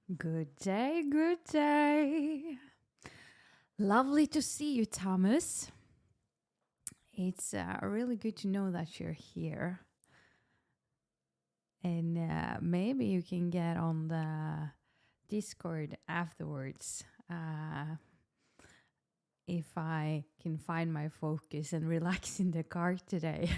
Good day, good day. Lovely to see you, Thomas. It's really good to know that you're here. And maybe you can get on the Discord afterwards if I can find my focus and relax in the car today.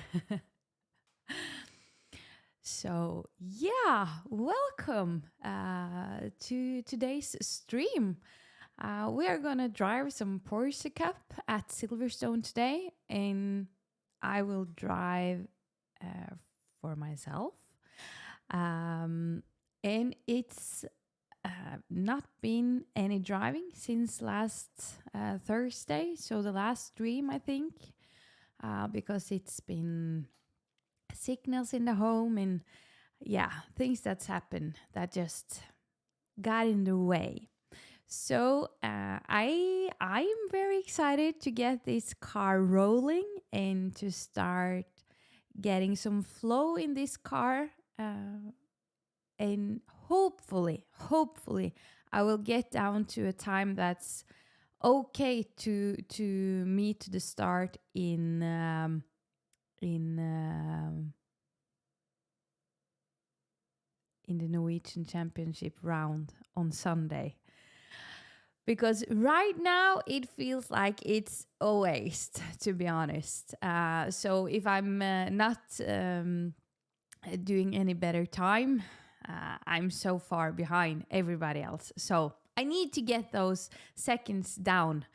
So, yeah, welcome to today's stream. We are going to drive some Porsche Cup at Silverstone today, and I will drive for myself. And it's not been any driving since last Thursday, so the last stream, I think, because it's been sickness in the home and things that's happened that just got in the way. So I'm very excited to get this car rolling and to start getting some flow in this car, and hopefully I will get down to a time that's okay to meet the start in the Norwegian Championship round on Sunday. Because right now it feels like it's a waste, to be honest. So if I'm not doing any better time, I'm so far behind everybody else. So I need to get those seconds down.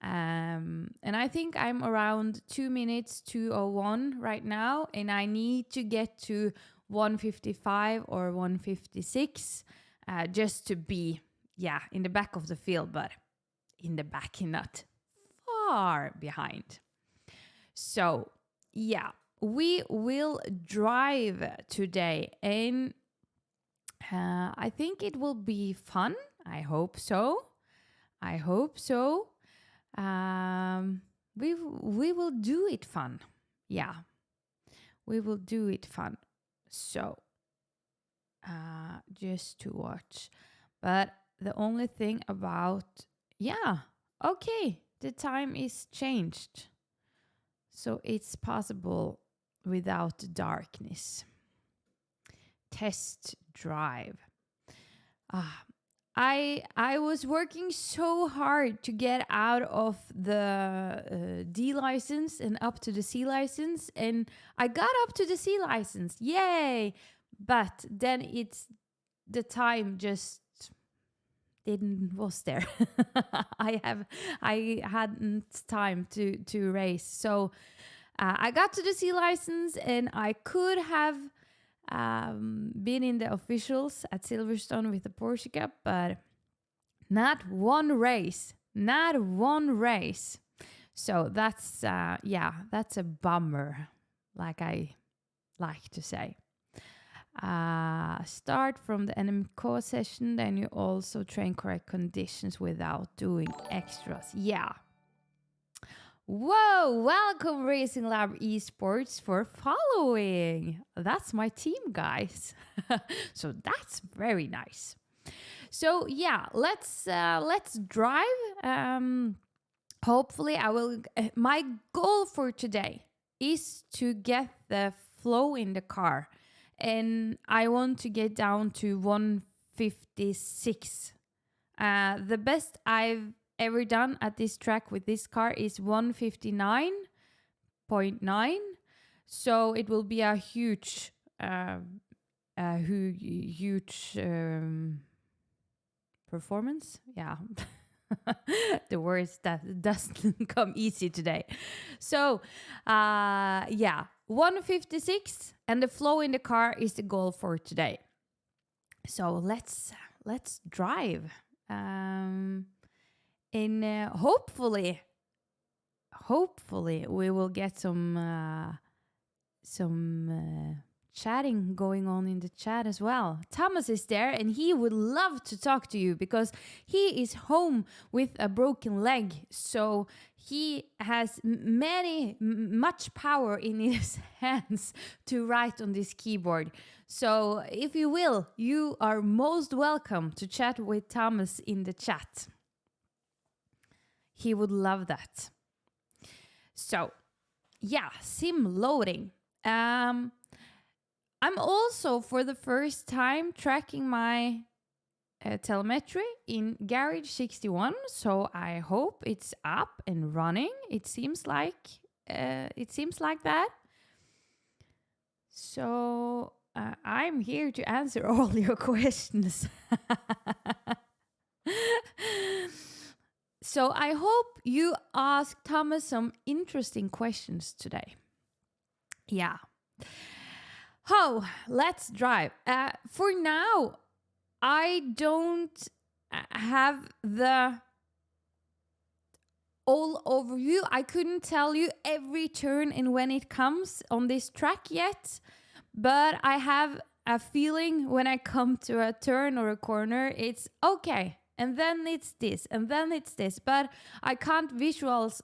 And I think I'm around 2 minutes 2:01 right now. And I need to get to 1:55 or 1:56 just to be in the back of the field, but in the back and not far behind. So, we will drive today, and I think it will be fun. I hope so. We will do it fun. Yeah, we will do it fun. So, just to watch. But the only thing about, the time is changed. So it's possible without darkness. Test drive. I was working so hard to get out of the D license and up to the C license, and I got up to the C license. Yay! But then the time just was there. I hadn't time to race, so I got to the C license, and I could have been in the officials at Silverstone with the Porsche Cup, but not one race. So that's a bummer, like I like to say. Start from the NMK session, then you also train correct conditions without doing extras. Yeah. Whoa, welcome Racing Lab Esports for following. That's my team, guys. So that's very nice. So let's drive. Hopefully I will. My goal for today is to get the flow in the car. And I want to get down to 1:56. The best I've ever done at this track with this car is 1:59.9. So it will be a huge performance. Yeah. The words that doesn't come easy today. So 1:56, and the flow in the car is the goal for today. So let's drive, and hopefully we will get some chatting going on in the chat as well. Thomas is there and he would love to talk to you because he is home with a broken leg. So he has much power in his hands to write on this keyboard. So if you will, you are most welcome to chat with Thomas in the chat. He would love that. So, yeah, sim loading. I'm also for the first time tracking my telemetry in Garage 61, so I hope it's up and running. It seems like that. So I'm here to answer all your questions. So I hope you ask Thomas some interesting questions today. Yeah. Oh, let's drive. For now, I don't have the all overview. I couldn't tell you every turn and when it comes on this track yet, but I have a feeling when I come to a turn or a corner, it's okay. And then it's this, and then it's this. But I can't visualize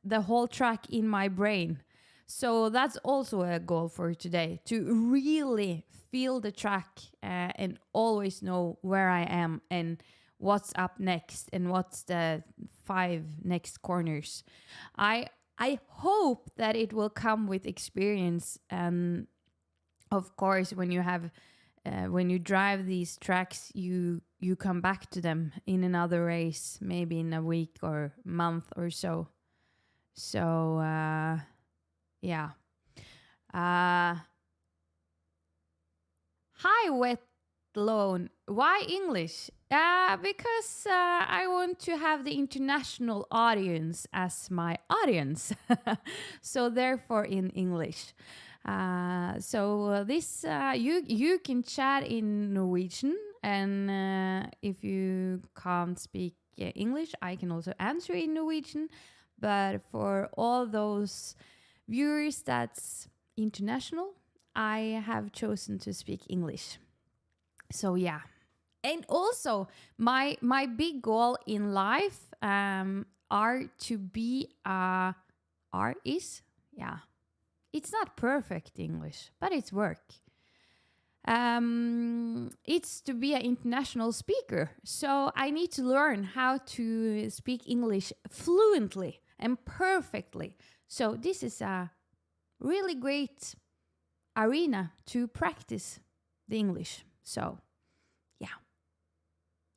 the whole track in my brain. So that's also a goal for today, to really feel the track and always know where I am and what's up next and what's the 5 next corners. I hope that it will come with experience. And of course, when you drive these tracks, you come back to them in another race, maybe in a week or month or so. So, yeah. Hi, Wet Loan. Why English? Because I want to have the international audience as my audience. So therefore in English. So this you can chat in Norwegian, and if you can't speak English, I can also answer in Norwegian. But for all those viewers that's international, I have chosen to speak English. So yeah. And also my big goal in life are to be it's not perfect English, but it's work. It's to be an international speaker. So I need to learn how to speak English fluently and perfectly. So this is a really great arena to practice the English. So, yeah,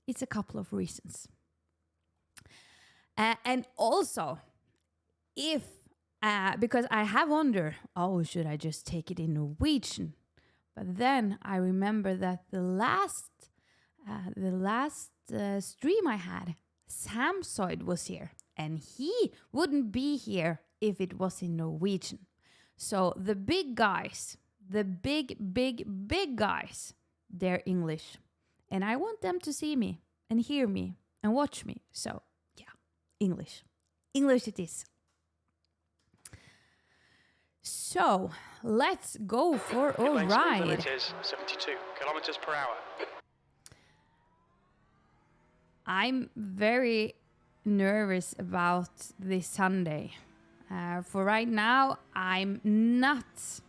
it's a couple of reasons. And also, because I have wondered, should I just take it in Norwegian? But then I remember that the last stream I had, Samsoid was here, and he wouldn't be here if it was in Norwegian. So the big guys, the big guys, they're English. And I want them to see me and hear me and watch me. So, yeah, English. English it is. So, let's go for a ride. It is 72 kilometers per hour. I'm very nervous about this Sunday. For right now, I'm not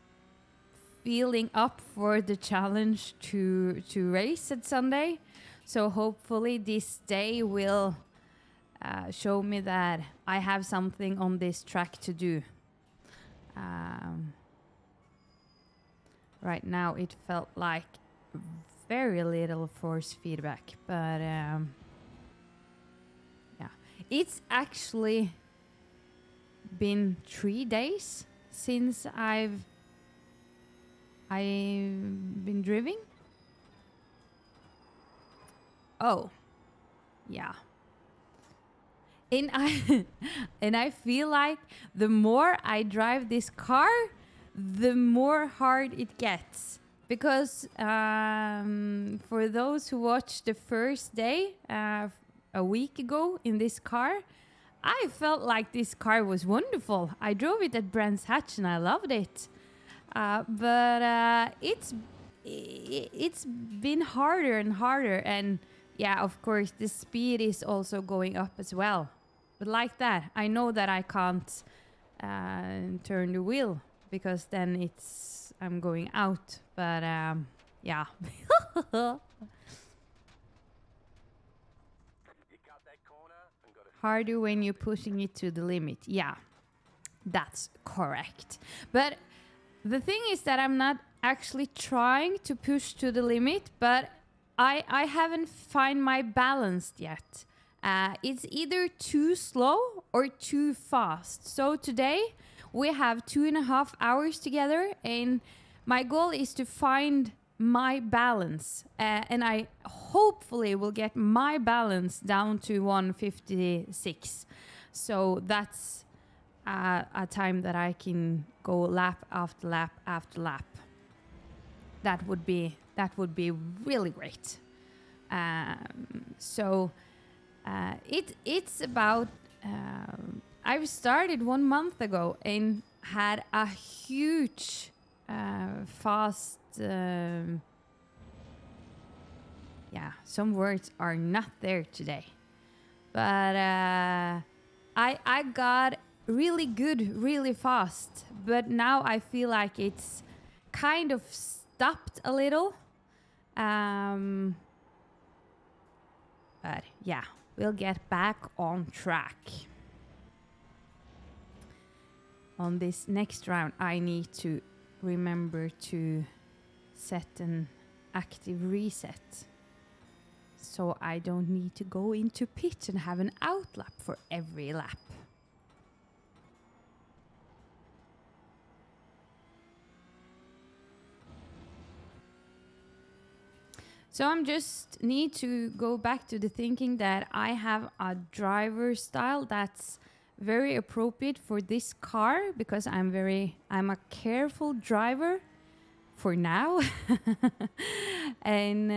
feeling up for the challenge to race at Sunday. So hopefully this day will show me that I have something on this track to do. Right now it felt like very little force feedback, but yeah, it's actually been 3 days since I've been driving. Oh, yeah. And I feel like the more I drive this car, the more hard it gets. Because for those who watched the first day a week ago in this car, I felt like this car was wonderful. I drove it at Brands Hatch and I loved it. But it's been harder and harder, and yeah, of course, the speed is also going up as well. But like that, I know that I can't turn the wheel because then I'm going out. But yeah. Harder when you're pushing it to the limit. Yeah, that's correct. But the thing is that I'm not actually trying to push to the limit, but I haven't find my balance yet. It's either too slow or too fast. So today we have 2.5 hours together, and my goal is to find my balance, and I hopefully will get my balance down to 156. So that's a time that I can go lap after lap after lap. That would be really great. It's about. I've started 1 month ago and had a huge fast. Some words are not there today, but I got really good really fast. But now I feel like it's kind of stopped a little. But yeah, we'll get back on track. On this next round, I need to remember to set an active reset, so I don't need to go into pit and have an outlap for every lap. So I'm just need to go back to the thinking that I have a driver style that's very appropriate for this car, because I'm a careful driver for now. And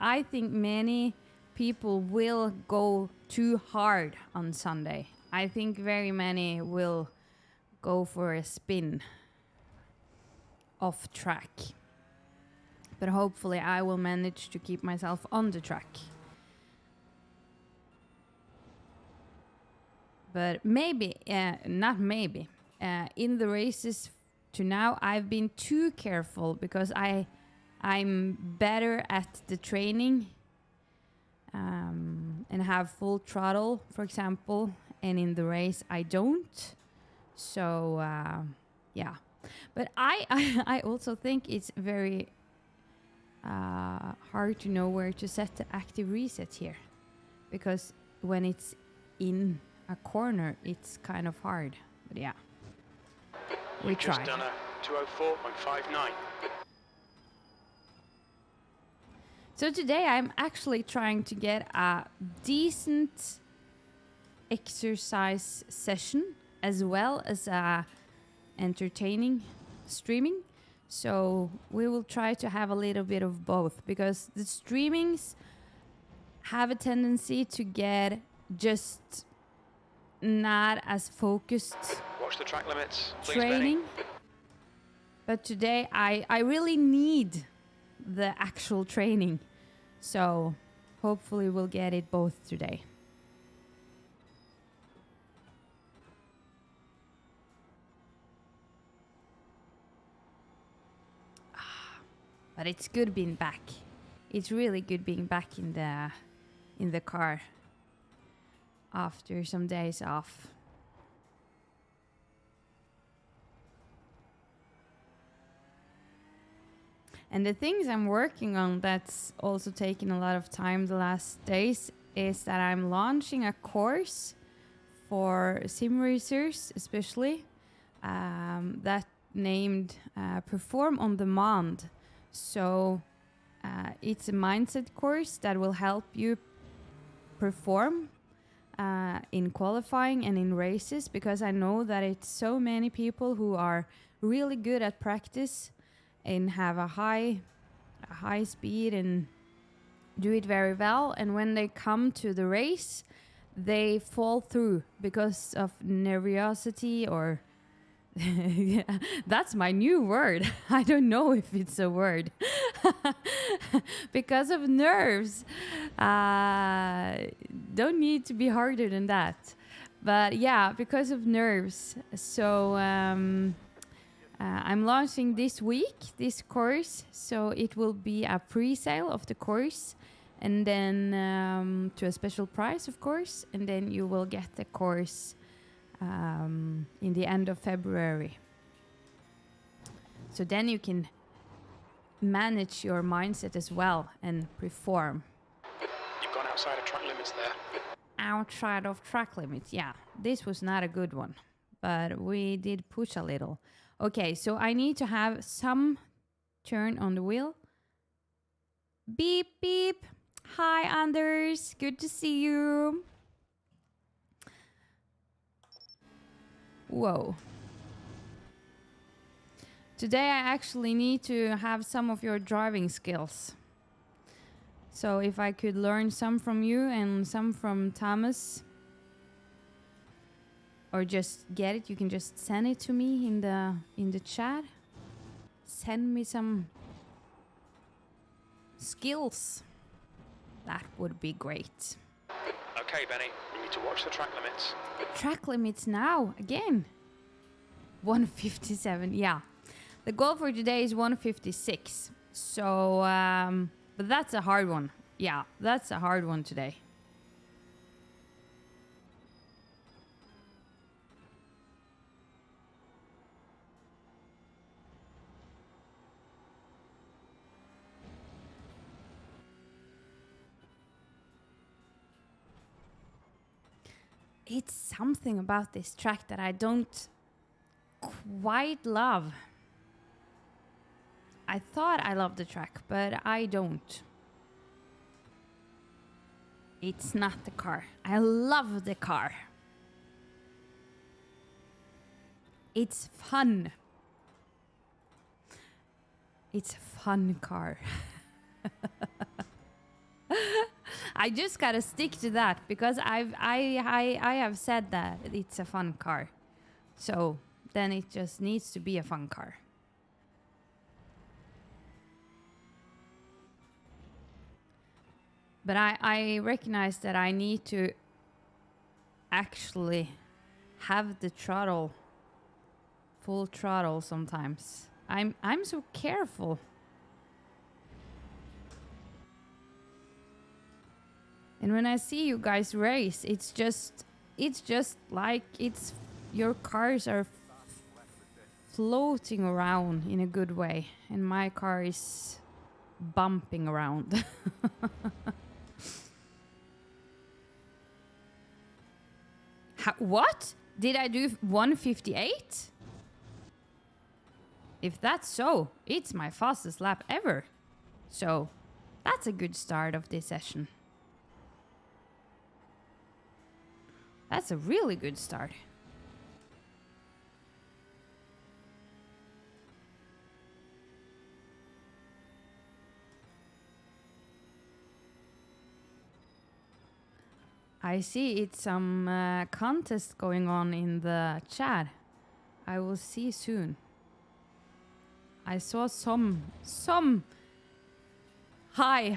I think many people will go too hard on Sunday. I think very many will go for a spin off track. But hopefully I will manage to keep myself on the track. But maybe, not maybe, in the races to now, I've been too careful because I'm better at the training and have full throttle, for example, and in the race I don't. So yeah, but I also think it's very hard to know where to set the active reset here, because when it's in a corner, it's kind of hard. But yeah, we try. Just done a 204.59. So today I'm actually trying to get a decent exercise session as well as a entertaining streaming. So we will try to have a little bit of both, because the streamings have a tendency to get just not as focused. Watch the track limits, please, training. Benny. But today I really need the actual training. So hopefully we'll get it both today. But it's good being back. It's really good being back in the car after some days off. And the things I'm working on that's also taking a lot of time the last days is that I'm launching a course for sim racers, especially that named Perform on Demand. So it's a mindset course that will help you perform in qualifying and in races, because I know that it's so many people who are really good at practice and have a high speed and do it very well, and when they come to the race they fall through because of nervosity or Yeah, that's my new word. I don't know if it's a word. Because of nerves. Don't need to be harder than that. But yeah, because of nerves. So I'm launching this week, this course. So it will be a pre-sale of the course. And then to a special price, of course. And then you will get the course in the end of February. So then you can manage your mindset as well and perform. You've gone outside of track limits there. Outside of track limits, yeah. This was not a good one, but we did push a little. Okay, so I need to have some turn on the wheel. Beep, beep. Hi, Anders. Good to see you. Whoa. Today I actually need to have some of your driving skills. So if I could learn some from you and some from Thomas, or just get it, you can just send it to me in the chat. Send me some skills. That would be great. Okay, Benny, you need to watch the track limits. Track limits now, again. 157, yeah. The goal for today is 156. So, but that's a hard one. Yeah, that's a hard one today. It's something about this track that I don't quite love. I thought I loved the track, but I don't. It's not the car. I love the car. It's fun. It's a fun car. I just gotta stick to that because I have said that it's a fun car. So then it just needs to be a fun car. But I recognize that I need to actually have the throttle, full throttle sometimes. I'm so careful. And when I see you guys race, it's just like your cars are floating around in a good way, and my car is bumping around. What? Did I do 158? If that's so, it's my fastest lap ever. So, that's a good start of this session. That's a really good start. I see it's some contest going on in the chat. I will see soon. I saw some high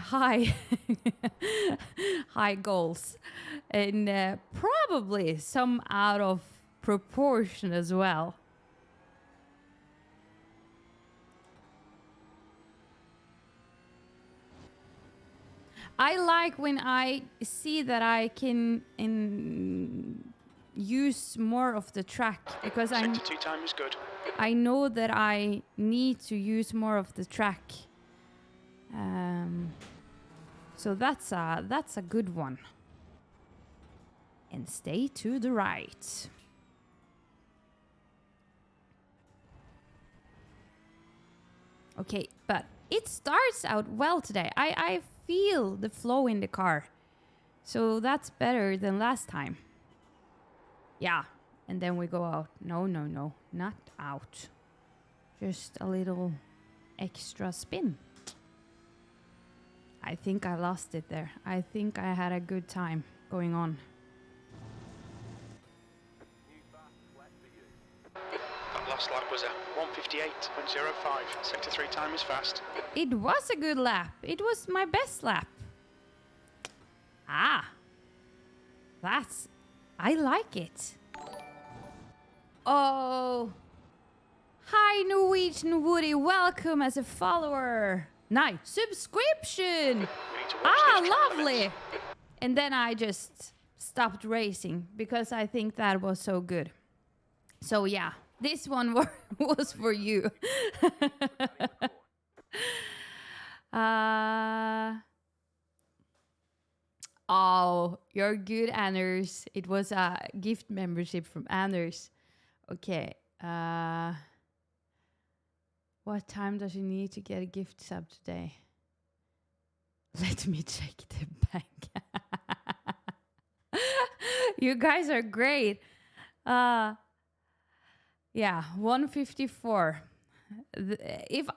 high goals, and probably some out of proportion as well. I like when I see that I can use more of the track, because Sector 2 time is good. I know that I need to use more of the track. So that's a good one. And stay to the right. Okay, but it starts out well today. I feel the flow in the car. So that's better than last time. Yeah, and then we go out. No, not out. Just a little extra spin. I think I lost it there. I think I had a good time going on. That last Last lap was a 1:58.05. Sector 3 time is fast. It was a good lap. It was my best lap. Ah. I like it. Oh. Hi, Norwegian Woody. Welcome as a follower. Nice. Subscription. We need to watch these track Lovely. limits. And then I just stopped racing because I think that was so good. So yeah, this one was for you. Oh, you're good, Anders. It was a gift membership from Anders. Okay. What time does he need to get a gift sub today? Let me check the bank. You guys are great. Yeah, 154. If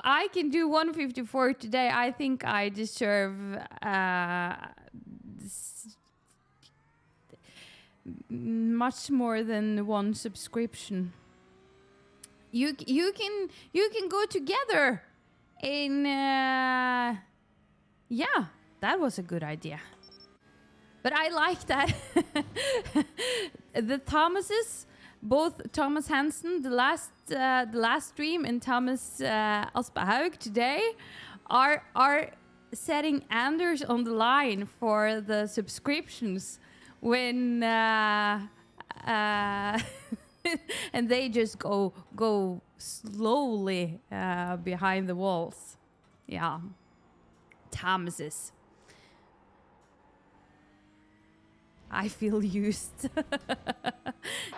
I can do 154 today, I think I deserve much more than one subscription. You can go together in yeah, that was a good idea. But I like that the Thomases, both Thomas Hansen, the last stream, and Thomas Aspehaug today, are setting Anders on the line for the subscriptions when and they just go slowly behind the walls. Yeah, Thomases. I feel used.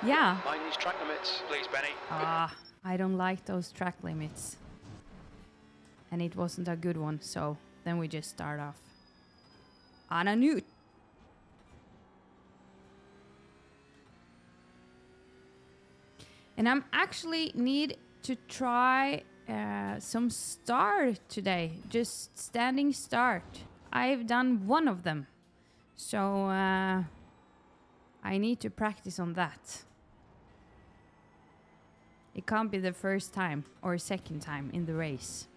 Yeah. Mind these track limits, please, Benny. I don't like those track limits. And it wasn't a good one, so then we just start off on a new. And I'm actually need to try some start today. Just standing start. I've done one of them. So I need to practice on that. It can't be the first time or second time in the race.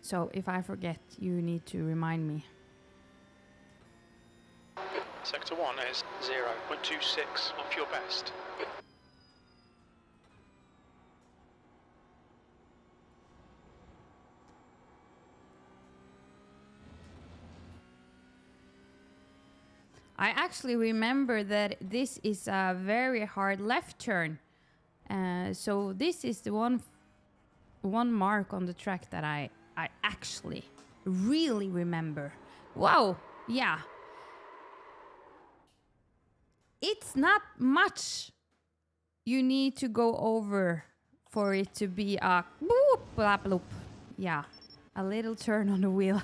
So if I forget, you need to remind me. Sector 1 is 0.26 off your best. I actually remember that this is a very hard left turn. So this is the one mark on the track that I actually really remember. Wow, yeah. It's not much you need to go over for it to be a boop, blah, bloop. Yeah, a little turn on the wheel.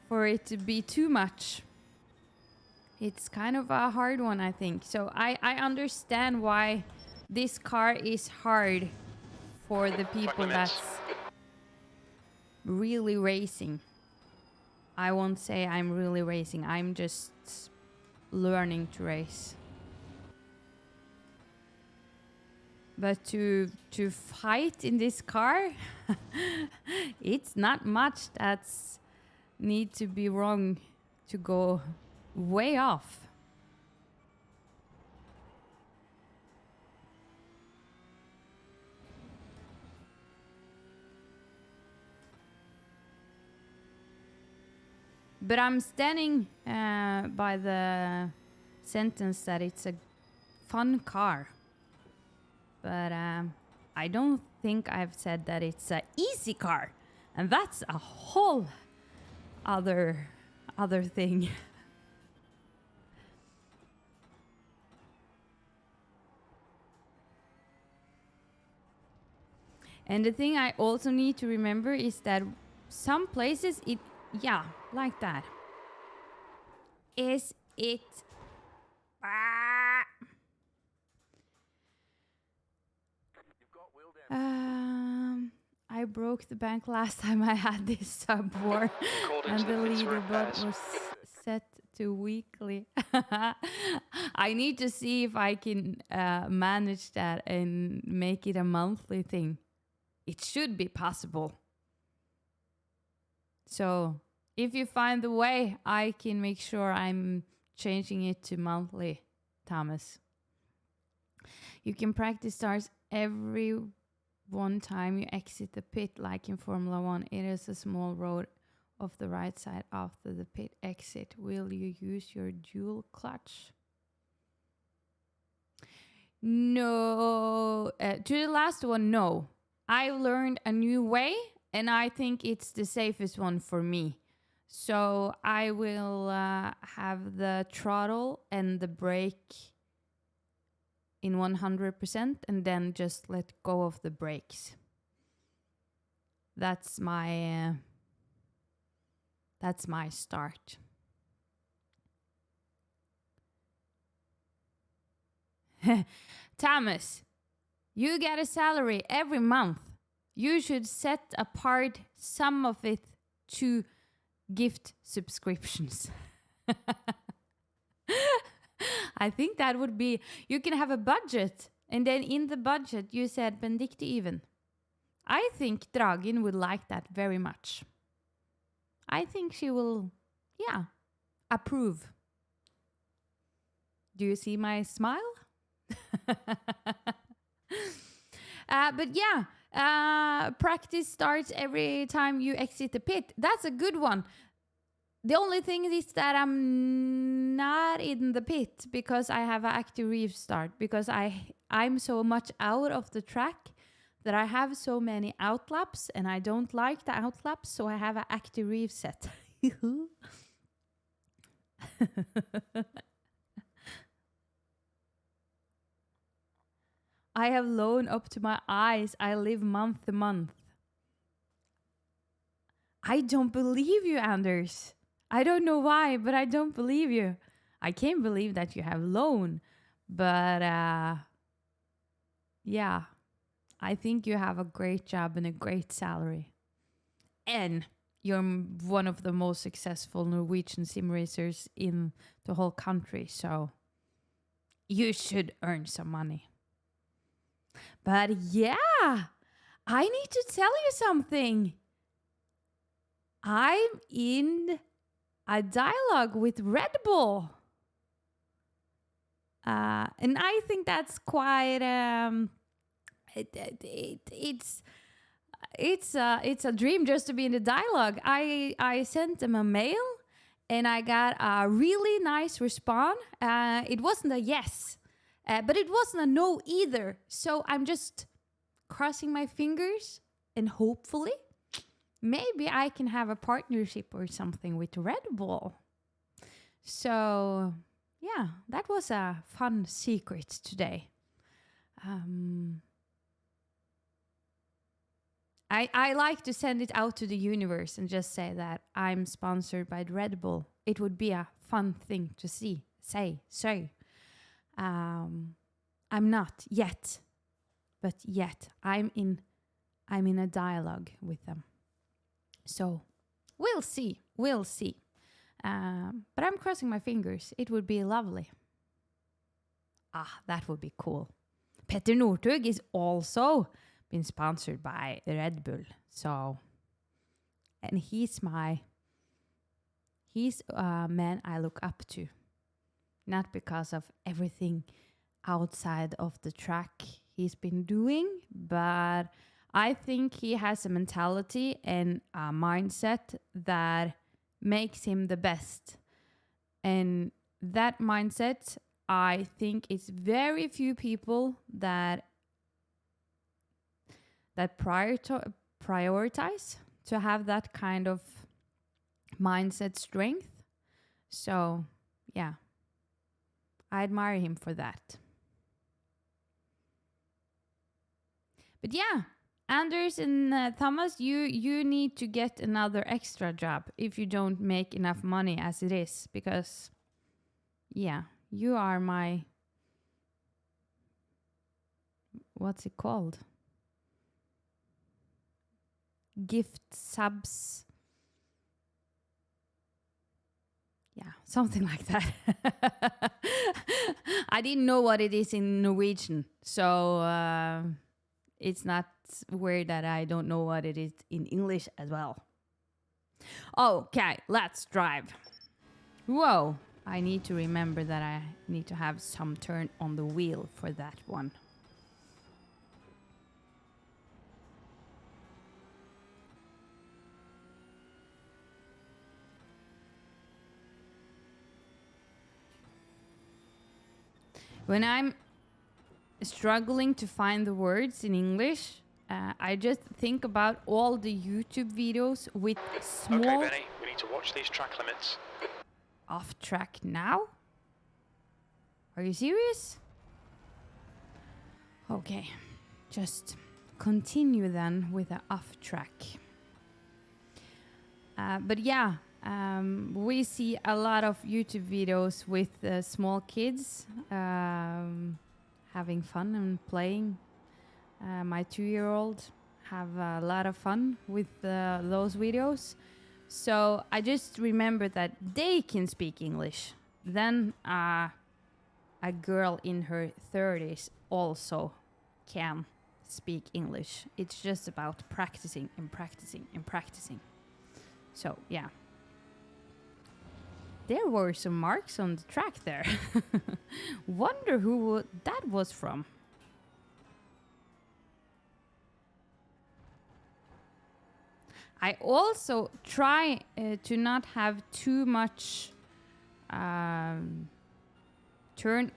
For it to be too much. It's kind of a hard one, I think. So I understand why this car is hard for the people that's really racing. I won't say I'm really racing. I'm just learning to race. But to fight in this car, it's not much that's need to be wrong to go way off. But I'm standing by the sentence that it's a fun car. But I don't think I've said that it's an easy car. And that's a whole other thing. And the thing I also need to remember is that some places it, yeah, like that. Is it I broke the bank last time I had this sub war, and the leaderboard was set to weekly. I need to see if I can manage that and make it a monthly thing. It should be possible. So if you find the way, I can make sure I'm changing it to monthly, Thomas. You can practice stars every one time you exit the pit, like in Formula 1. It is a small road off the right side after the pit exit. Will you use your dual clutch? No. To the last one, no. I learned a new way, and I think it's the safest one for me. So I will have the throttle and the brake in 100% and then just let go of the brakes. That's my start. Thomas, you get a salary every month. You should set apart some of it to gift subscriptions. I think that would be, you can have a budget, and then in the budget you said Benedicte Yven. I think Dragen would like that very much. I think she will, approve. Do you see my smile? Practice starts every time you exit the pit. That's a good one. The only thing is that I'm not in the pit because I have an active restart, because I'm so much out of the track that I have so many outlaps and I don't like the outlaps, so I have an active reset. I have loan up to my eyes. I live month to month. I don't believe you, Anders. I don't know why, but I don't believe you. I can't believe that you have loan. But I think you have a great job and a great salary. And you're one of the most successful Norwegian sim racers in the whole country. So you should earn some money. But yeah, I need to tell you something. I'm in a dialogue with Red Bull. And I think that's quite it's a dream just to be in the dialogue. I sent them a mail and I got a really nice response. It wasn't a yes, but it wasn't a no either. So I'm just crossing my fingers and hopefully maybe I can have a partnership or something with Red Bull. So yeah, that was a fun secret today. I like to send it out to the universe and just say that I'm sponsored by Red Bull. It would be a fun thing to say. I'm not yet, but yet I'm in a dialogue with them. So we'll see. But I'm crossing my fingers. It would be lovely. That would be cool. Petter Northug is also been sponsored by Red Bull. So, and he's a man I look up to. Not because of everything outside of the track he's been doing, but I think he has a mentality and a mindset that makes him the best. And that mindset, I think it's very few people that prioritize to have that kind of mindset strength. So, yeah, I admire him for that. But yeah, Anders and Thomas, you need to get another extra job if you don't make enough money as it is, because yeah, you are my, what's it called? Gift subs. Yeah, something like that. I didn't know what it is in Norwegian, so it's not weird that I don't know what it is in English as well. Okay, let's drive. Whoa, I need to remember that I need to have some turn on the wheel for that one. When I'm struggling to find the words in English, I just think about all the YouTube videos with small... Okay, Benny, we need to watch these track limits. Off track now? Are you serious? Okay, just continue then with the off track. But yeah, we see a lot of YouTube videos with small kids having fun and playing. My 2-year-old have a lot of fun with those videos. So I just remember that they can speak English. Then a girl in her 30s also can speak English. It's just about practicing and practicing and practicing. So, yeah. There were some marks on the track there. Wonder who that was from. I also try to not have too much turn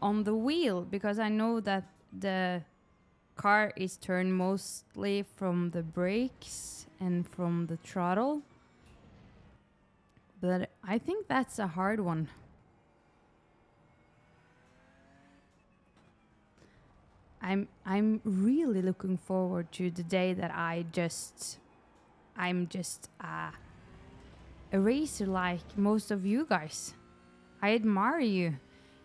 on the wheel, because I know that the car is turned mostly from the brakes and from the throttle. But I think that's a hard one. I'm really looking forward to the day that I'm just a racer like most of you guys. I admire you,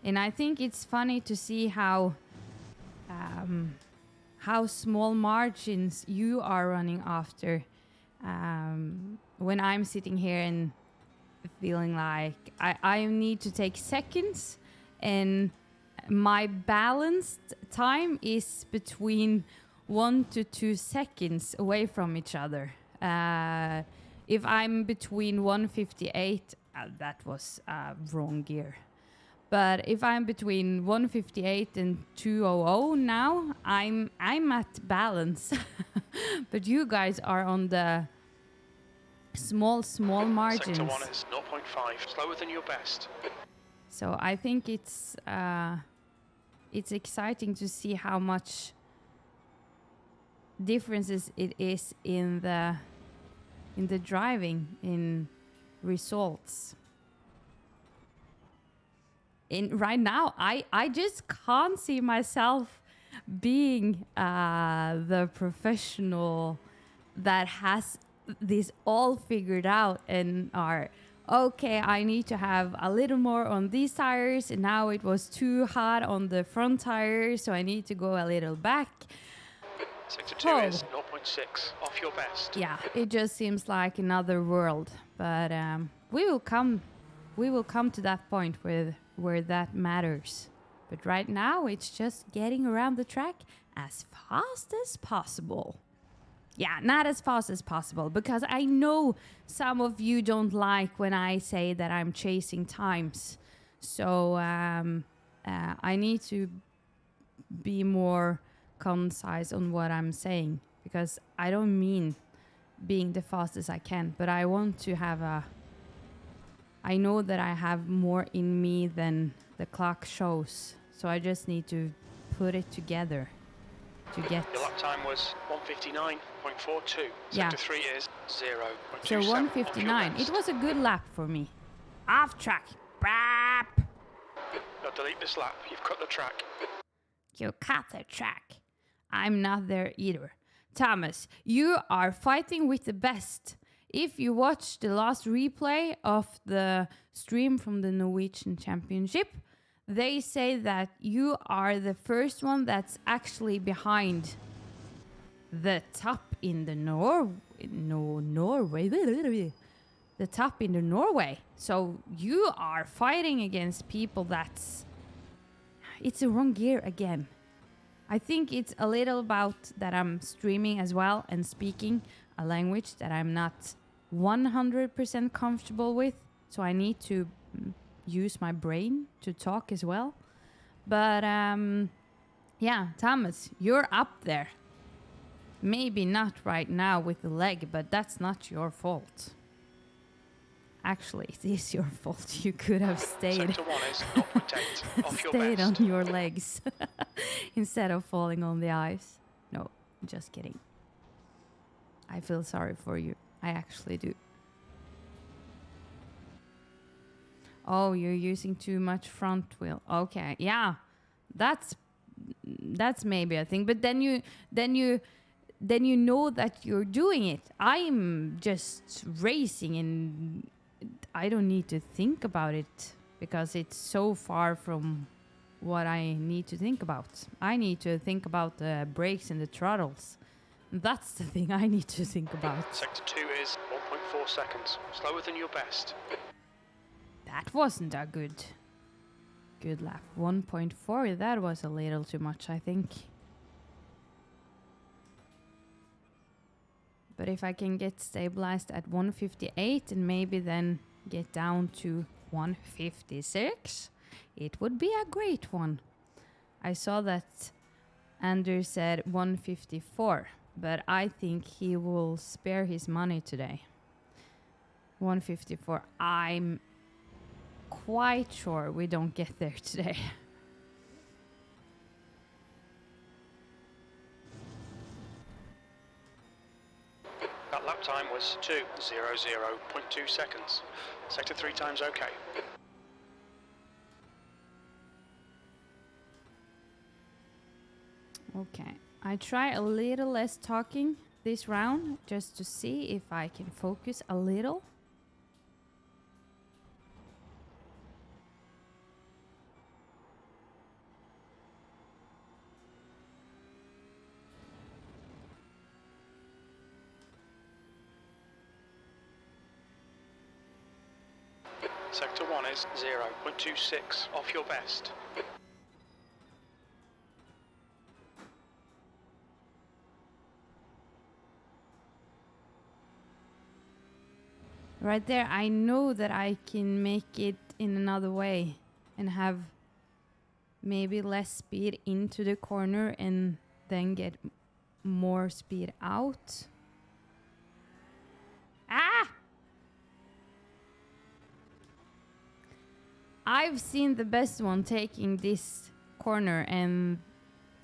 and I think it's funny to see how small margins you are running after. When I'm sitting here and feeling like I need to take seconds, and my balanced time is between 1 to 2 seconds away from each other. If I'm between 158, that was wrong gear. But if I'm between 158 and 200 now, I'm at balance. But you guys are on the small margins. Sector 1 is 0.5, slower than your best. So I think it's exciting to see how much differences it is in the driving, in results. And right now, I just can't see myself being the professional that has this all figured out and are, okay, I need to have a little more on these tires, and now it was too hot on the front tires, so I need to go a little back. Sector 2 is 0.6, off your best. Yeah, it just seems like another world, but we will come to that point where that matters. But right now, it's just getting around the track as fast as possible. Yeah, not as fast as possible, because I know some of you don't like when I say that I'm chasing times. So I need to be more concise on what I'm saying, because I don't mean being the fastest I can, but I want to have I know that I have more in me than the clock shows, so I just need to put it together to get... Your lap time was 159.42. Yeah. Sector 3 is 0.27. So 159. It was a good lap for me. Off track. Brap. Now delete this lap. You've cut the track. You cut the track. I'm not there either. Thomas, you are fighting with the best. If you watch the last replay of the stream from the Norwegian Championship, they say that you are the first one that's actually behind the top in the Norway. the top in the Norway. So you are fighting against people it's the wrong gear again. I think it's a little about that I'm streaming as well and speaking a language that I'm not 100% comfortable with. So I need to use my brain to talk as well. But yeah, Thomas, you're up there. Maybe not right now with the leg, but that's not your fault. Actually, it is your fault. You could have stayed. Sector 1 is 0.8 off your stayed best. on your legs instead of falling on the ice. No, just kidding. I feel sorry for you. I actually do. Oh, you're using too much front wheel. Okay, yeah, that's maybe a thing. But then you know that you're doing it. I'm just racing and I don't need to think about it because it's so far from what I need to think about. I need to think about the brakes and the throttles. That's the thing I need to think about. Sector 2 is 1.4 seconds, slower than your best. That wasn't a good lap. 1.4, that was a little too much, I think. But if I can get stabilized at 158 and maybe then get down to 156, it would be a great one. I saw that Anders said 154, but I think he will spare his money today. 154. I'm quite sure we don't get there today. That lap time was 2:00.2 seconds. Sector 3 time's okay. Okay, I try a little less talking this round just to see if I can focus a little. Sector 1 is 0.26 off your best. Right there, I know that I can make it in another way and have maybe less speed into the corner and then get more speed out. Ah! I've seen the best one taking this corner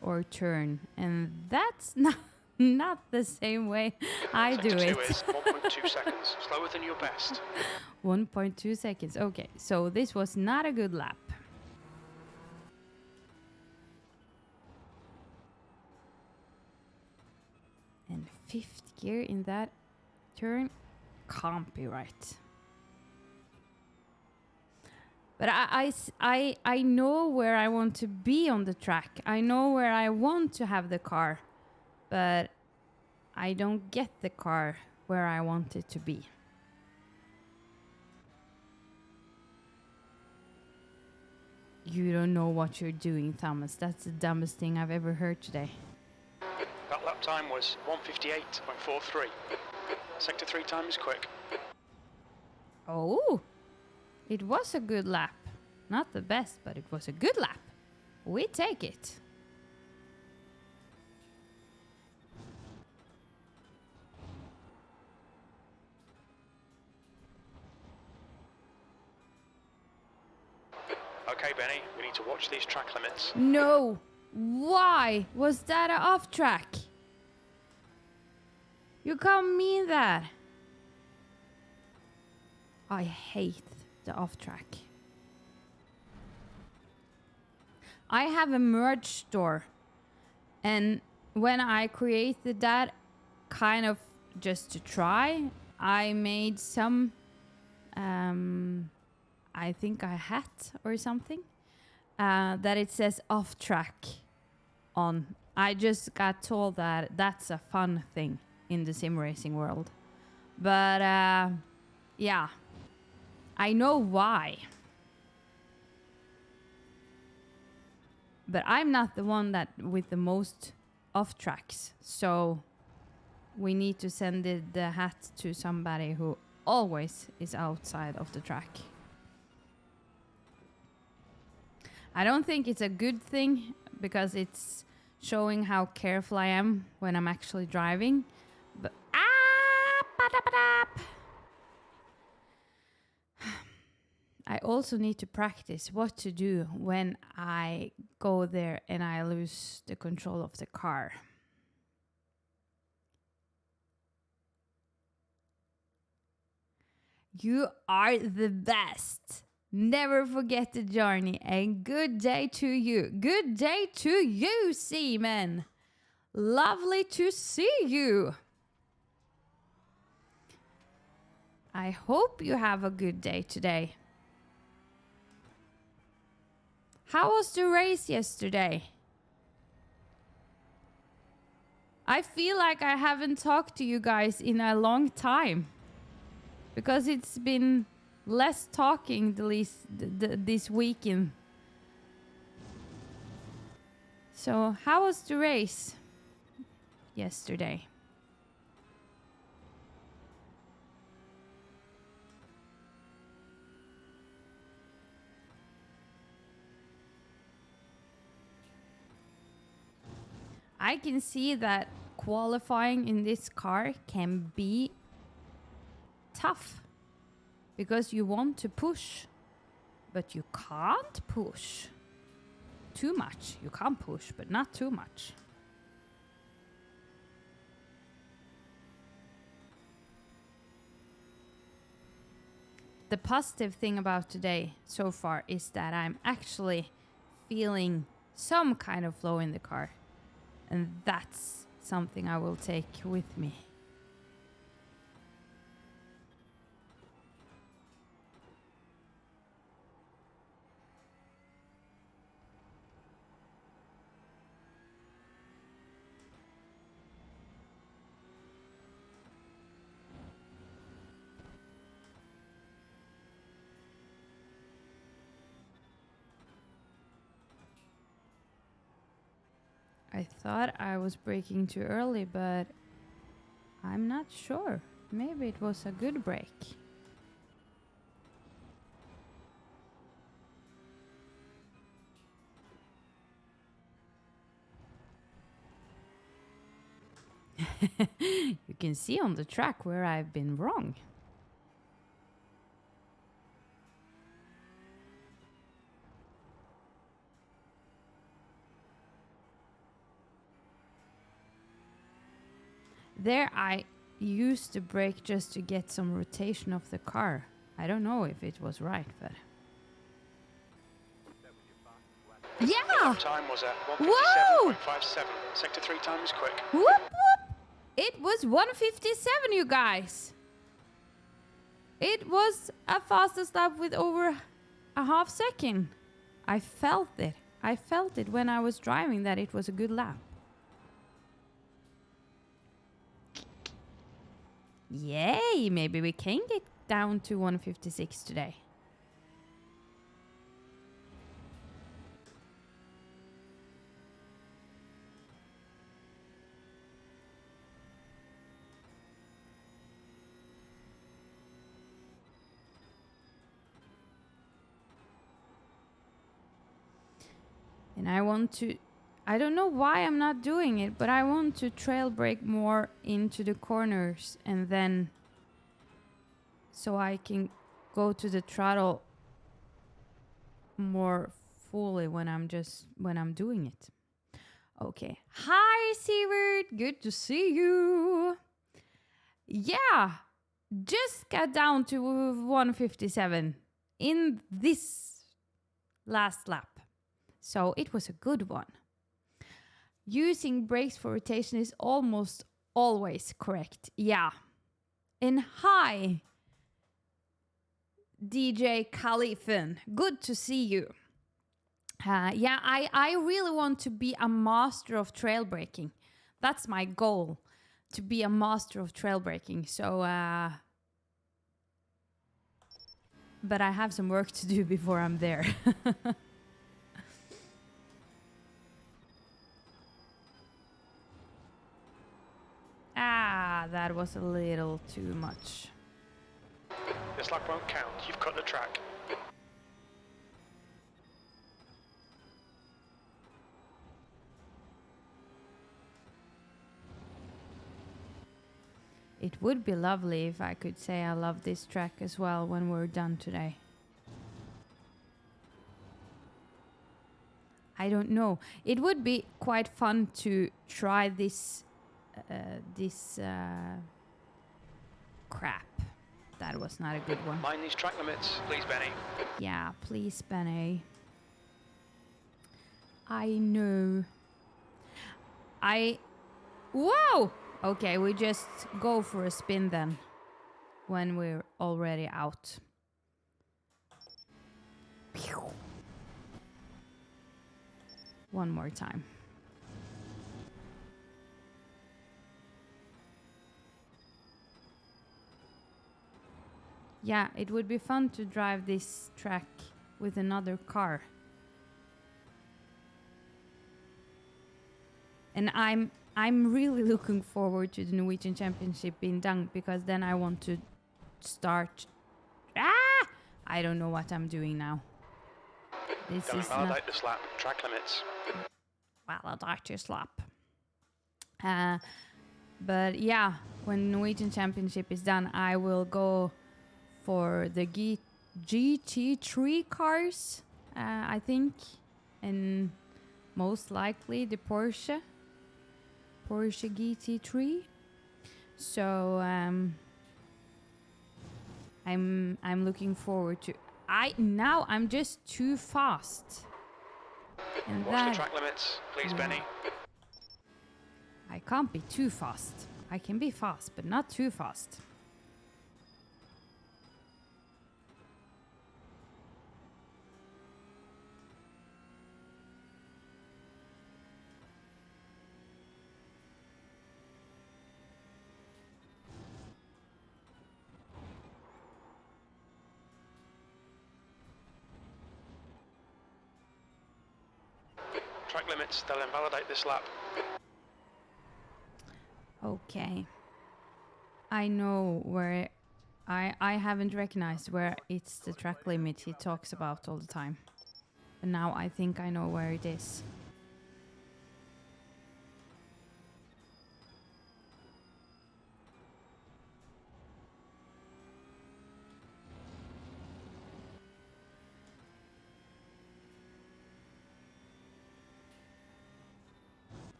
or turn, and that's not the same way I do Sector it. 2 is 1.2 seconds, slower than your best. 1.2 seconds. Okay, so this was not a good lap. And fifth gear in that turn can't be right. But I know where I want to be on the track. I know where I want to have the car. But I don't get the car where I want it to be. You don't know what you're doing, Thomas. That's the dumbest thing I've ever heard today. That lap time was 1:58.43. Sector 3 time is quick. Oh, it was a good lap. Not the best, but it was a good lap. We take it. Okay, Benny, we need to watch these track limits. No. Why was that off track? You can't mean that. I hate the off track. I have a merge store, and when I created that kind of just to try, I made some I think a hat or something that it says off track on. I just got told that that's a fun thing in the sim racing world. But Yeah. I know why. But I'm not the one that with the most off tracks. So we need to send the hat to somebody who always is outside of the track. I don't think it's a good thing because it's showing how careful I am when I'm actually driving. But I also need to practice what to do when I go there and I lose the control of the car. You are the best. Never forget the journey, and good day to you. Good day to you, Seaman. Lovely to see you. I hope you have a good day today. How was the race yesterday? I feel like I haven't talked to you guys in a long time because it's been less talking this weekend. So, how was the race yesterday? I can see that qualifying in this car can be tough because you want to push, but you can't push too much. You can push, but not too much. The positive thing about today so far is that I'm actually feeling some kind of flow in the car. And that's something I will take with me. I thought I was braking too early, but I'm not sure. Maybe it was a good break. You can see on the track where I've been wrong. There I used the brake just to get some rotation of the car. I don't know if it was right, but... Yeah! Time was at Whoa! 1:57.57. Sector 3 time is quick. Whoop whoop! It was 1:57, you guys. It was a fastest lap with over a half second. I felt it. I felt it when I was driving that it was a good lap. Yay! Maybe we can get down to 1:56 today. And I want to... I don't know why I'm not doing it, but I want to trail brake more into the corners and then so I can go to the throttle more fully when I'm doing it. Okay. Hi, Sivert. Good to see you. Yeah. Just got down to 1:57 in this last lap. So it was a good one. Using brakes for rotation is almost always correct. Yeah. And hi, DJ Khalifin. Good to see you. Yeah, I really want to be a master of trail braking. That's my goal, to be a master of trail braking. So but I have some work to do before I'm there. Ah, that was a little too much. This lap won't count. You've cut the track. It would be lovely if I could say I love this track as well when we're done today. I don't know. It would be quite fun to try this crap. That was not a good one. Mind these track limits, please, Benny. Yeah, please, Benny. I know. Whoa! Okay, we just go for a spin then. When we're already out. Pew. One more time. Yeah, it would be fun to drive this track with another car. And I'm really looking forward to the Norwegian Championship being done, because then I want to start. I don't know what I'm doing now. This Don't is validate this lap. Track limits. validate this lap. But yeah, when Norwegian Championship is done, I will go for the GT3 cars, I think, and most likely the Porsche GT3. So I'm looking forward to. I'm just too fast. And Watch the track limits, please, Benny. I can't be too fast. I can be fast, but not too fast. Track limits, they'll invalidate this lap. Okay. I know where. I haven't recognized where it's the track limit he talks about all the time. But now I think I know where it is.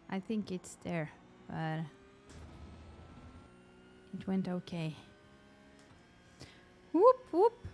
I think it's there, but it went okay. Whoop, whoop.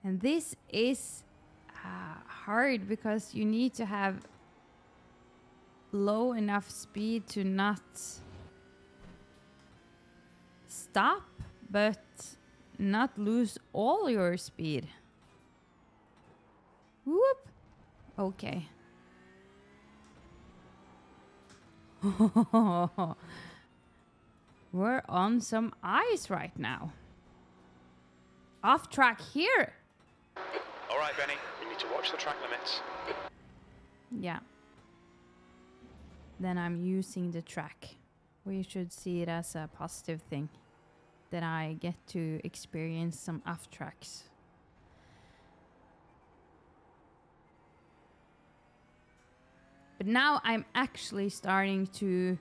And this is hard because you need to have low enough speed to not stop, but not lose all your speed. Whoop. Okay. We're on some ice right now. Off track here. All right, Benny, you need to watch the track limits. Yeah. Then I'm using the track. We should see it as a positive thing, that I get to experience some off tracks. But now I'm actually starting to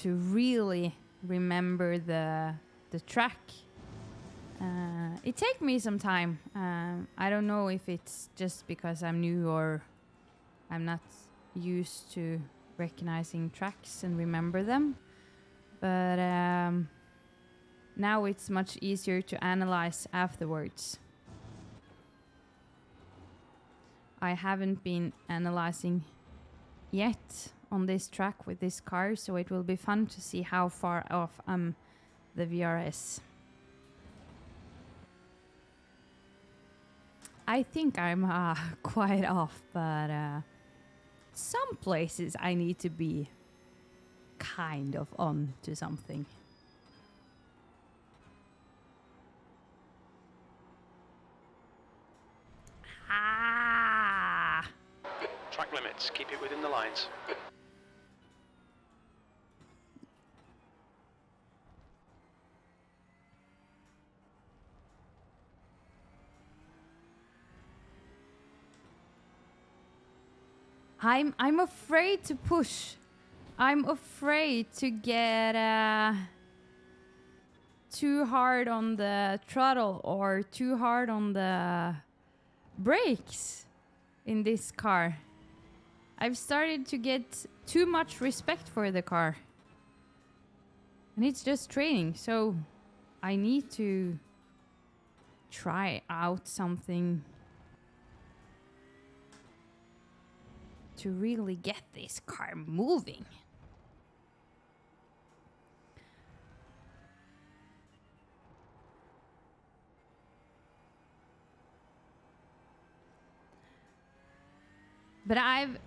really remember the track. It takes me some time. I don't know if it's just because I'm new or I'm not used to recognizing tracks and remember them. But now it's much easier to analyze afterwards. I haven't been analyzing yet on this track with this car, so it will be fun to see how far off the VRS. I think I'm quite off, but some places I need to be kind of on to something. Ah! Track limits, keep it within the lines. I'm afraid to push. I'm afraid to get too hard on the throttle or too hard on the brakes in this car. I've started to get too much respect for the car. And it's just training, so I need to try out something to really get this car moving. But I've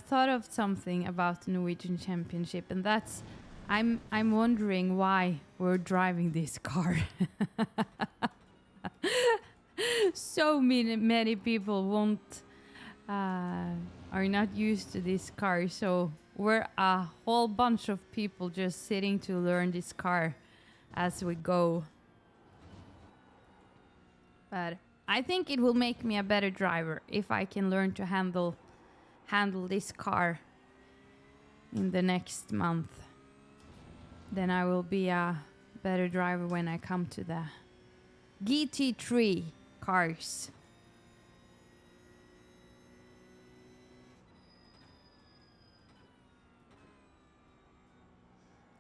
thought of something about the Norwegian Championship, and that's I'm wondering why we're driving this car. So many people are not used to this car, so we're a whole bunch of people just sitting to learn this car as we go. But I think it will make me a better driver if I can learn to handle this car in the next month. Then I will be a better driver when I come to the GT3 cars.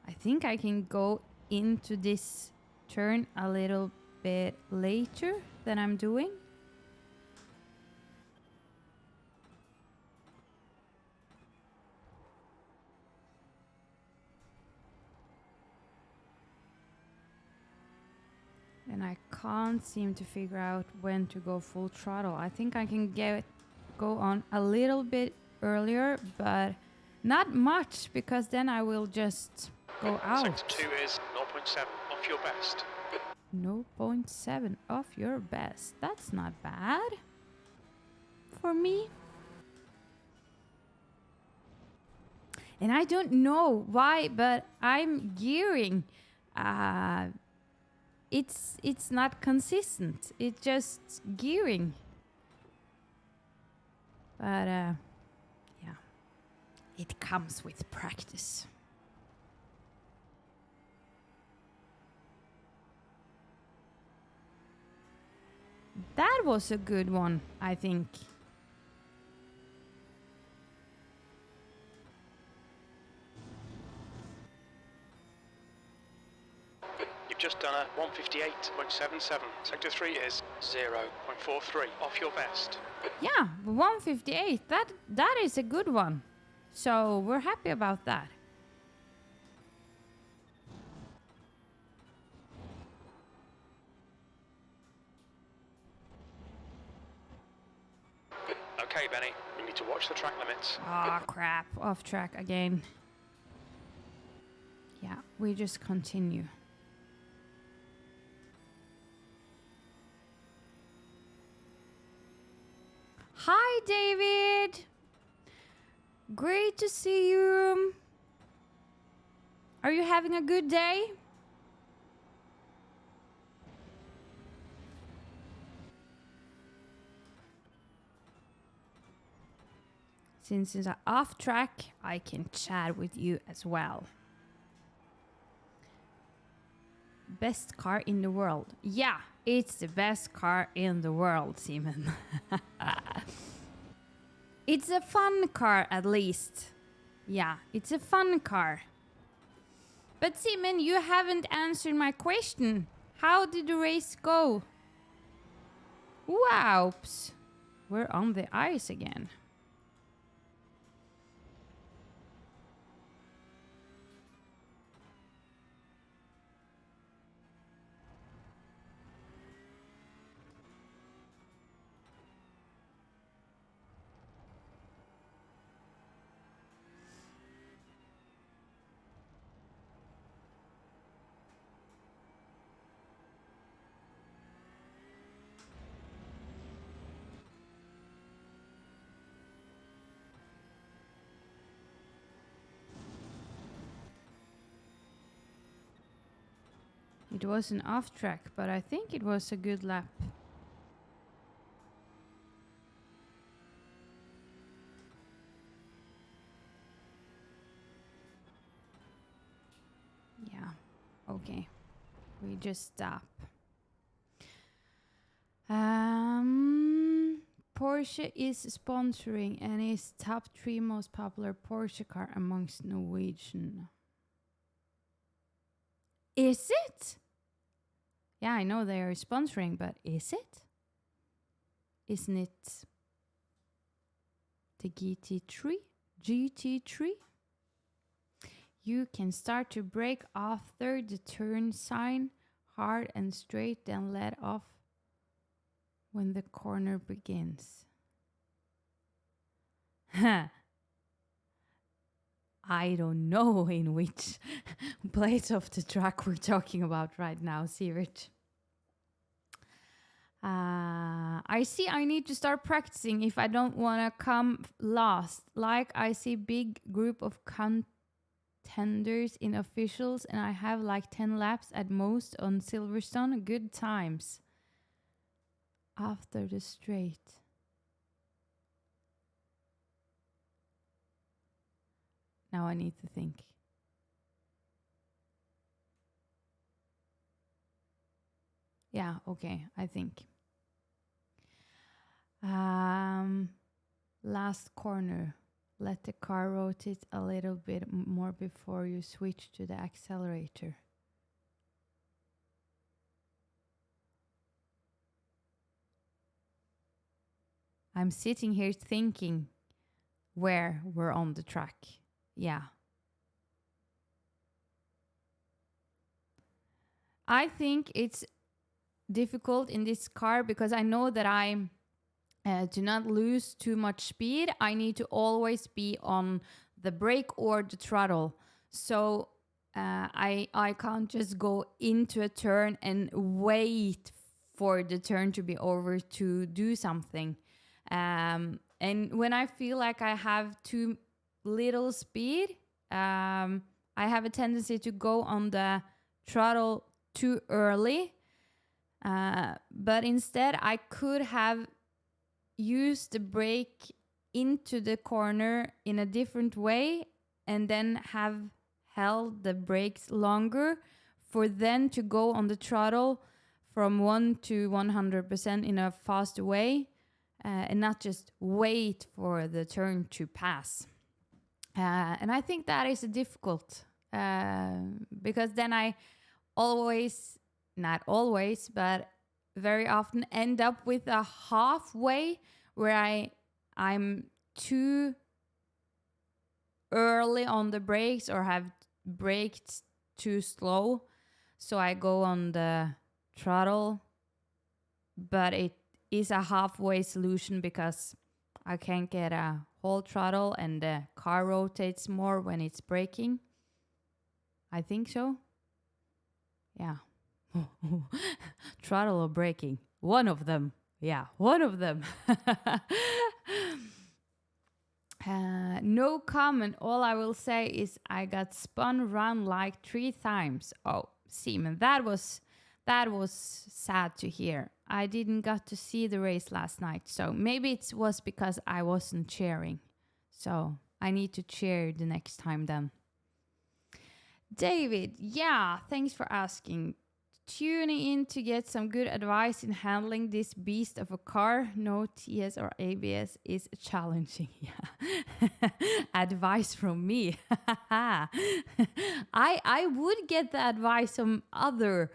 I think I can go into this turn a little bit later than I'm doing. And I can't seem to figure out when to go full throttle. I think I can go on a little bit earlier, but not much, because then I will just go out. Sector 2 is 0.7 off your best. 0.7 off your best. That's not bad for me. And I don't know why, but I'm gearing. It's not consistent. It's just gearing. But yeah, it comes with practice. That was a good one, I think. You've just done a 158.77. Sector 3 is 0.43 off your best. Yeah, 158. That is a good one. So we're happy about that. Okay, Benny, you need to watch the track limits. Ah, crap. Off track again. Yeah, we just continue. Hi, David. Great to see you. Are you having a good day? Since it's off track, I can chat with you as well. Best car in the world. Yeah, it's the best car in the world, Simon. It's a fun car, at least. Yeah, it's a fun car. But Simon, you haven't answered my question. How did the race go? Whoops. We're on the ice again. It was an off track, but I think it was a good lap. Yeah, okay. We just stop. Porsche is sponsoring and is top 3 most popular Porsche car amongst Norwegian. Is it? Yeah, I know they are sponsoring, but is it? Isn't it the GT3? GT3? You can start to brake after the turn sign, hard and straight, then let off when the corner begins. I don't know in which place of the track we're talking about right now, Sivert. I see I need to start practicing if I don't want to come last. Like I see big group of contenders in officials and I have like 10 laps at most on Silverstone. Good times. After the straight. Now I need to think. Yeah, okay, I think. Last corner. Let the car rotate a little bit more before you switch to the accelerator. I'm sitting here thinking where we're on the track. Yeah. I think it's difficult in this car because I know that I do not lose too much speed. I need to always be on the brake or the throttle. So I can't just go into a turn and wait for the turn to be over to do something. And when I feel like I have too little speed, I have a tendency to go on the throttle too early. But instead, I could have used the brake into the corner in a different way and then have held the brakes longer for then to go on the throttle from 1 to 100% in a fast way and not just wait for the turn to pass. And I think that is difficult because then I always, not always, but very often end up with a halfway where I'm too early on the brakes or have braked too slow. So I go on the throttle, but it is a halfway solution because I can't get a whole throttle and the car rotates more when it's braking. I think so. Yeah. Throttle or braking? One of them. Yeah, one of them. No comment. All I will say is I got spun around like 3 times. Oh, Simon, that was sad to hear. I didn't got to see the race last night, so maybe it was because I wasn't cheering. So I need to cheer the next time then. David, yeah, thanks for asking. tuning in to get some good advice in handling this beast of a car. No TS or ABS is challenging. Yeah. Advice from me. I would get the advice from other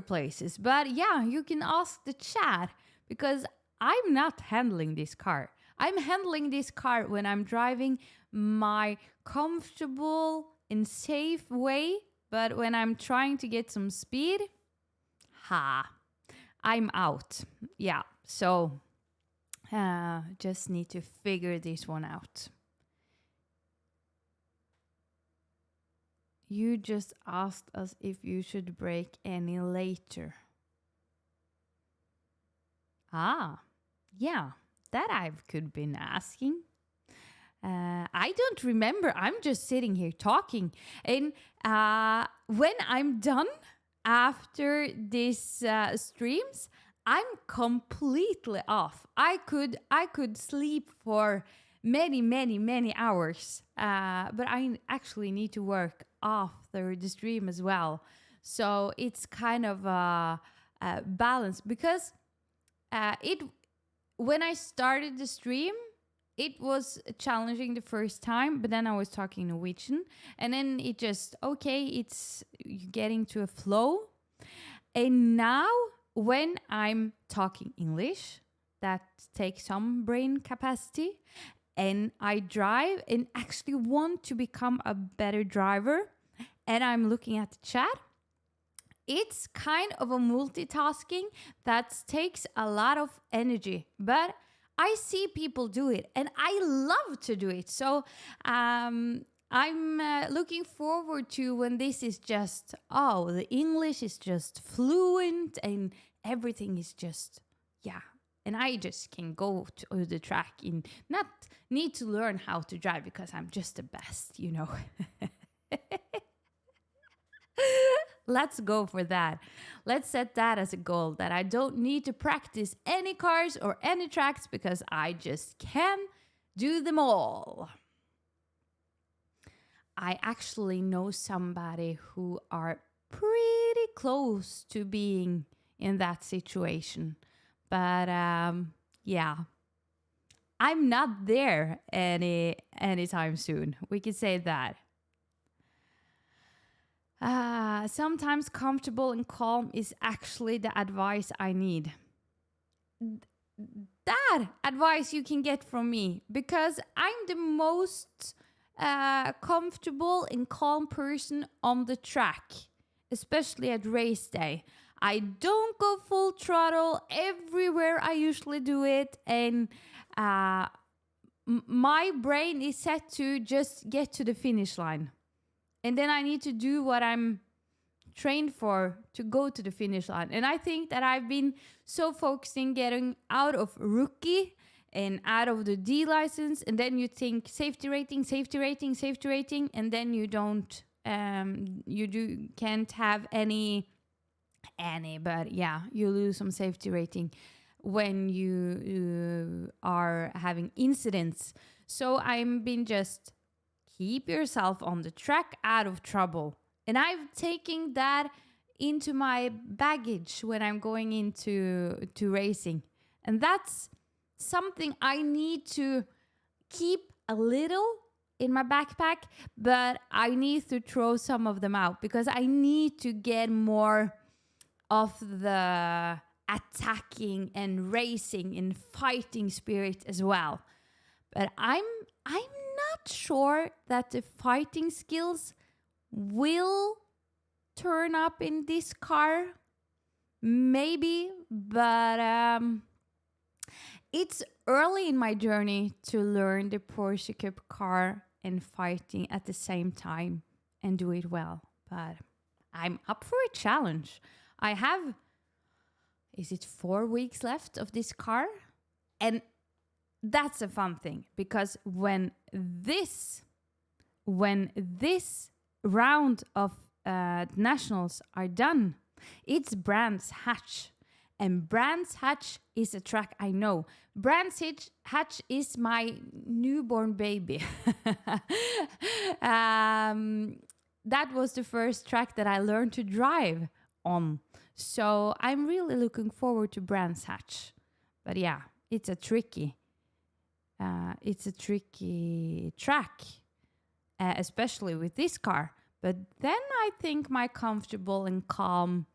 places, but yeah, you can ask the chat because I'm not handling this car. I'm handling this car when I'm driving my comfortable and safe way. But when I'm trying to get some speed, I'm out. Yeah, so just need to figure this one out. You just asked us if you should brake any later. Yeah, that I've could been asking. I don't remember. I'm just sitting here talking. And when I'm done after these streams, I'm completely off. I could sleep for many hours. But I actually need to work after the stream as well. So it's kind of a balance because when I started the stream, it was challenging the first time, but then I was talking Norwegian, and then it just, okay, it's getting to a flow. And now when I'm talking English, that takes some brain capacity, and I drive and actually want to become a better driver, and I'm looking at the chat, it's kind of a multitasking that takes a lot of energy, but I see people do it and I love to do it. So I'm looking forward to when this is just, the English is just fluent and everything is just, yeah. And I just can go to the track and not need to learn how to drive because I'm just the best, you know. Let's go for that. Let's set that as a goal, that I don't need to practice any cars or any tracks because I just can do them all. I actually know somebody who are pretty close to being in that situation. But yeah, I'm not there anytime soon. We could say that. Sometimes comfortable and calm is actually the advice I need. That advice you can get from me because I'm the most comfortable and calm person on the track, especially at race day. I don't go full throttle everywhere I usually do it, and my brain is set to just get to the finish line. And then I need to do what I'm trained for to go to the finish line. And I think that I've been so focused in getting out of rookie and out of the D license. And then you think safety rating. And then you don't, can't have any, but yeah, you lose some safety rating when you are having incidents. So I've been just keep yourself on the track, out of trouble. And I've taken that into my baggage when I'm going into racing. And that's something I need to keep a little in my backpack, but I need to throw some of them out because I need to get more of the attacking and racing and fighting spirit as well. But I'm not sure that the fighting skills will turn up in this car. Maybe, but it's early in my journey to learn the Porsche Cup car and fighting at the same time and do it well. But I'm up for a challenge. I have, is it 4 weeks left of this car? And that's a fun thing because when this round of nationals are done, it's Brands Hatch. And Brands Hatch is a track I know. Brands Hatch is my newborn baby. That was the first track that I learned to drive on. So I'm really looking forward to Brands Hatch. But yeah, it's a tricky track, especially with this car. But then I think my comfortable and calm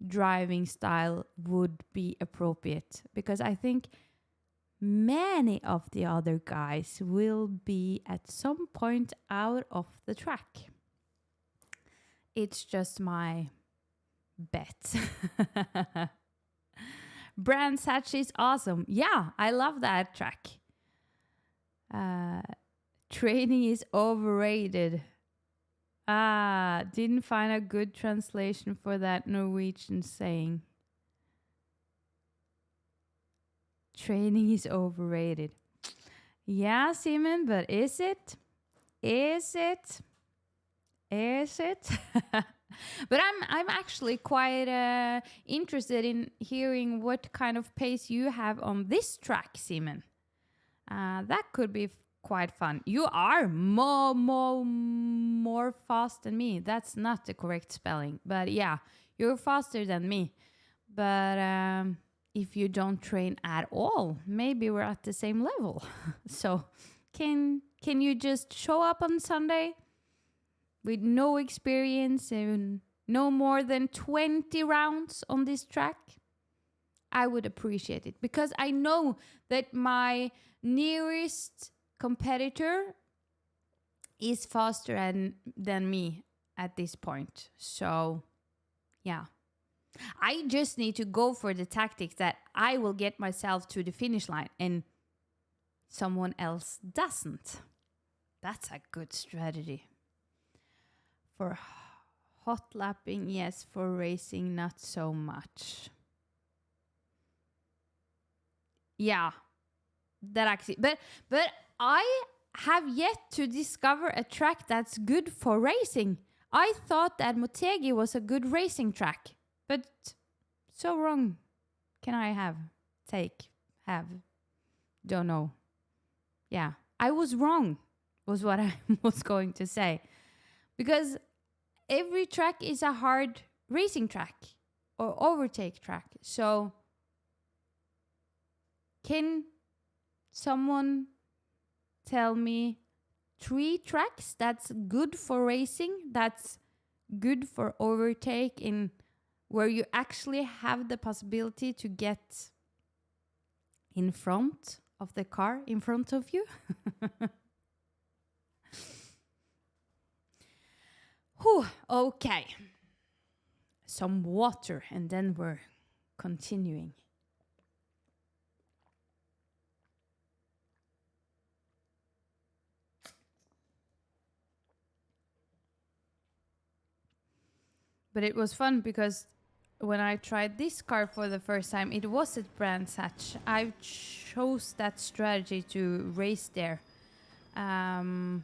driving style would be appropriate, because I think many of the other guys will be at some point out of the track. It's just my bet. Brands Hatch is awesome. Yeah, I love that track. Training is overrated. Didn't find a good translation for that Norwegian saying. Training is overrated. Yeah, Simon, but is it? Is it? Is it? But I'm actually quite interested in hearing what kind of pace you have on this track, Simon. That could be quite fun. You are more fast than me. That's not the correct spelling, but yeah, you're faster than me. But if you don't train at all, maybe we're at the same level. So can you just show up on Sunday with no experience and no more than 20 rounds on this track? I would appreciate it, because I know that my nearest competitor is faster than me at this point. So, yeah. I just need to go for the tactics that I will get myself to the finish line and someone else doesn't. That's a good strategy. For hot lapping, yes. For racing, not so much. Yeah, that actually, but I have yet to discover a track that's good for racing. I thought that Motegi was a good racing track, but so wrong. Can I have, don't know. Yeah, I was wrong, was what I was going to say, because every track is a hard racing track or overtake track. So can someone tell me 3 tracks that's good for racing, that's good for overtake, in where you actually have the possibility to get in front of the car in front of you? Whew, okay. Some water and then we're continuing. But it was fun because when I tried this car for the first time, it was at Brands Hatch. I chose that strategy to race there. But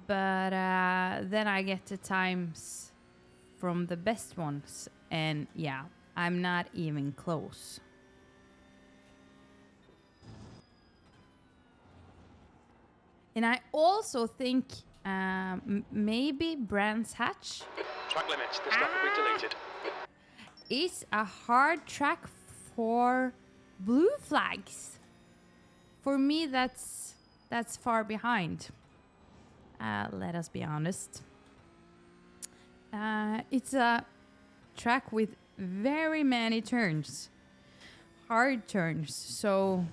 then I get the times from the best ones. And yeah, I'm not even close. And I also think maybe Brands Hatch. Track limits. This lap will be deleted. Is a hard track for blue flags. For me, that's far behind. Let us be honest. It's a track with very many turns, hard turns. So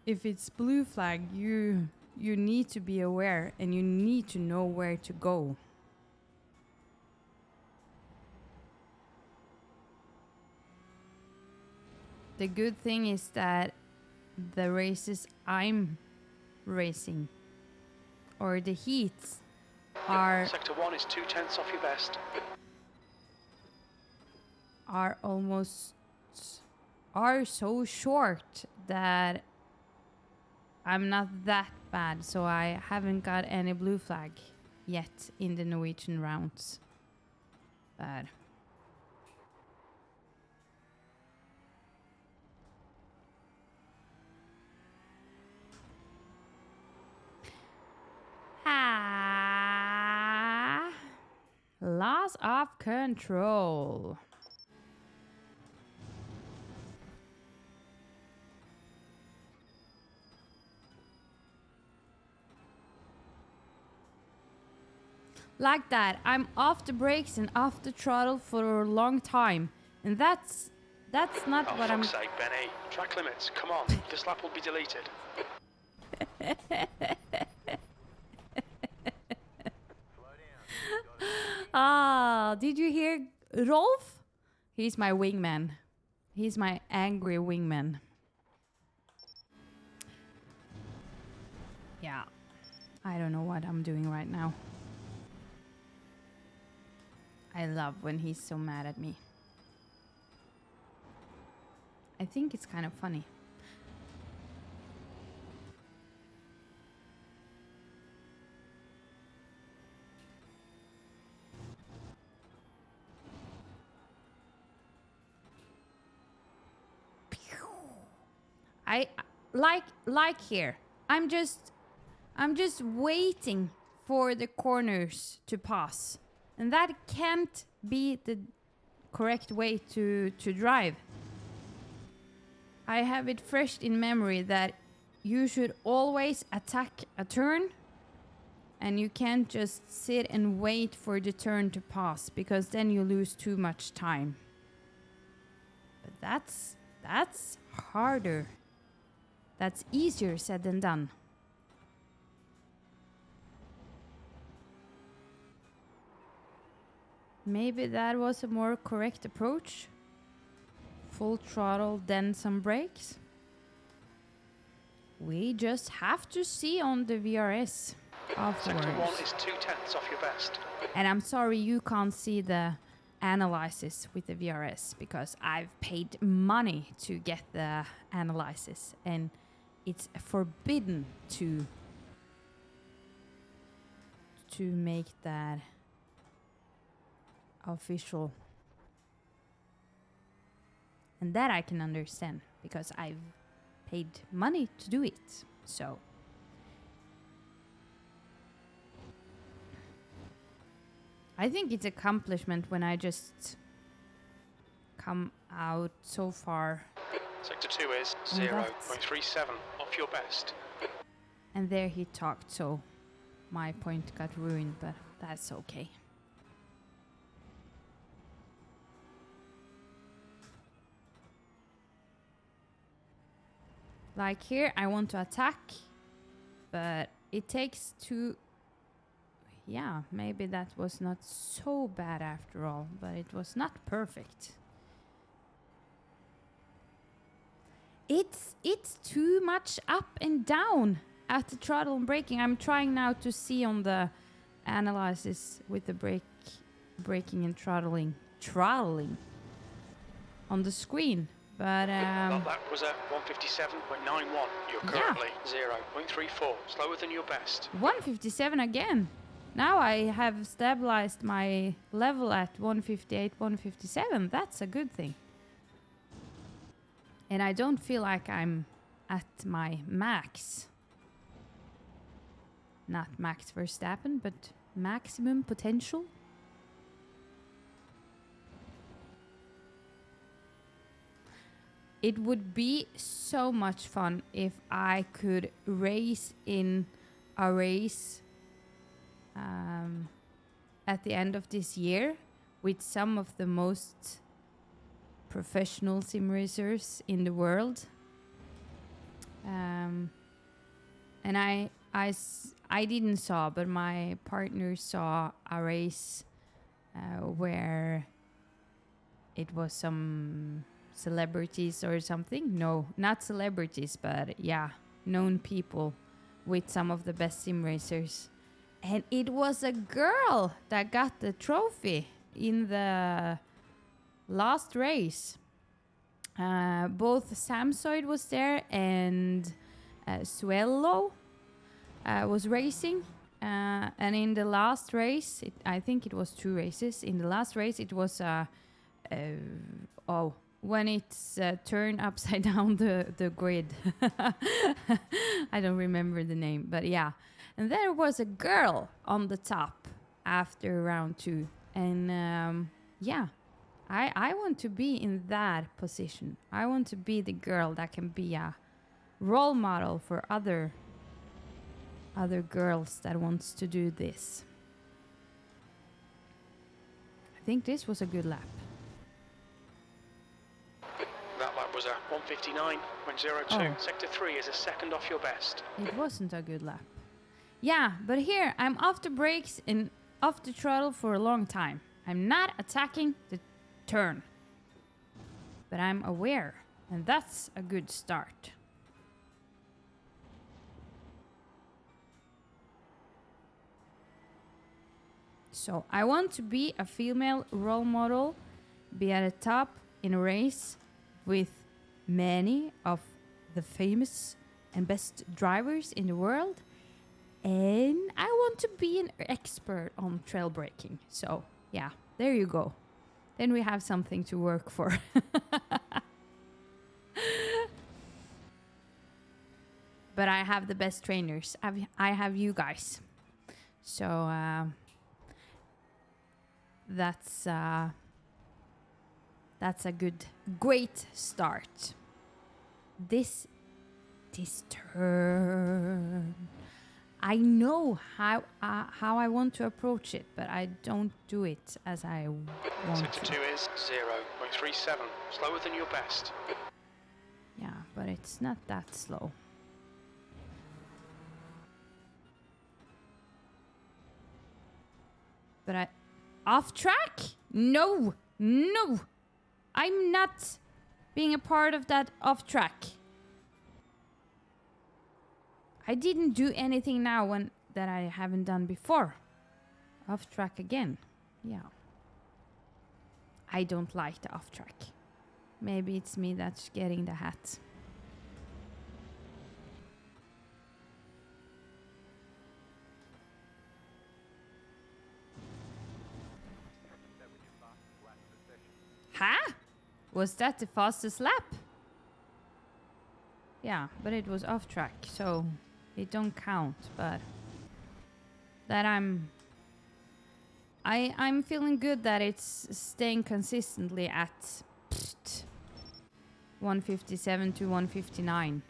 if it's blue flag, you need to be aware and you need to know where to go. The good thing is that the races I'm racing, or the heats, are Sector 1 is 2/10 off your best. Are so short that I'm not that bad, so I haven't got any blue flag yet in the Norwegian rounds. But Loss of control. Like that, I'm off the brakes and off the throttle for a long time. And that's not Oh, what I'm... fuck's sake, Benny. Track limits, come on. This lap will be deleted. Ah, did you hear Rolf? He's my wingman. He's my angry wingman. Yeah. I don't know what I'm doing right now. I love when he's so mad at me. I think it's kind of funny. I like here. I'm just waiting for the corners to pass. And that can't be the correct way to drive. I have it fresh in memory that you should always attack a turn and you can't just sit and wait for the turn to pass because then you lose too much time. But that's harder. That's easier said than done. Maybe that was a more correct approach. Full throttle, then some brakes. We just have to see on the VRS afterwards. Sector 1 is 0.2 off your best. And I'm sorry you can't see the analysis with the VRS because I've paid money to get the analysis and it's forbidden to make that official. And that I can understand because I've paid money to do it. So I think it's accomplishment when I just come out so far. Sector 2 is 0.37 off your best. And there he talked, so my point got ruined, but that's okay. Like here, I want to attack, but it takes two... Yeah, maybe that was not so bad after all, but it was not perfect. It's too much up and down at the throttle and braking. I'm trying now to see on the analysis with the braking and throttling on the screen. But Well, that was at 157.91. You're currently 0.34, slower than your best. 157 again. Now I have stabilized my level at 158, 157. That's a good thing. And I don't feel like I'm at my max. Not Max Verstappen, but maximum potential. It would be so much fun if I could race in a race at the end of this year with some of the most professional sim racers in the world. And I didn't saw, but my partner saw a race where it was some celebrities or something. No, not celebrities, but yeah, known people with some of the best sim racers. And it was a girl that got the trophy in the last race. Both Samsoid was there and Suello was racing. And in the last race, I think it was 2 races. In the last race, it was when it's turned upside down the grid. I don't remember the name, but yeah. And there was a girl on the top after round 2. And yeah, I want to be in that position. I want to be the girl that can be a role model for other girls that wants to do this. I think this was a good lap. That lap was a 1:59.02. Oh. Sector 3 is a second off your best. It wasn't a good lap. Yeah, but here I'm off the brakes and off the throttle for a long time. I'm not attacking the turn. But I'm aware, and that's a good start. So I want to be a female role model, be at the top in a race with many of the famous and best drivers in the world. And I want to be an expert on trail braking. So yeah, there you go. Then we have something to work for. But I have the best trainers. I have you guys. So that's a great start. This turn. I know how I want to approach it, but I don't do it as I want Sector to. 2 is 0.37, slower than your best. Yeah, but it's not that slow. But off track? No, no. I'm not being a part of that off track. I didn't do anything now that I haven't done before. Off track again. Yeah. I don't like the off track. Maybe it's me that's getting the hat. Huh? Was that the fastest lap? Yeah, but it was off track, so it don't count. But that I'm feeling good that it's staying consistently at 157 to 159.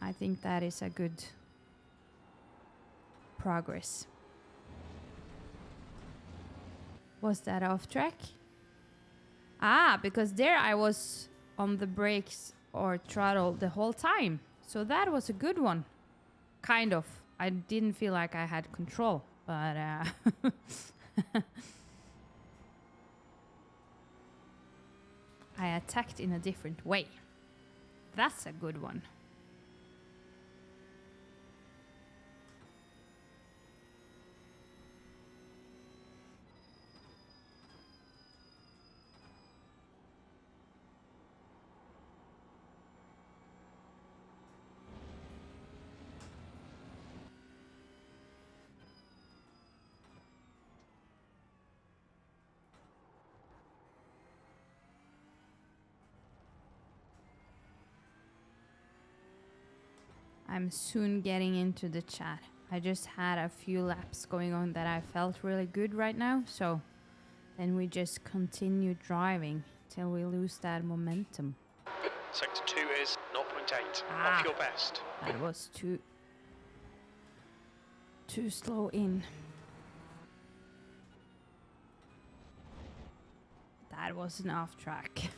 I think that is a good progress. Was that off track? Ah, because there I was on the brakes or throttle the whole time. So that was a good one. Kind of. I didn't feel like I had control, but I attacked in a different way. That's a good one. I'm soon getting into the chat. I just had a few laps going on that I felt really good right now. So then we just continue driving till we lose that momentum. Sector 2 is 0.8, off your best. That was too slow in. That was an off track.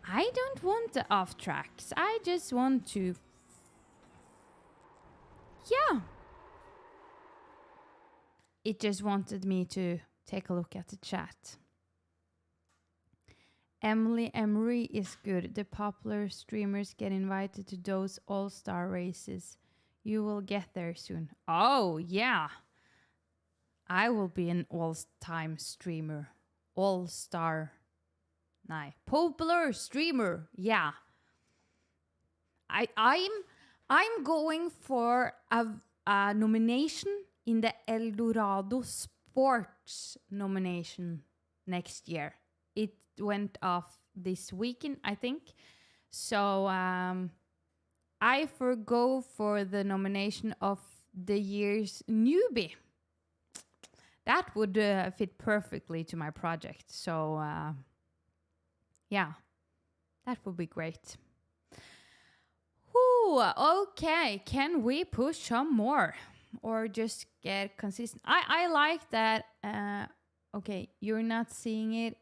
I don't want the off tracks. I just want to... Yeah. It just wanted me to take a look at the chat. Emily Emery is good. The popular streamers get invited to those all-star races. You will get there soon. Oh, yeah. I will be an all-time streamer. All-star. Nej. Popular streamer. Yeah. I'm going for a nomination in the El Dorado Sports nomination next year. It went off this weekend, I think. So I forgo for the nomination of the year's newbie. That would fit perfectly to my project. So, yeah, that would be great. Whew, okay, can we push some more? Or just get consistent? I like that. Okay, you're not seeing it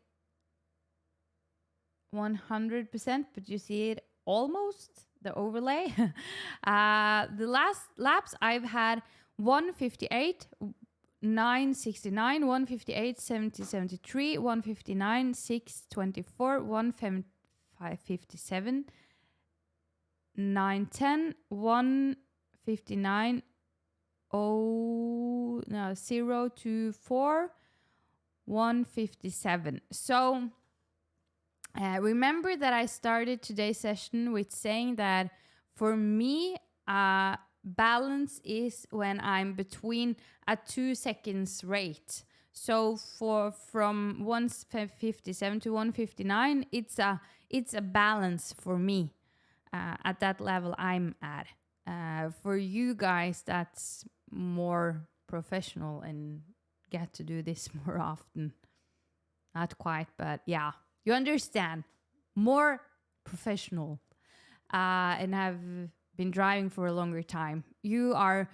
100%, but you see it almost, the overlay. The last laps I've had 158, 969, 158, 70, 73, 159, 624, 157, 910, 159, 0 to 4, 157. So remember that I started today's session with saying that for me, balance is when I'm between a 2 seconds rate. So from 157 to 159, it's a balance for me at that level I'm at. For you guys, that's more professional and get to do this more often. Not quite, but yeah, you understand. More professional and have been driving for a longer time. You are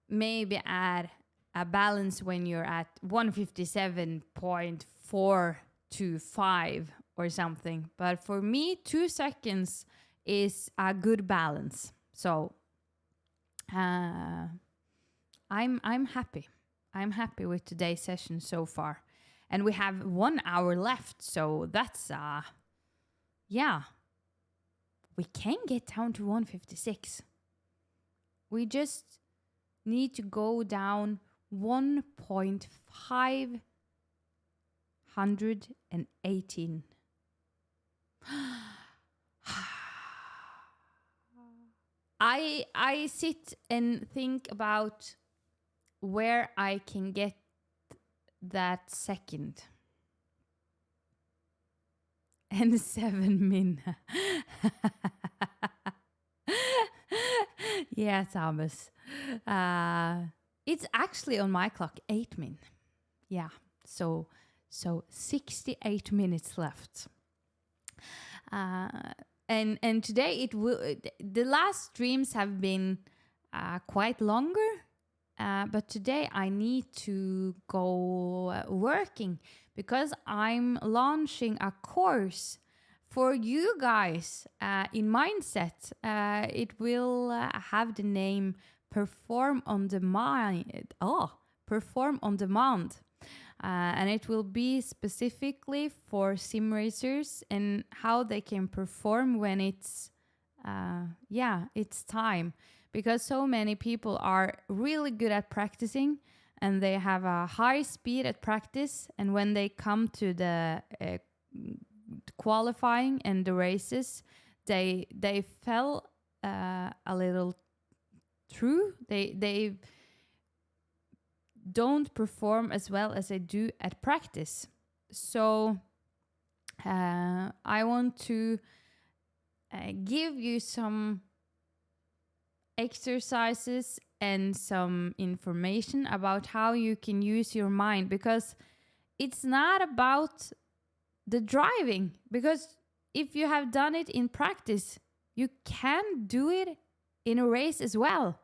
maybe at a balance when you're at 157.425 or something. But for me, 2 seconds is a good balance. So I'm happy. I'm happy with today's session so far. And we have 1 hour left, so that's yeah. We can get down to 156. We just need to go down 1.518. I sit and think about where I can get that second. And 7 min. Yeah, Thomas. It's actually on my clock 8 min. Yeah, so 68 minutes left. And today it will. The last streams have been quite longer, but today I need to go working because I'm launching a course for you guys in mindset. It will have the name Perform on Demand. Perform on Demand. And it will be specifically for sim racers and how they can perform when it's time. Because so many people are really good at practicing and they have a high speed at practice. And when they come to the qualifying and the races, they fell a little through. They don't perform as well as they do at practice. So I want to give you some exercises and some information about how you can use your mind, because it's not about the driving, because if you have done it in practice, you can do it in a race as well.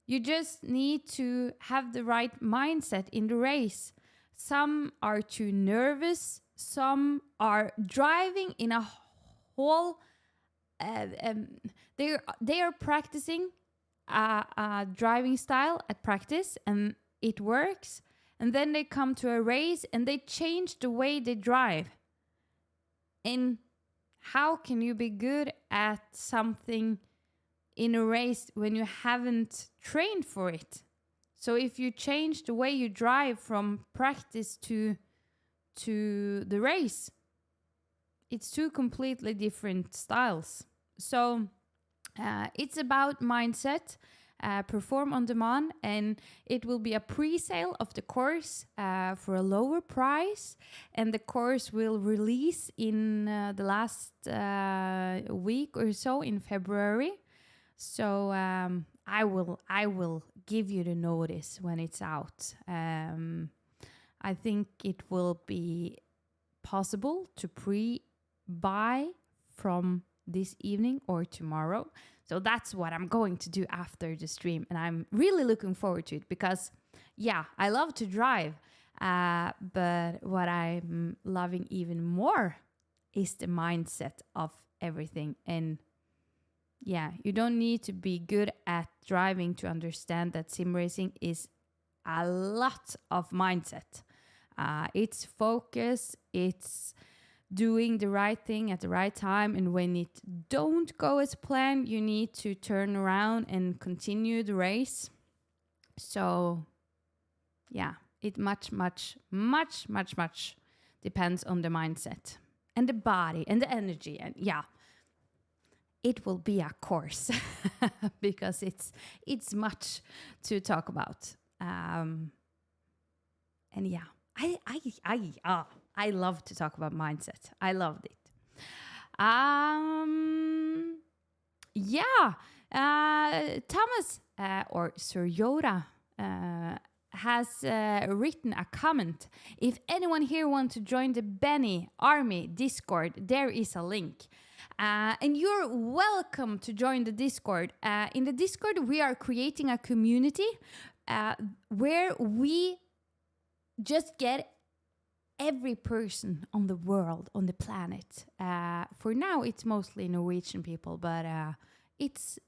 You just need to have the right mindset in the race. Some are too nervous. Some are driving in a whole... they are practicing a driving style at practice and it works. And then they come to a race and they change the way they drive. And how can you be good at something in a race when you haven't trained for it? So if you change the way you drive from practice to the race, it's two completely different styles. So it's about mindset, perform on demand, and it will be a pre-sale of the course for a lower price, and the course will release in the last week or so in February. So I will give you the notice when it's out. I think it will be possible to pre-buy from this evening or tomorrow. So that's what I'm going to do after the stream. And I'm really looking forward to it because, yeah, I love to drive. But what I'm loving even more is the mindset of everything. And yeah, you don't need to be good at driving to understand that sim racing is a lot of mindset. It's focus, it's doing the right thing at the right time, and when it don't go as planned, you need to turn around and continue the race. So yeah, it much depends on the mindset and the body and the energy. And yeah, it will be a course because it's much to talk about. And yeah, I love to talk about mindset. I loved it. Thomas or Sir Yoda has written a comment. If anyone here wants to join the Benny Army Discord, there is a link. And you're welcome to join the Discord. In the Discord, we are creating a community where we just get every person on the world, on the planet. For now, it's mostly Norwegian people, but it's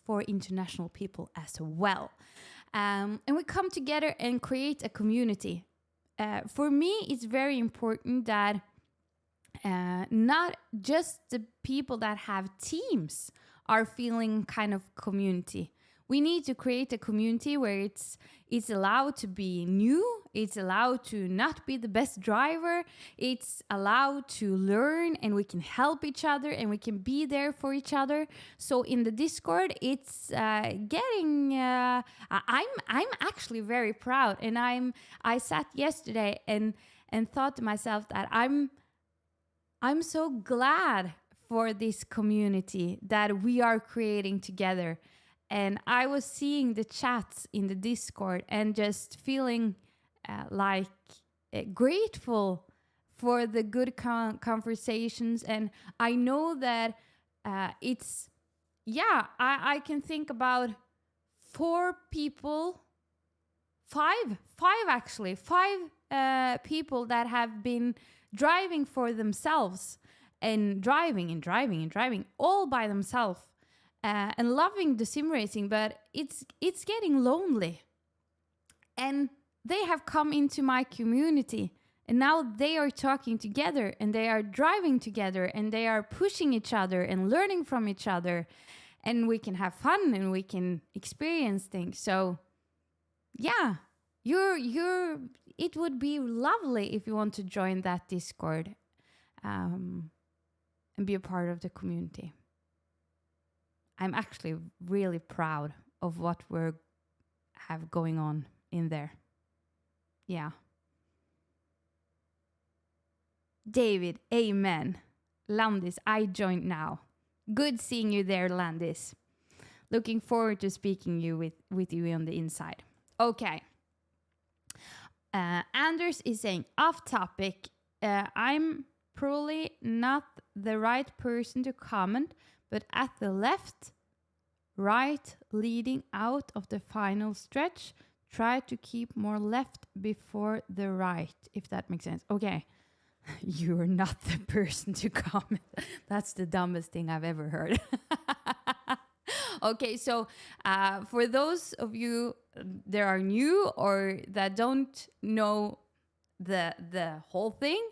for international people as well. And we come together and create a community. For me, it's very important that not just the people that have teams are feeling kind of community. We need to create a community where it's allowed to be new, it's allowed to not be the best driver, it's allowed to learn, and we can help each other and we can be there for each other. So in the Discord, it's getting. I'm actually very proud, and I sat yesterday and thought to myself that I'm so glad for this community that we are creating together. And I was seeing the chats in the Discord and just feeling grateful for the good conversations. And I know that I can think about five people that have been driving for themselves and driving all by themselves. And loving the sim racing, but it's getting lonely. And they have come into my community, and now they are talking together, and they are driving together, and they are pushing each other and learning from each other, and we can have fun and we can experience things. So, yeah, it would be lovely if you want to join that Discord and be a part of the community. I'm actually really proud of what we have going on in there. Yeah. David, amen. Landis, I joined now. Good seeing you there, Landis. Looking forward to speaking with you on the inside. Okay. Anders is saying, off topic, I'm probably not the right person to comment, but at the right leading out of the final stretch, try to keep more left before the right, if that makes sense. Okay, you're not the person to comment. That's the dumbest thing I've ever heard. Okay, so for those of you that are new or that don't know the whole thing,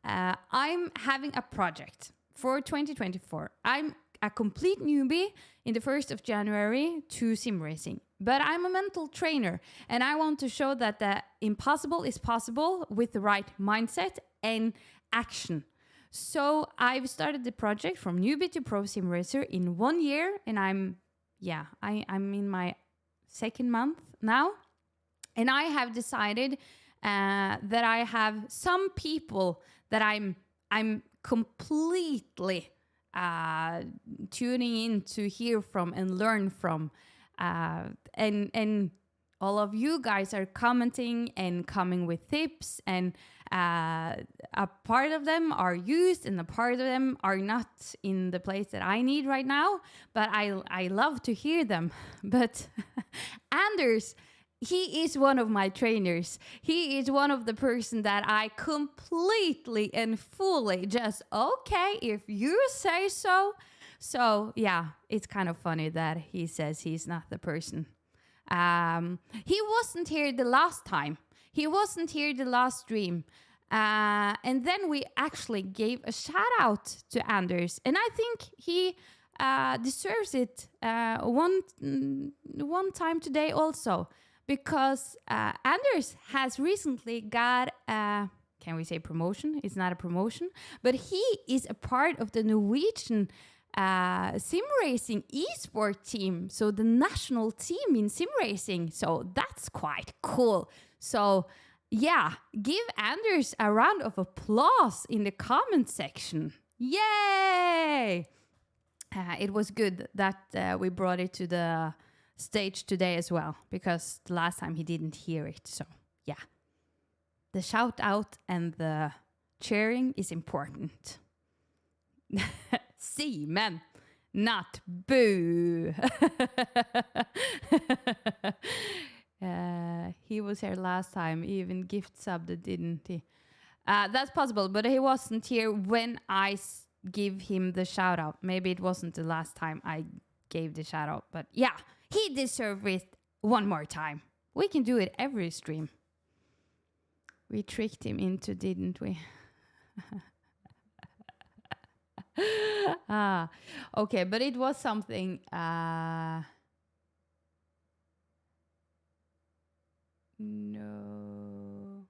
I'm having a project for 2024. I'm a complete newbie in the 1st of January to sim racing. But I'm a mental trainer, and I want to show that the impossible is possible with the right mindset and action. So I've started the project from newbie to pro sim racer in 1 year, and I'm in my 2nd month now. And I have decided that I have some people that I'm completely tuning in to hear from and learn from. And all of you guys are commenting and coming with tips, and a part of them are used and a part of them are not in the place that I need right now, but I love to hear them. But Anders, he is one of my trainers. He is one of the person that I completely and fully just, okay, if you say so. So yeah, it's kind of funny that he says he's not the person. He wasn't here the last time. He wasn't here the last stream. And then we actually gave a shout out to Anders. And I think he deserves it one time today also. Because Anders has recently got, can we say promotion? It's not a promotion. But he is a part of the Norwegian simracing esport team, so the national team in simracing. So that's quite cool. So yeah, give Anders a round of applause in the comment section. Yay! It was good that we brought it to the stage today as well, because the last time he didn't hear it. So yeah, the shout out and the cheering is important. See, men, not boo. He was here last time, even gift subbed, didn't he? That's possible, but he wasn't here when I give him the shout out. Maybe it wasn't the last time I gave the shout out, but yeah, he deserves it one more time. We can do it every stream. We tricked him into, didn't we? Okay, but it was something. No.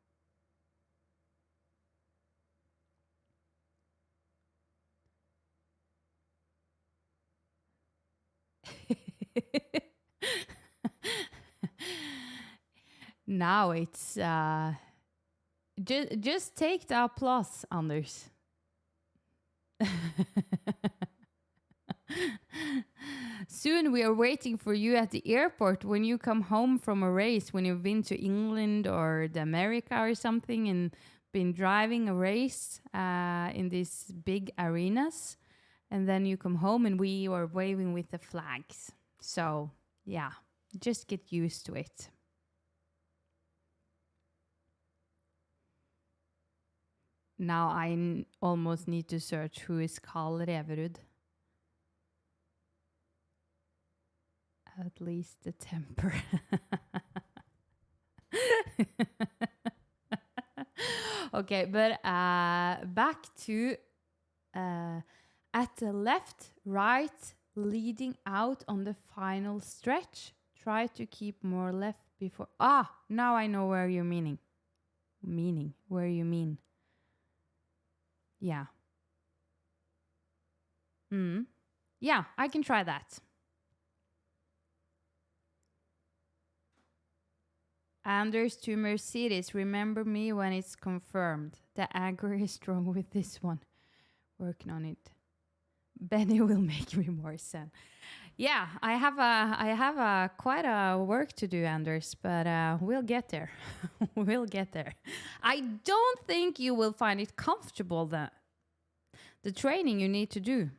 Now it's just take the applause, Anders. Soon we are waiting for you at the airport when you come home from a race, when you've been to England or the America or something and been driving a race in these big arenas. And then you come home and we are waving with the flags. So yeah, just get used to it. Now I almost need to search who is Karl Reverud. At least the temper. Okay, but back to at the left, right, leading out on the final stretch. Try to keep more left before. Now I know where you're meaning. Where you mean. Yeah. Yeah, I can try that. Anders to Mercedes, remember me when it's confirmed. The anger is strong with this one. Working on it. Benny will make me more sad. Yeah, I have quite a work to do, Anders, but we'll get there. We'll get there. I don't think you will find it comfortable, the training you need to do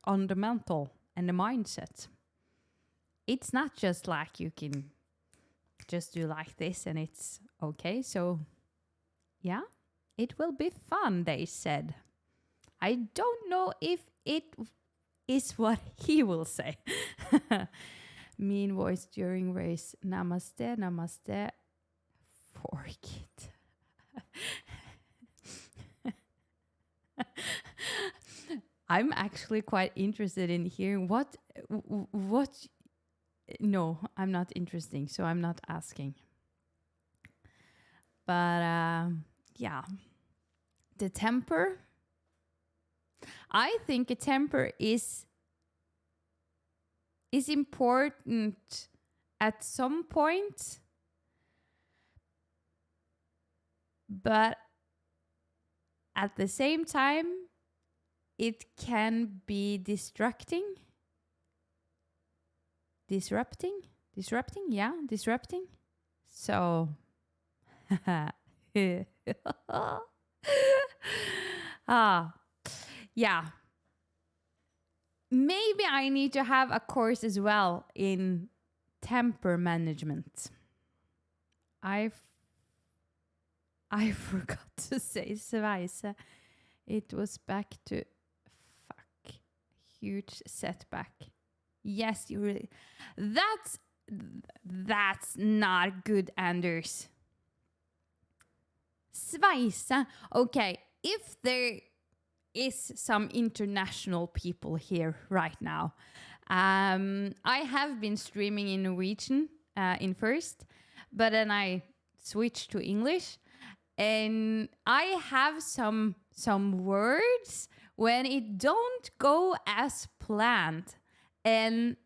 on the mental and the mindset. It's not just like you can just do like this and it's okay. So yeah, it will be fun, they said. I don't know if it is what he will say. Mean voice during race. Namaste, namaste. Fork it. I'm actually quite interested in hearing what. No, I'm not interesting, so I'm not asking. But yeah, the temper. I think a temper is important at some point, but at the same time, it can be disrupting. Disrupting? Yeah, disrupting. So, yeah. Maybe I need to have a course as well in temper management. I forgot to say sveise. It was back to huge setback. Yes, you really. That's not good, Anders. Sveise. Okay, if there is some international people here right now, I have been streaming in Norwegian in first, but then I switched to English, and I have some words when it don't go as planned, and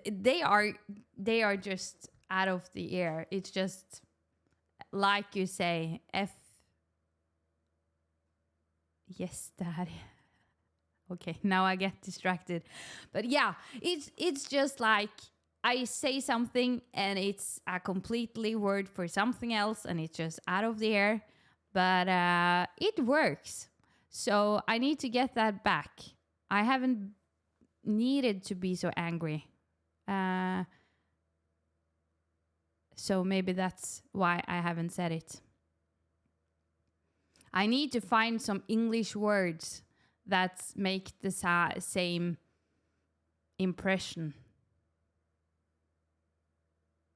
they are just out of the air. It's just like you say, yes, daddy. Okay, now I get distracted. But yeah, it's just like I say something and it's a completely word for something else and it's just out of the air. But it works. So I need to get that back. I haven't needed to be so angry. So maybe that's why I haven't said it. I need to find some English words that make the same impression,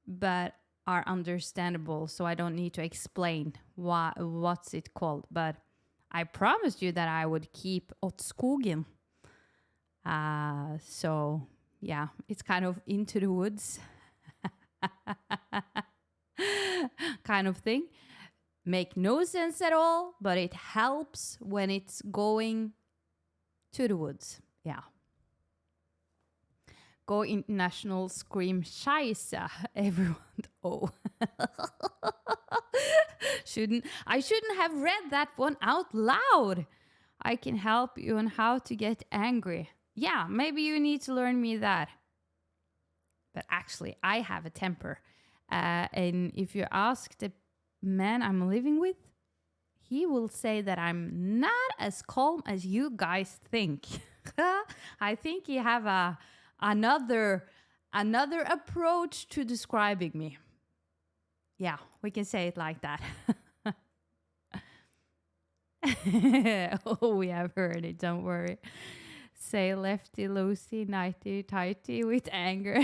but are understandable, so I don't need to explain what's it called. But I promised you that I would keep Åtskogen. So, yeah, it's kind of into the woods kind of thing. Make no sense at all, but it helps when it's going to the woods. Yeah. Go international, scream scheisse. Everyone. Oh. I shouldn't have read that one out loud. I can help you on how to get angry. Yeah, maybe you need to learn me that. But actually, I have a temper. And if you ask the man I'm living with, he will say that I'm not as calm as you guys think. I think he have another approach to describing me. Yeah, we can say it like that. Oh, we have heard it, don't worry. Say lefty loosey, nighty tighty with anger.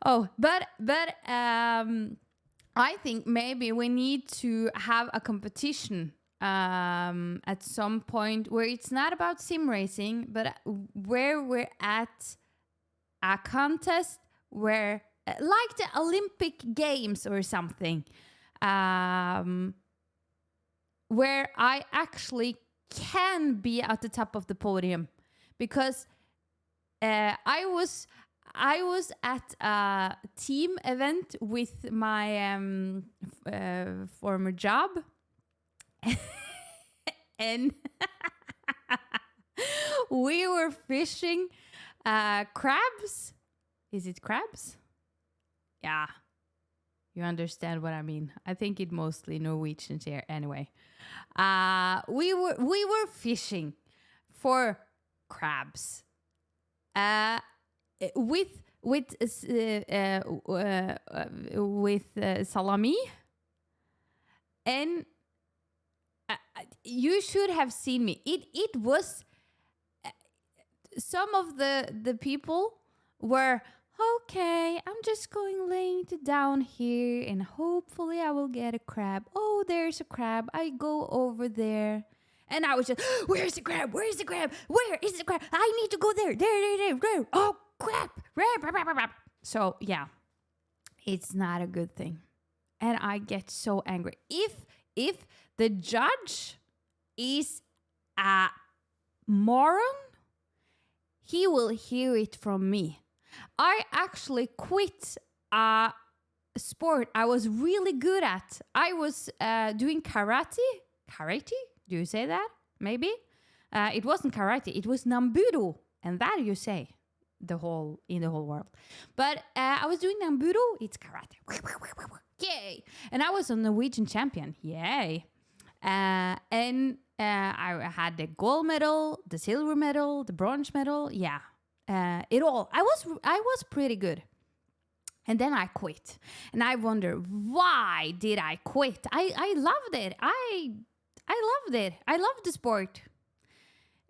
Oh, but I think maybe we need to have a competition at some point where it's not about sim racing, but where we're at a contest where, like the Olympic Games or something, where I actually can be at the top of the podium, because I was at a team event with my former job, and we were fishing crabs. Is it crabs? Yeah, you understand what I mean. I think it mostly Norwegians here. Anyway, we were fishing for crabs. With salami, and you should have seen me. It was some of the people were okay. I'm just going laying it down here, and hopefully I will get a crab. Oh, there's a crab. I go over there. And I was just, where's the crab? Where's the crab? Where is the crab? I need to go there. There. Oh, crap. So, yeah, it's not a good thing. And I get so angry. If the judge is a moron, he will hear it from me. I actually quit a sport I was really good at. I was doing karate. Karate? Do you say that? Maybe? It wasn't karate. It was nambudo, and that you say in the whole world. But I was doing nambudo. It's karate. Yay! And I was a Norwegian champion. Yay! And I had the gold medal, the silver medal, the bronze medal. Yeah, it all. I was pretty good. And then I quit. And I wonder, why did I quit? I loved it. I loved it. I loved the sport.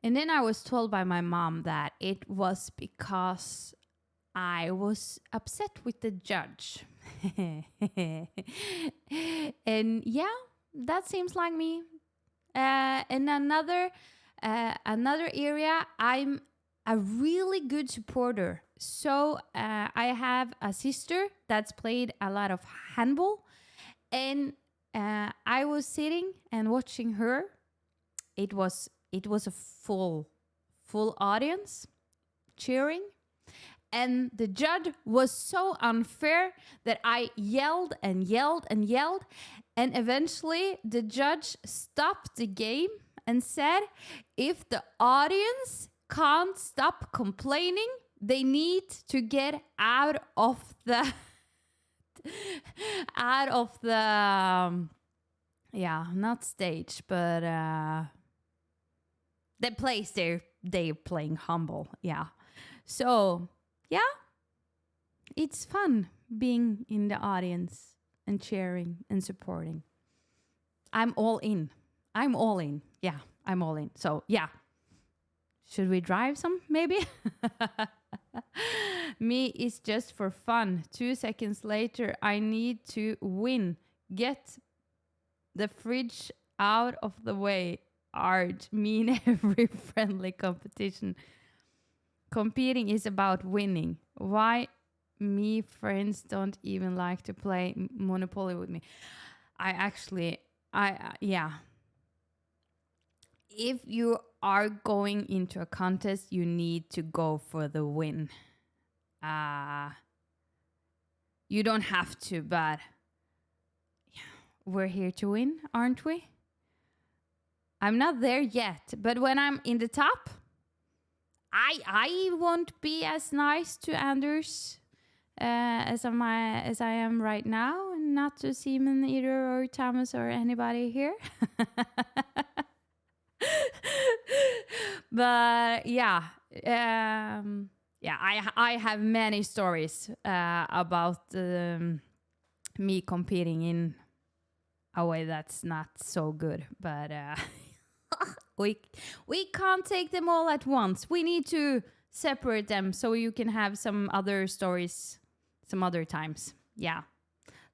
And then I was told by my mom that it was because I was upset with the judge. And yeah, that seems like me. In another area, I'm a really good supporter. So I have a sister that's played a lot of handball, and I was sitting and watching her. It was a full audience cheering, and the judge was so unfair that I yelled and yelled and yelled, and eventually the judge stopped the game and said, if the audience can't stop complaining, they need to get out of the not stage, but the place they're playing humble. Yeah. So yeah, it's fun being in the audience and cheering and supporting. I'm all in. Yeah, I'm all in. So yeah. Should we drive some, maybe? Me is just for fun. 2 seconds later, I need to win. Get the fridge out of the way. Art mean every friendly competition. Competing is about winning. Why me friends don't even like to play Monopoly with me? Yeah. If you are going into a contest, you need to go for the win. You don't have to, but yeah, we're here to win, aren't we? I'm not there yet, but when I'm in the top, I won't be as nice to Anders as I am right now, and not to Simon either, or Thomas, or anybody here. But yeah, I have many stories about me competing in a way that's not so good, but we can't take them all at once. We need to separate them so you can have some other stories some other times. Yeah,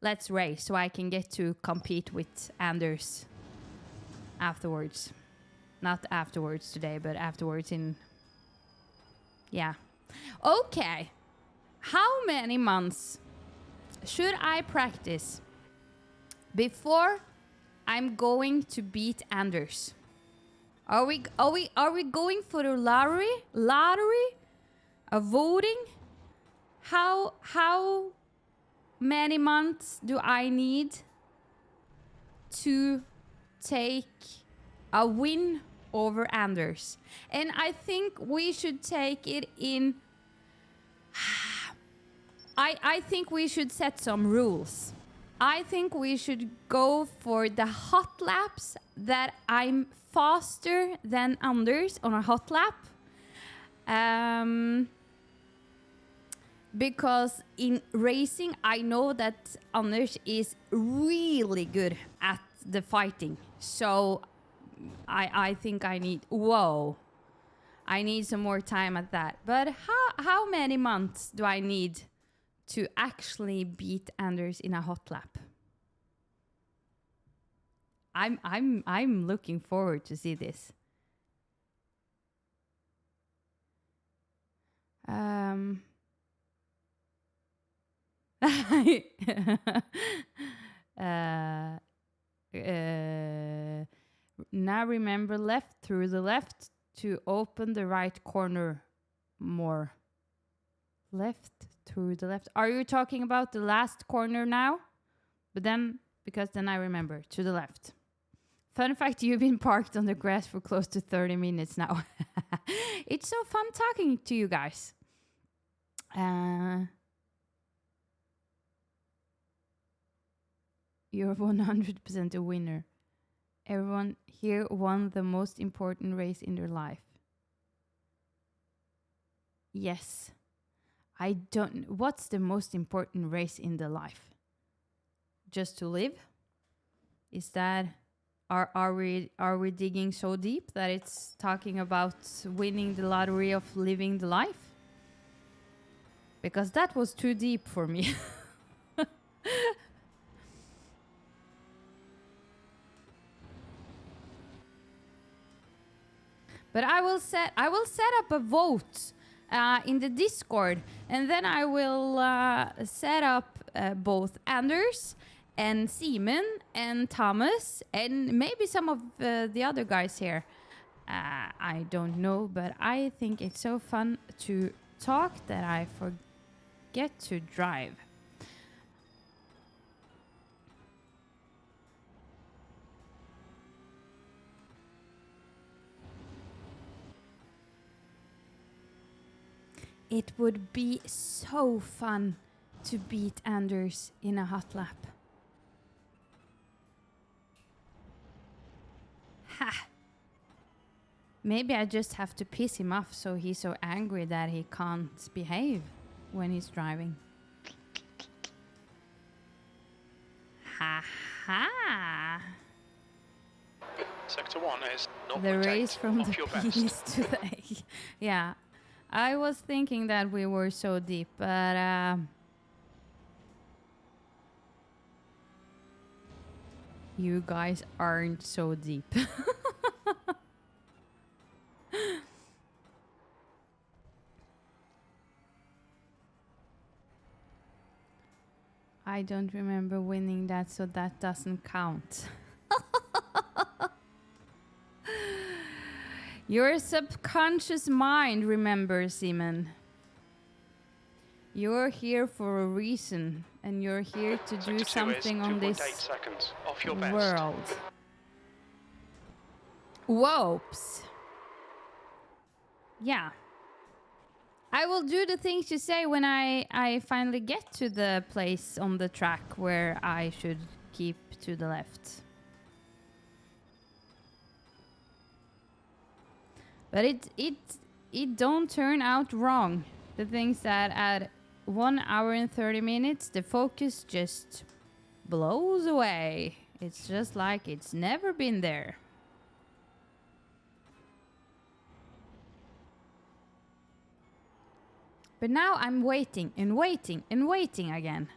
let's race so I can get to compete with Anders afterwards. Not afterwards today, but afterwards in... Yeah. Okay. How many months should I practice before I'm going to beat Anders? Are we going for the lottery? A voting? How many months do I need to take a win over Anders? And I think we should take it in... I think we should set some rules. I think we should go for the hot laps that I'm faster than Anders on a hot lap. Because in racing, I know that Anders is really good at the fighting. So I think I need some more time at that. But how many months do I need to actually beat Anders in a hot lap? I'm looking forward to see this. Now remember left through the left to open the right corner more. Left through the left. Are you talking about the last corner now? But then, because then I remember, to the left. Fun fact, you've been parked on the grass for close to 30 minutes now. It's so fun talking to you guys. You're 100% a winner. Everyone here won the most important race in their life. Yes. I don't... What's the most important race in the life? Just to live? Is that... Are we digging so deep that it's talking about winning the lottery of living the life? Because that was too deep for me. But I will set up a vote in the Discord, and then I will set up both Anders and Simon and Thomas and maybe some of the other guys here. I don't know, but I think it's so fun to talk that I forget to drive. It would be so fun to beat Anders in a hot lap. Ha! Maybe I just have to piss him off so he's so angry that he can't behave when he's driving. Ha ha! Sector 1 is 0.8 The race from off the your penis best. to the egg. Yeah, I was thinking that we were so deep, but you guys aren't so deep. I don't remember winning that, so that doesn't count. Your subconscious mind remembers, Simon. You're here for a reason, and you're here to do something on this seconds off your best. world. Whoops. Yeah. I will do the things you say when I finally get to the place on the track where I should keep to the left. But it don't turn out wrong. The things that at 1 hour and 30 minutes, the focus just blows away. It's just like it's never been there. But now I'm waiting and waiting and waiting again.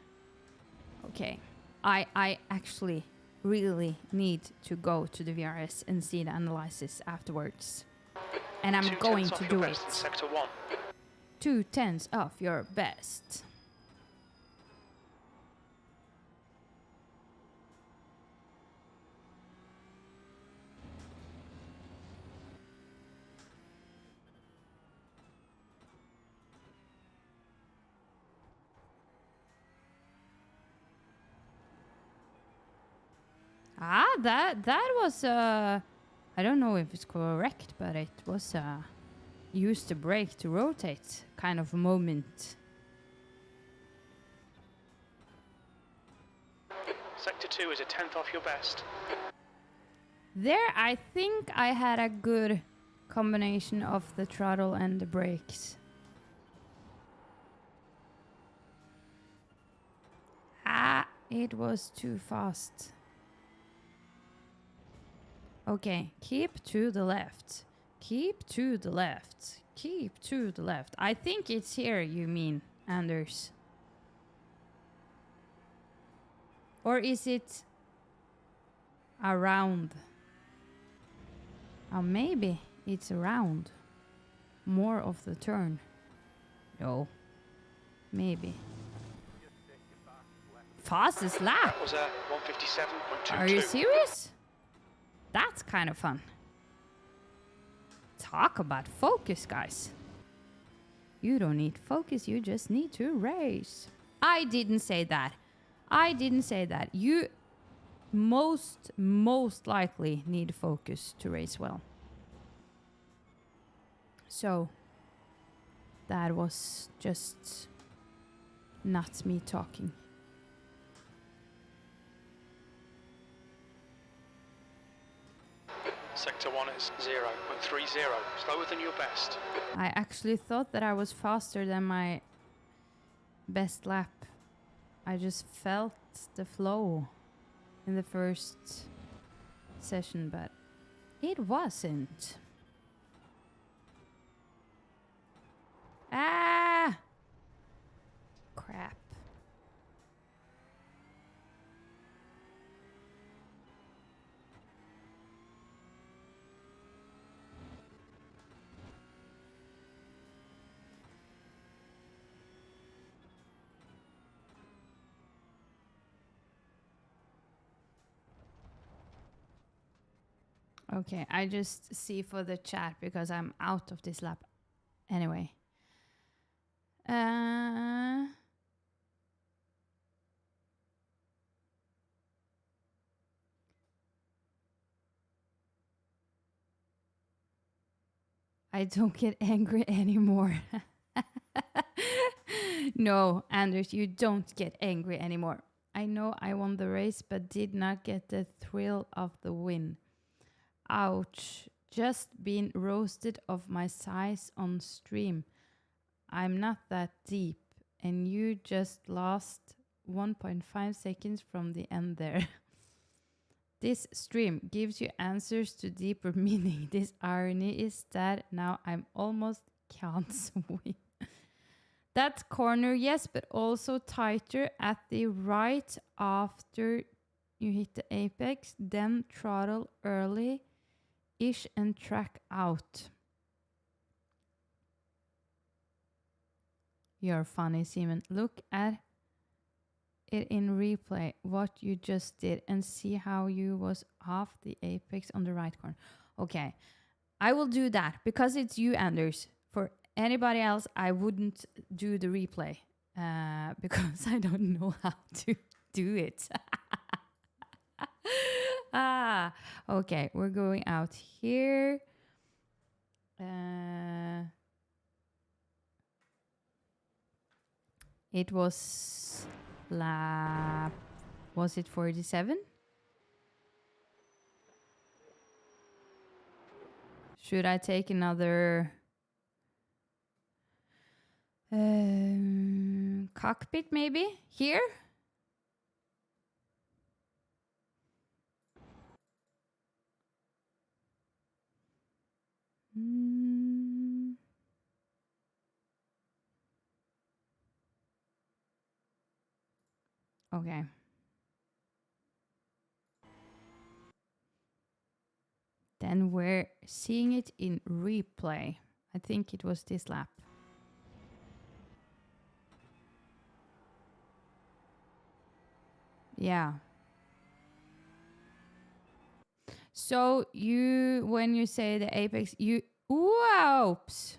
Okay, I actually really need to go to the VRS and see the analysis afterwards. And I'm going to do it. Sector 1. 2/10 of your best. That was I don't know if it's correct, but it was use the brake to rotate kind of moment. Sector 2 is a 10th off your best. There, I think I had a good combination of the throttle and the brakes. It was too fast. Okay, keep to the left. Keep to the left. Keep to the left. I think it's here, you mean, Anders. Or is it around? Oh, maybe it's around. More of the turn. No. Maybe. Fastest lap. That was a 157.22. Are you serious? That's kind of fun. Talk about focus, guys. You don't need focus, you just need to race. I didn't say that. I didn't say that. most likely need focus to race well. So that was just not me talking. Sector 1 is 0.30, slower than your best. I actually thought that I was faster than my best lap. I just felt the flow in the first session, but it wasn't. Ah! Crap. Okay, I just see for the chat because I'm out of this lap anyway. I don't get angry anymore. No, Anders, you don't get angry anymore. I know I won the race, but did not get the thrill of the win. Ouch. Just being roasted of my size on stream. I'm not that deep, and you just lost 1.5 seconds from the end there. This stream gives you answers to deeper meaning. This irony is that now I'm almost can't swim. That corner, yes, but also tighter at the right after you hit the apex, then throttle early-ish and track out. You're funny, Simon. Look at it in replay, what you just did, and see how you was off the apex on the right corner. Okay, I will do that because it's you, Anders. For anybody else, I wouldn't do the replay because I don't know how to do it. Okay, we're going out here. It was lap, was it 47? Should I take another cockpit maybe here? Okay. Then we're seeing it in replay. I think it was this lap. Yeah. So you, when you say the apex, you, whoops.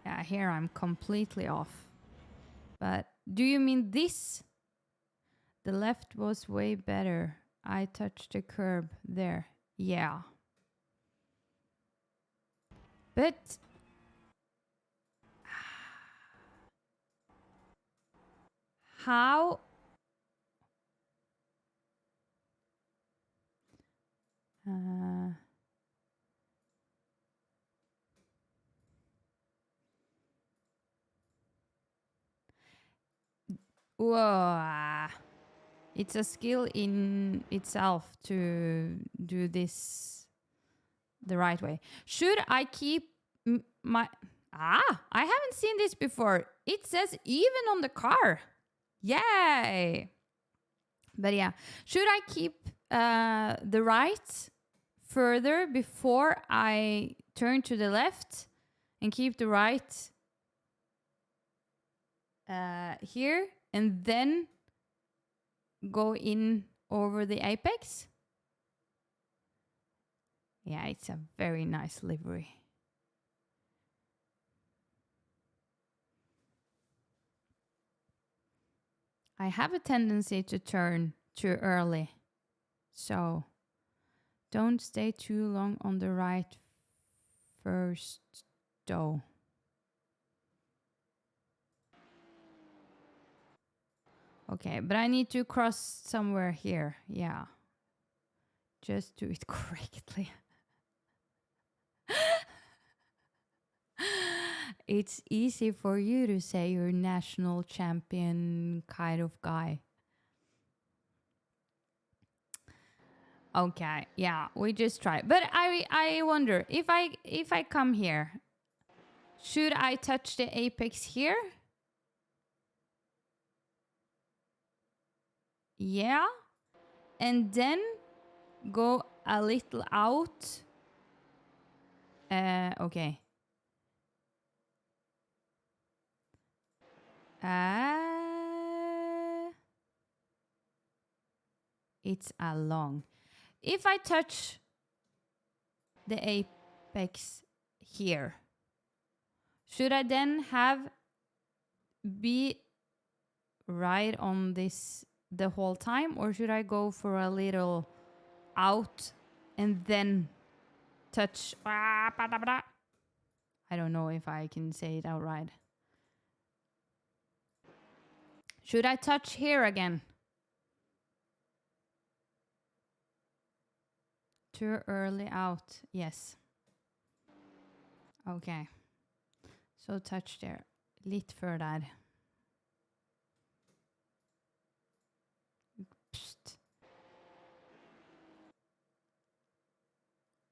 Yeah, here I'm completely off. But do you mean this? The left was way better. I touched the curb there. Yeah. But how? Whoa. It's a skill in itself to do this the right way. Should I keep my... I haven't seen this before. It says even on the car. Yay! But yeah, should I keep the right further before I turn to the left and keep the right here and then go in over the apex? Yeah, it's a very nice livery. I have a tendency to turn too early. So don't stay too long on the right first, though. Okay, but I need to cross somewhere here. Yeah. Just do it correctly. It's easy for you to say you're national champion kind of guy. Okay, yeah, we just try. But I wonder if I come here, should I touch the apex here? Yeah. And then go a little out. Okay. It's a long. If I touch the apex here, should I then be right on this the whole time, or should I go for a little out and then touch? I don't know if I can say it outright. Should I touch here again? Too early out. Yes. Okay. So touch there. Litt før der. Pst.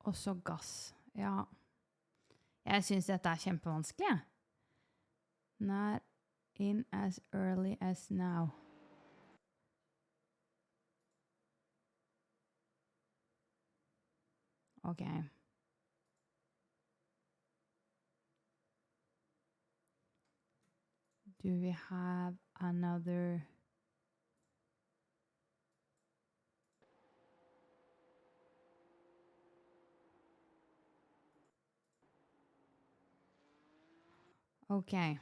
Og så gass. Ja. Jeg synes dette er kjempevanskelig. Not in as early as now. Okay. Do we have another? Okay.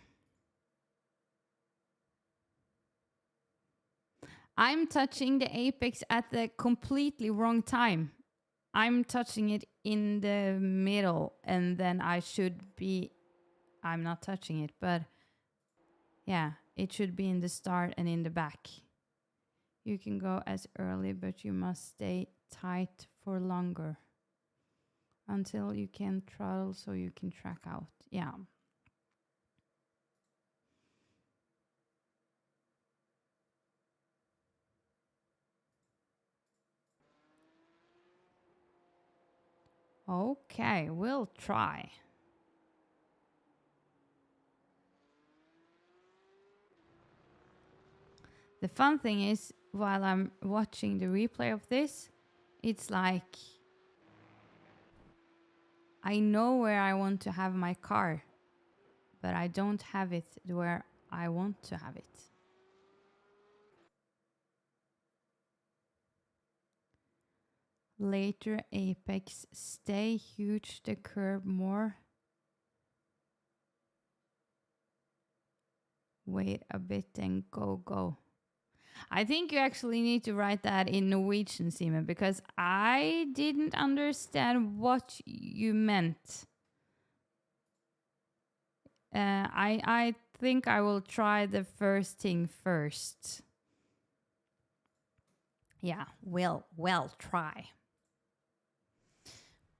I'm touching the apex at the completely wrong time. I'm touching it in the middle, and then I should be... I'm not touching it, but yeah, it should be in the start and in the back. You can go as early, but you must stay tight for longer until you can throttle so you can track out. Yeah. Okay, we'll try. The fun thing is, while I'm watching the replay of this, it's like I know where I want to have my car, but I don't have it where I want to have it. Later apex, stay huge the curve more. Wait a bit and go. I think you actually need to write that in Norwegian, Simon, because I didn't understand what you meant. I think I will try the first thing first. Yeah, we'll try.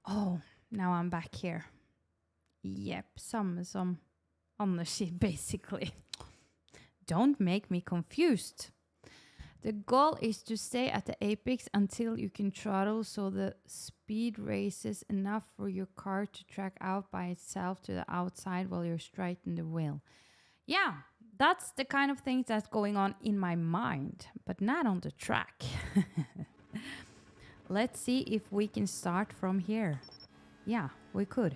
Oh, now I'm back here. Yep, samme som Anders, basically. Don't make me confused. The goal is to stay at the apex until you can throttle so the speed raises enough for your car to track out by itself to the outside while you're straightening the wheel. Yeah, that's the kind of things that's going on in my mind, but not on the track. Let's see if we can start from here. Yeah, we could.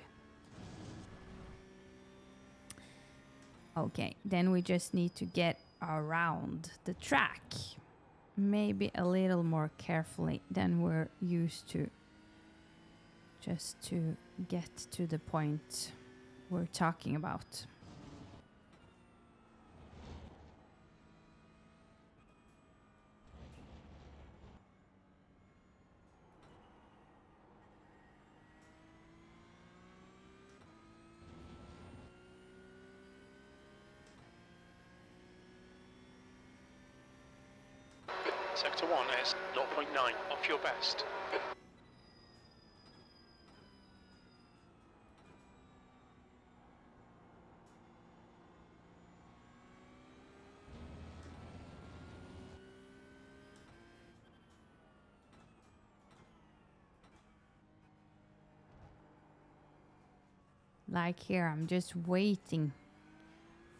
Okay, then we just need to get around the track. Maybe a little more carefully than we're used to. Just to get to the point we're talking about. Sector 1 is 0.9 off your best. Like here, I'm just waiting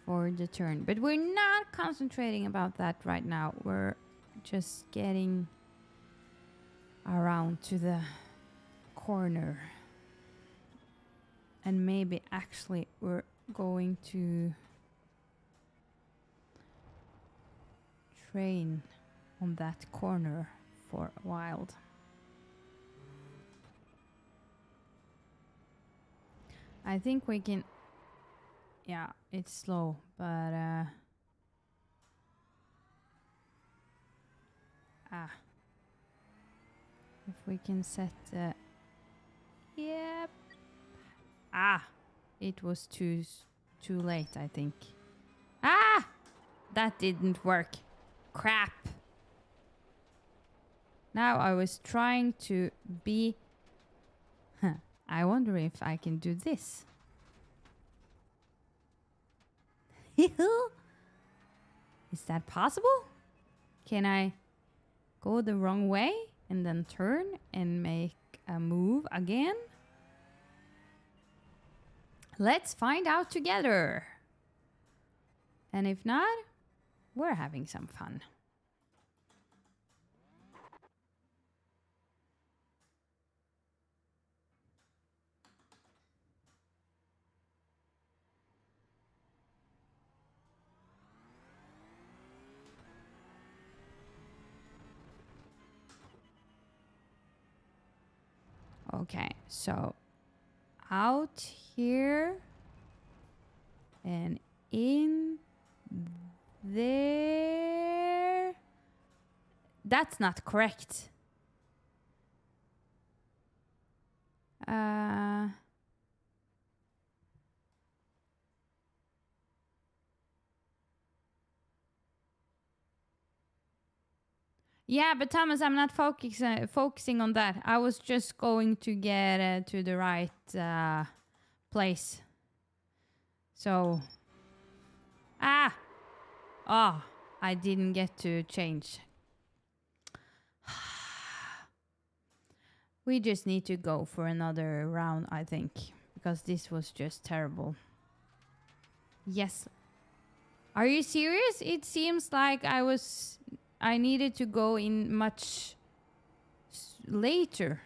for the turn. But we're not concentrating about that right now. We're just getting around to the corner. And maybe actually we're going to train on that corner for a while. I think we can... Yeah, it's slow, but... If we can set the... Yep. It was too late, I think. That didn't work. Crap. Now I was trying to be... I wonder if I can do this. Is that possible? Can I go the wrong way and then turn and make a move again? Let's find out together. And if not, we're having some fun. Okay, so out here and in there. That's not correct. Yeah, but Thomas, I'm not focusing on that. I was just going to get to the right place. So... I didn't get to change. We just need to go for another round, I think. Because this was just terrible. Yes. Are you serious? It seems like I needed to go in much later.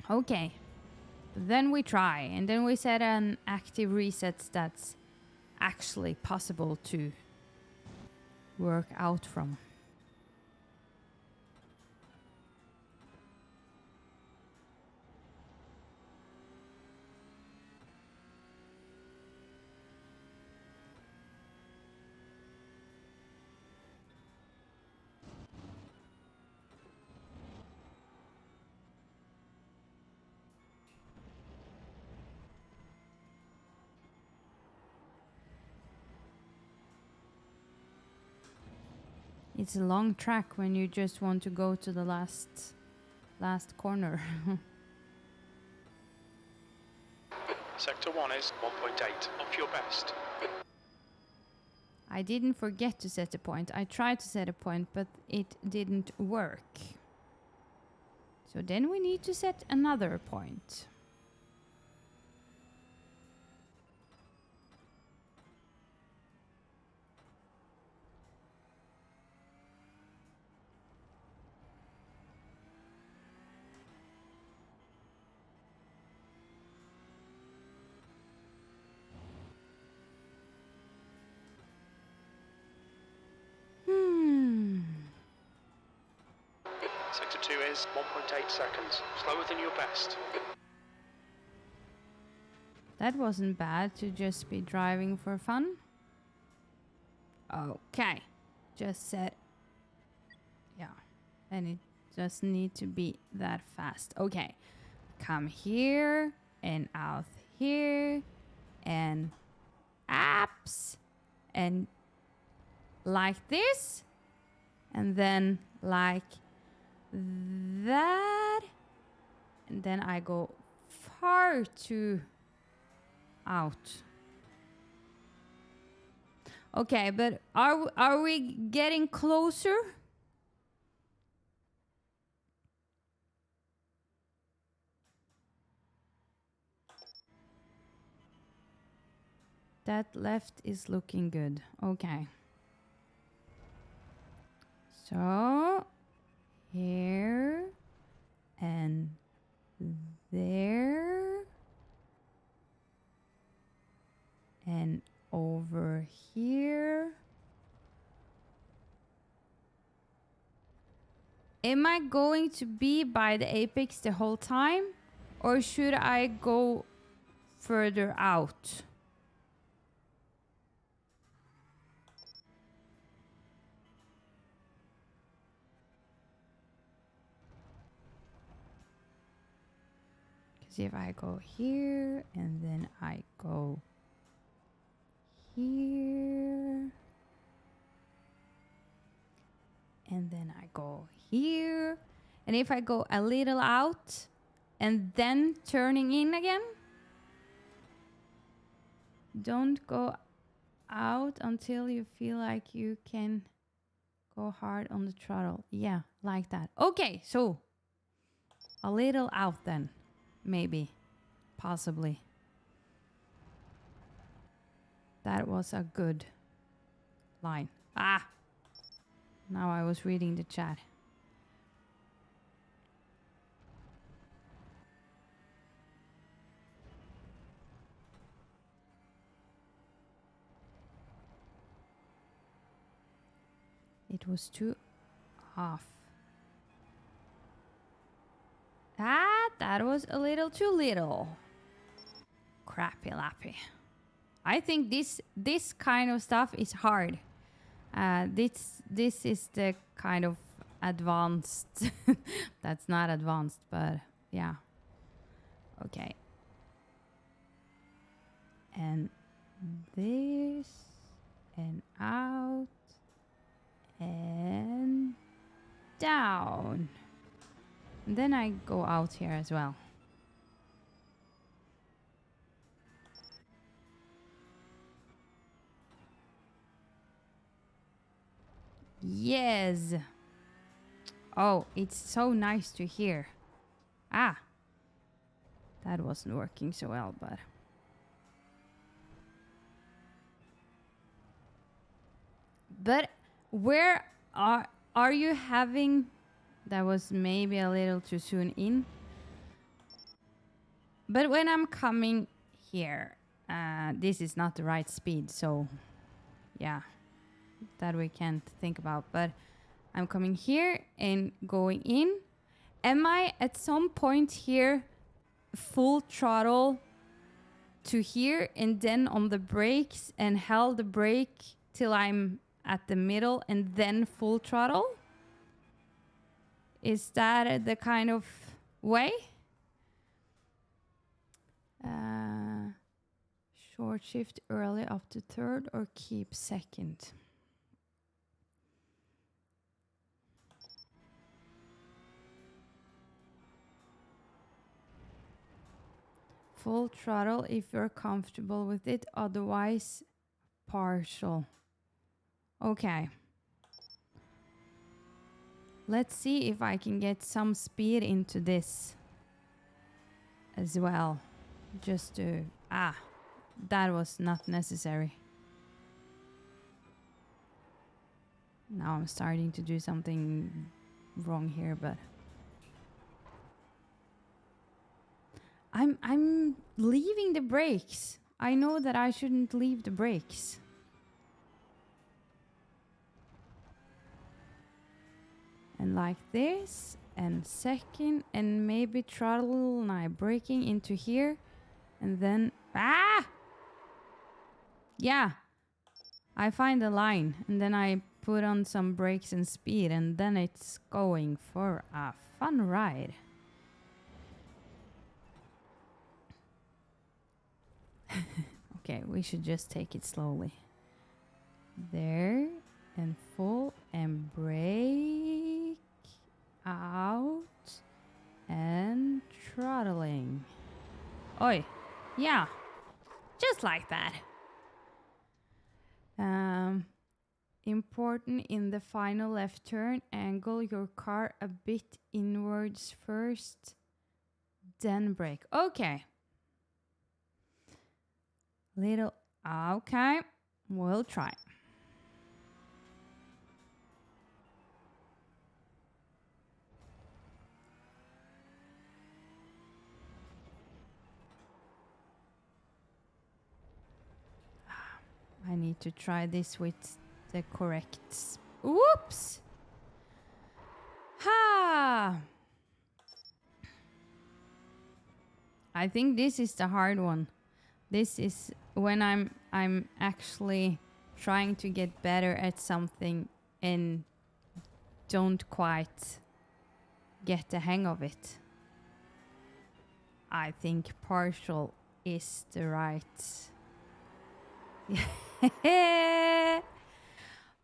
Okay. Then we try. And then we set an active reset that's actually possible to work out from. It's a long track when you just want to go to the last corner. Sector 1 is 1.8 off your best. I didn't forget to set a point. I tried to set a point, but it didn't work. So then we need to set another point. Sector 2 is 1.8 seconds, slower than your best. That wasn't bad to just be driving for fun. Okay. Just set... Yeah. And it doesn't need to be that fast. Okay. Come here and out here and apps and like this. And then like that. And then I go far too out. Okay, but are we getting closer? That left is looking good. Okay. So here and there and over here. Am I going to be by the apex the whole time, or should I go further out? Because if I go here and then I go here and then I go here, and if I go a little out and then turning in again, don't go out until you feel like you can go hard on the throttle. Yeah, like that. Okay, so a little out then, maybe, possibly. That was a good line. Ah! Now I was reading the chat. It was too off. That was a little too little. Crappy lappy. I think this kind of stuff is hard. This is the kind of advanced. That's not advanced, but yeah. Okay. And this and out and down. And then I go out here as well. Yes. Oh, it's so nice to hear. Ah. That wasn't working so well, but... But where are you having... That was maybe a little too soon in. But when I'm coming here, this is not the right speed, so yeah, that we can't think about. But I'm coming here and going in. Am I at some point here full throttle to here and then on the brakes and held the brake till I'm at the middle and then full throttle? Is that the kind of way? Short shift early up to third or keep second? Full throttle if you're comfortable with it, otherwise partial. Okay. Let's see if I can get some speed into this as well. Just to... that was not necessary. Now I'm starting to do something wrong here, but... I'm leaving the brakes. I know that I shouldn't leave the brakes. And like this, and second, and maybe throttle, and I'm braking into here, and then, yeah, I find the line, and then I put on some brakes and speed, and then it's going for a fun ride. Okay, we should just take it slowly. There, and full and brake out and throttling. Oi, yeah, just like that. Important in the final left turn, angle your car a bit inwards first, then brake. Okay. Little, okay, we'll try. I need to try this with the correct. Whoops! Ha! I think this is the hard one. This is when I'm actually trying to get better at something and don't quite get the hang of it. I think partial is the right.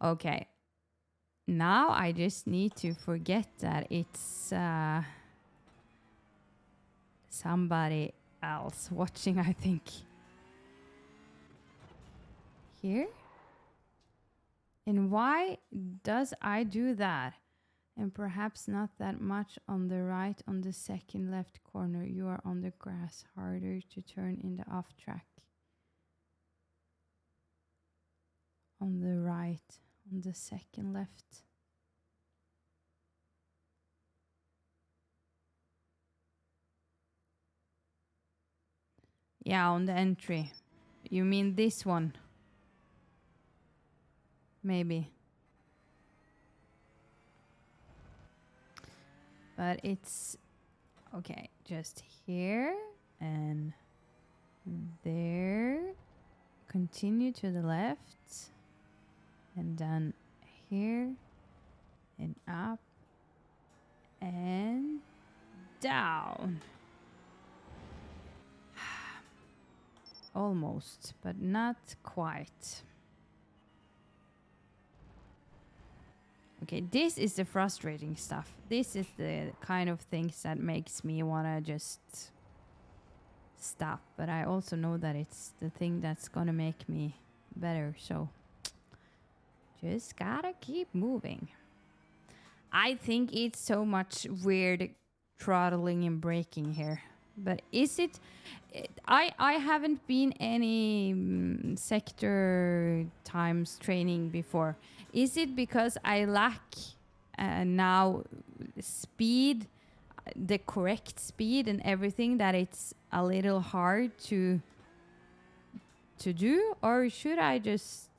Okay. Now I just need to forget that it's somebody else watching, I think. Here? And why does I do that? And perhaps not that much on the right, on the second left corner. You are on the grass, harder to turn in the off track. On the right, on the second left. Yeah, on the entry. You mean this one? Maybe. But it's okay, just here and there. Continue to the left. And then here and up and down. Almost, but not quite. Okay, this is the frustrating stuff. This is the kind of things that makes me want to just stop. But I also know that it's the thing that's gonna make me better, so just gotta keep moving. I think it's so much weird throttling and braking here. But is it... I haven't been any sector times training before. Is it because I lack now speed, the correct speed and everything, that it's a little hard to do? Or should I just...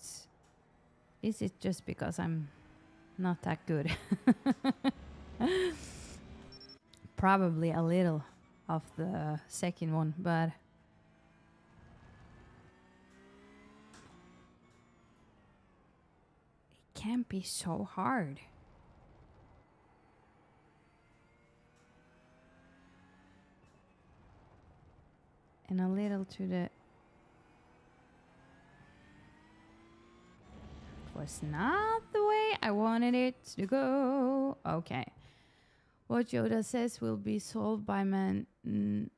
Is it just because I'm not that good? Probably a little of the second one, but it can't be so hard. And a little to the... was not the way I wanted it to go. Okay. What Yoda says will be solved by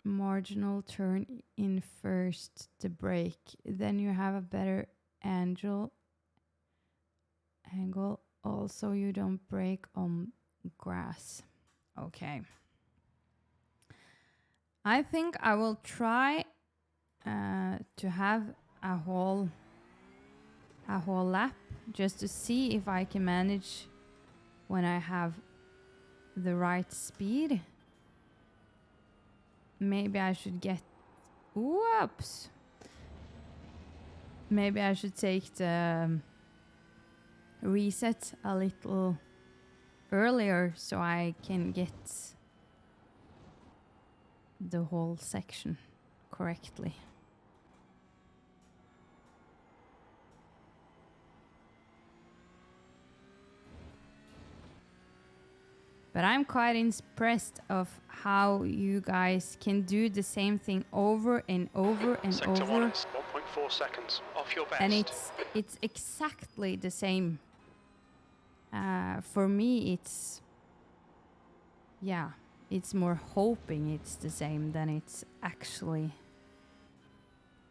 marginal turn in first, the brake. Then you have a better angle. Also, you don't brake on grass. Okay. I think I will try to have a whole lap just to see if I can manage when I have the right speed. Maybe I should get... Whoops! Maybe I should take the reset a little earlier so I can get the whole section correctly. But I'm quite impressed of how you guys can do the same thing over and over and Sector over. 1, 1.4 seconds off your best. And it's exactly the same For me, it's more hoping it's the same than it's actually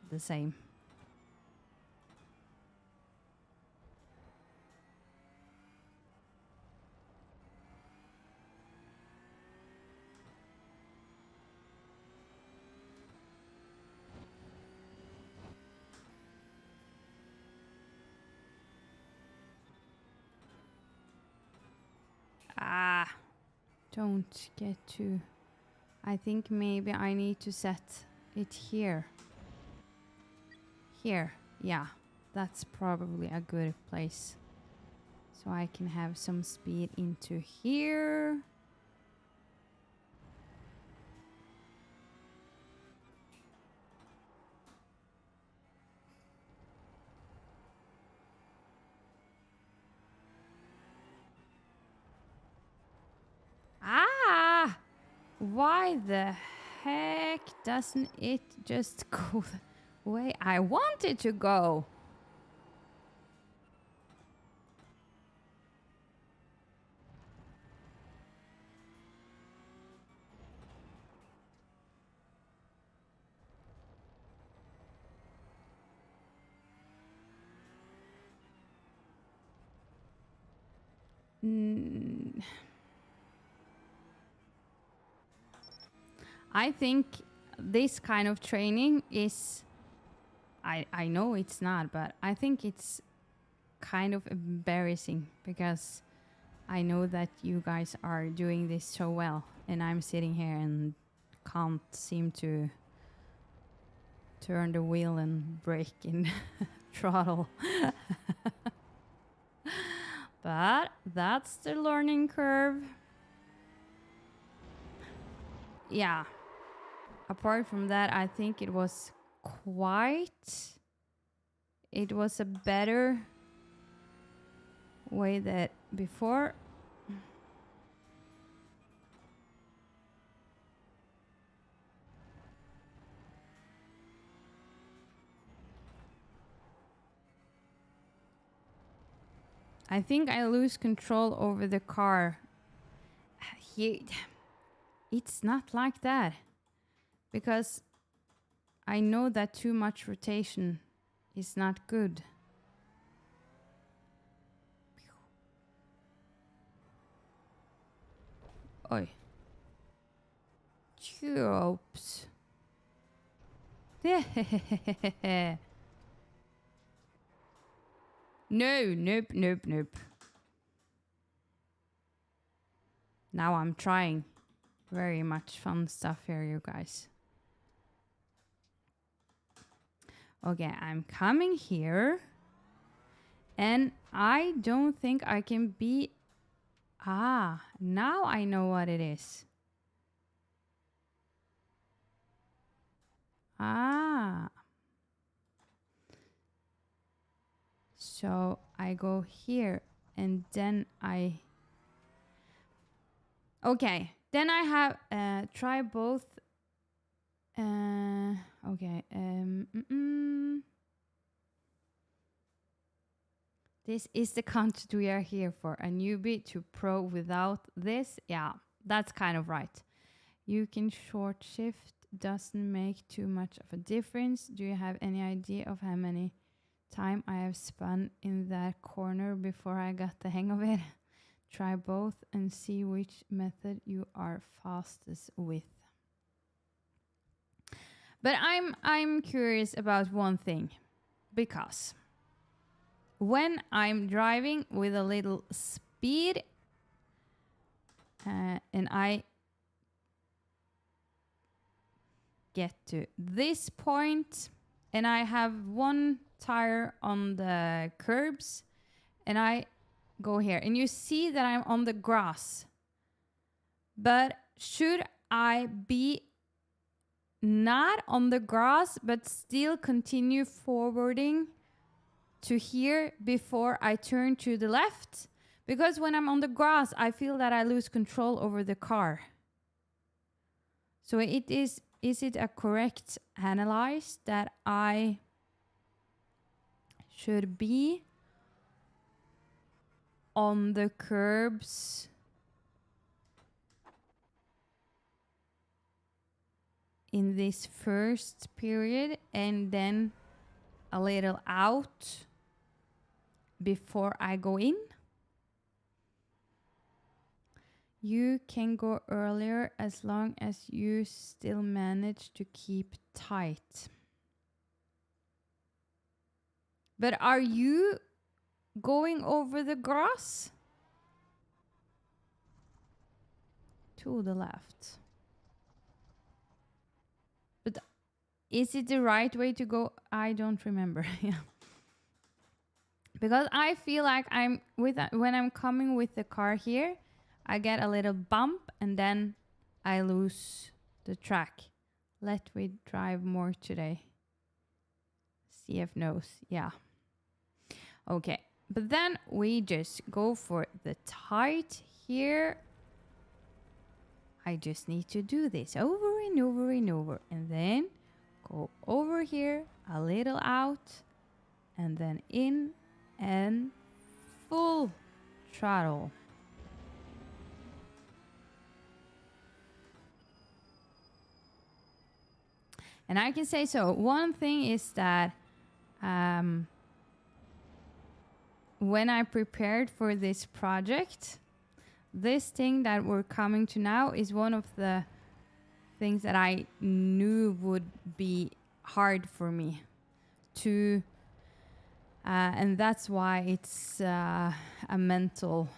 the same. Don't get too... I think maybe I need to set it here. Here, yeah. That's probably a good place. So I can have some speed into here. Why the heck doesn't it just go the way I want it to go? I think this kind of training is... I know it's not, but I think it's kind of embarrassing because I know that you guys are doing this so well and I'm sitting here and can't seem to turn the wheel and brake and throttle. But that's the learning curve. Yeah. Apart from that, I think it was it was a better way that before. I think I lose control over the car. It's not like that. Because I know that too much rotation is not good. Oi. Oops. No, nope. Now I'm trying. Very much fun stuff here, you guys. Okay, I'm coming here. And I don't think I can be... now I know what it is. So I go here and then I... Okay, then I have try both. Okay. This is the content we are here for. A newbie to pro without this. Yeah, that's kind of right. You can short shift. Doesn't make too much of a difference. Do you have any idea of how many time I have spun in that corner before I got the hang of it? Try both and see which method you are fastest with. But I'm curious about one thing, because when I'm driving with a little speed and I get to this point and I have one tire on the curbs and I go here and you see that I'm on the grass, but should I be not on the grass but still continue forwarding to here before I turn to the left? Because when I'm on the grass I feel that I lose control over the car. So is it a correct analyze that I should be on the curbs in this first period and then a little out before I go in. You can go earlier as long as you still manage to keep tight. But are you going over the grass? To the left. But is it the right way to go? I don't remember. Yeah. Because I feel like when I'm coming with the car here, I get a little bump and then I lose the track. Let me drive more today. CF knows. Yeah. Okay. But then we just go for the tight here. I just need to do this over and over and over. And then go over here, a little out, and then in and full throttle. And I can say so. One thing is that when I prepared for this project, this thing that we're coming to now is one of the things that I knew would be hard for me to, and that's why it's a mental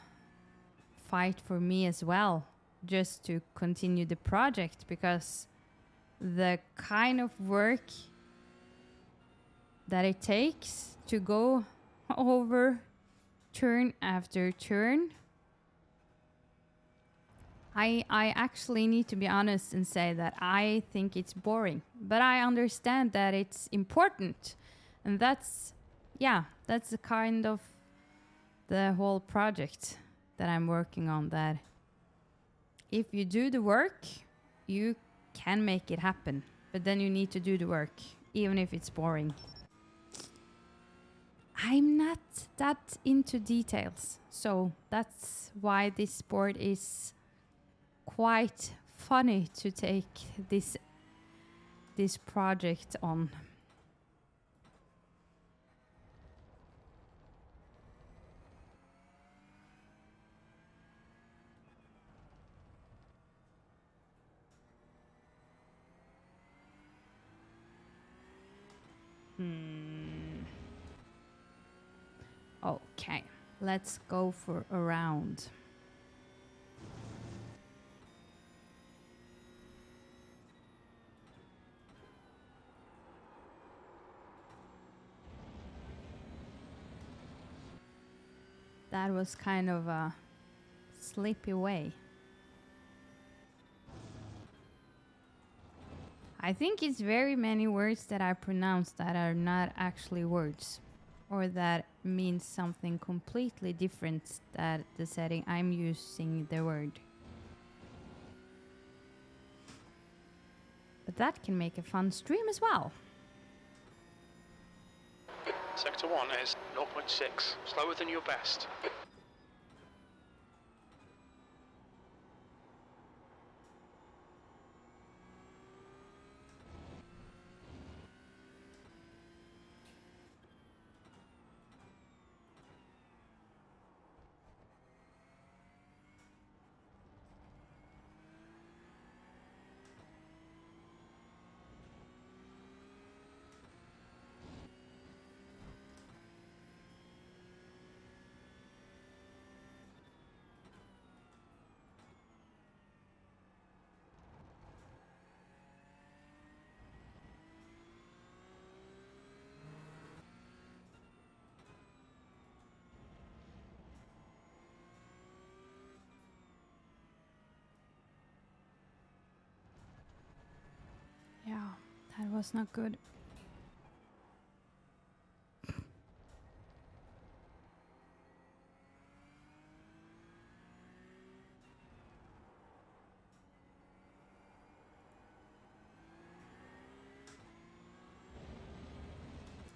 fight for me as well, just to continue the project, because the kind of work that it takes to go over turn after turn, I actually need to be honest and say that I think it's boring. But I understand that it's important. And that's the kind of the whole project that I'm working on, that if you do the work, you can make it happen. But then you need to do the work, even if it's boring. I'm not that into details. So that's why this sport is quite funny to take this project on. Okay, let's go for a round. That was kind of a sleepy way. I think it's very many words that I pronounce that are not actually words, or that means something completely different that the setting I'm using the word. But that can make a fun stream as well. Sector 1 is 0.6, slower than your best. Yeah, that was not good.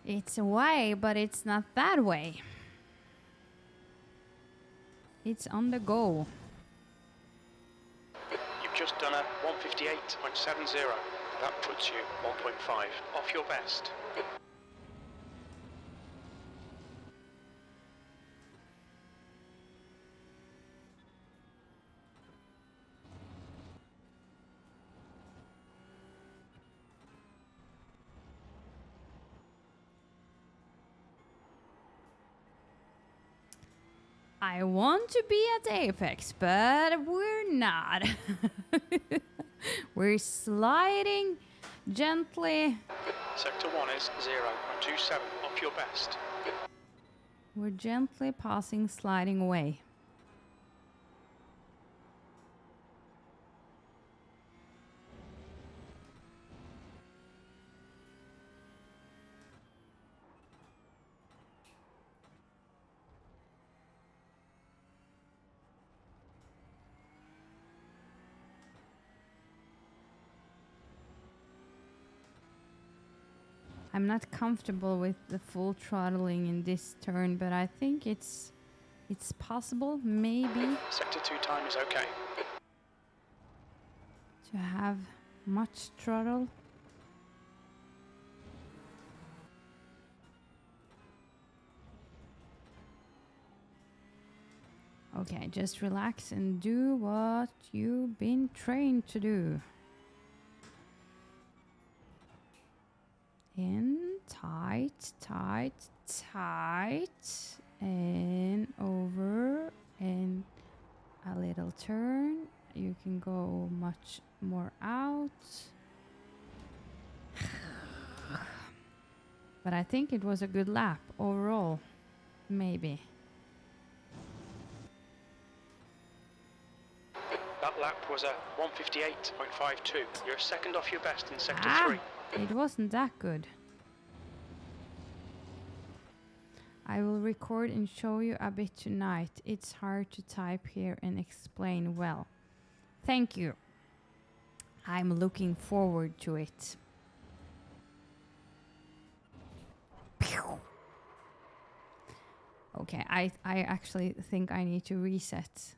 It's a way, but it's not that way. It's on the go. You've just done a 158.70. That puts you 1.5 off your best. I want to be at Apex, but we're not. We're sliding gently. Sector 1 is 0.27 off your best. We're gently passing, sliding away. I'm not comfortable with the full throttling in this turn, but I think it's possible, maybe, Sector 2 time is okay. to have much throttle. Okay, just relax and do what you've been trained to do. In, tight, tight, tight, and over, and a little turn. You can go much more out. But I think it was a good lap overall, maybe. That lap was a 158.52. You're a second off your best in Sector 3. It wasn't that good. I will record and show you a bit tonight. It's hard to type here and explain well. Thank you. I'm looking forward to it. Pew. Okay, I actually think I need to reset.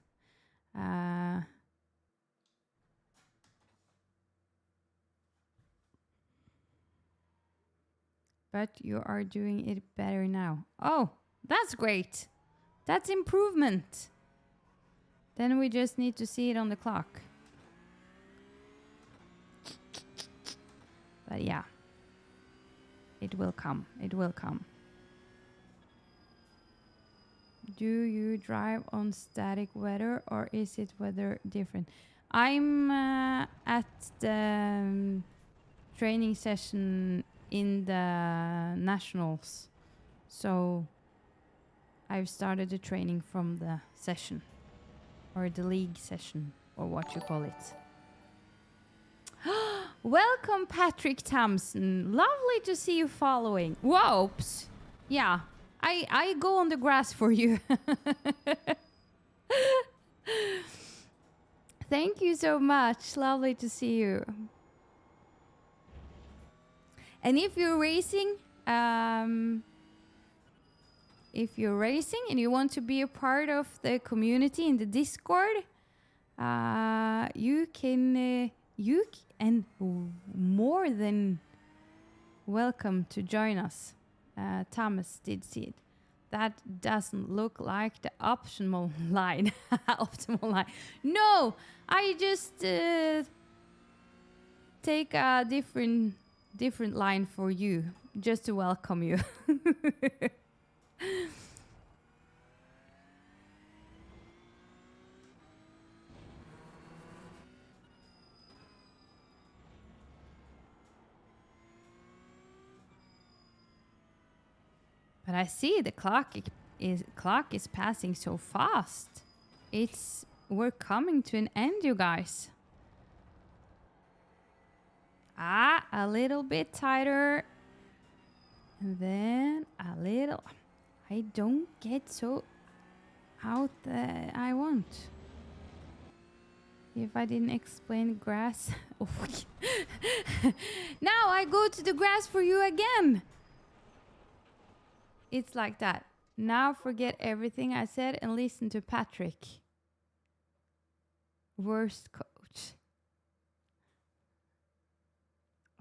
But you are doing it better now. Oh, that's great. That's improvement. Then we just need to see it on the clock. But yeah, it will come. It will come. Do you drive on static weather or is it weather different? I'm at the training session in the nationals, so I've started the training from the session or the league session or what you call it. Welcome, Patrick Thompson. Lovely to see you following. Whoops. Yeah, I go on the grass for you. Thank you so much. Lovely to see you. And if you're racing, and you want to be a part of the community in the Discord, you can more than welcome to join us. Thomas did see it. That doesn't look like the optimal line. Optimal line. No, I just take a different line for you, just to welcome you. But I see the clock is passing so fast. We're coming to an end, you guys. A little bit tighter. And then a little. I don't get so out that I want. If I didn't explain grass. Oh. Now I go to the grass for you again. It's like that. Now forget everything I said and listen to Patrick. Worst coach.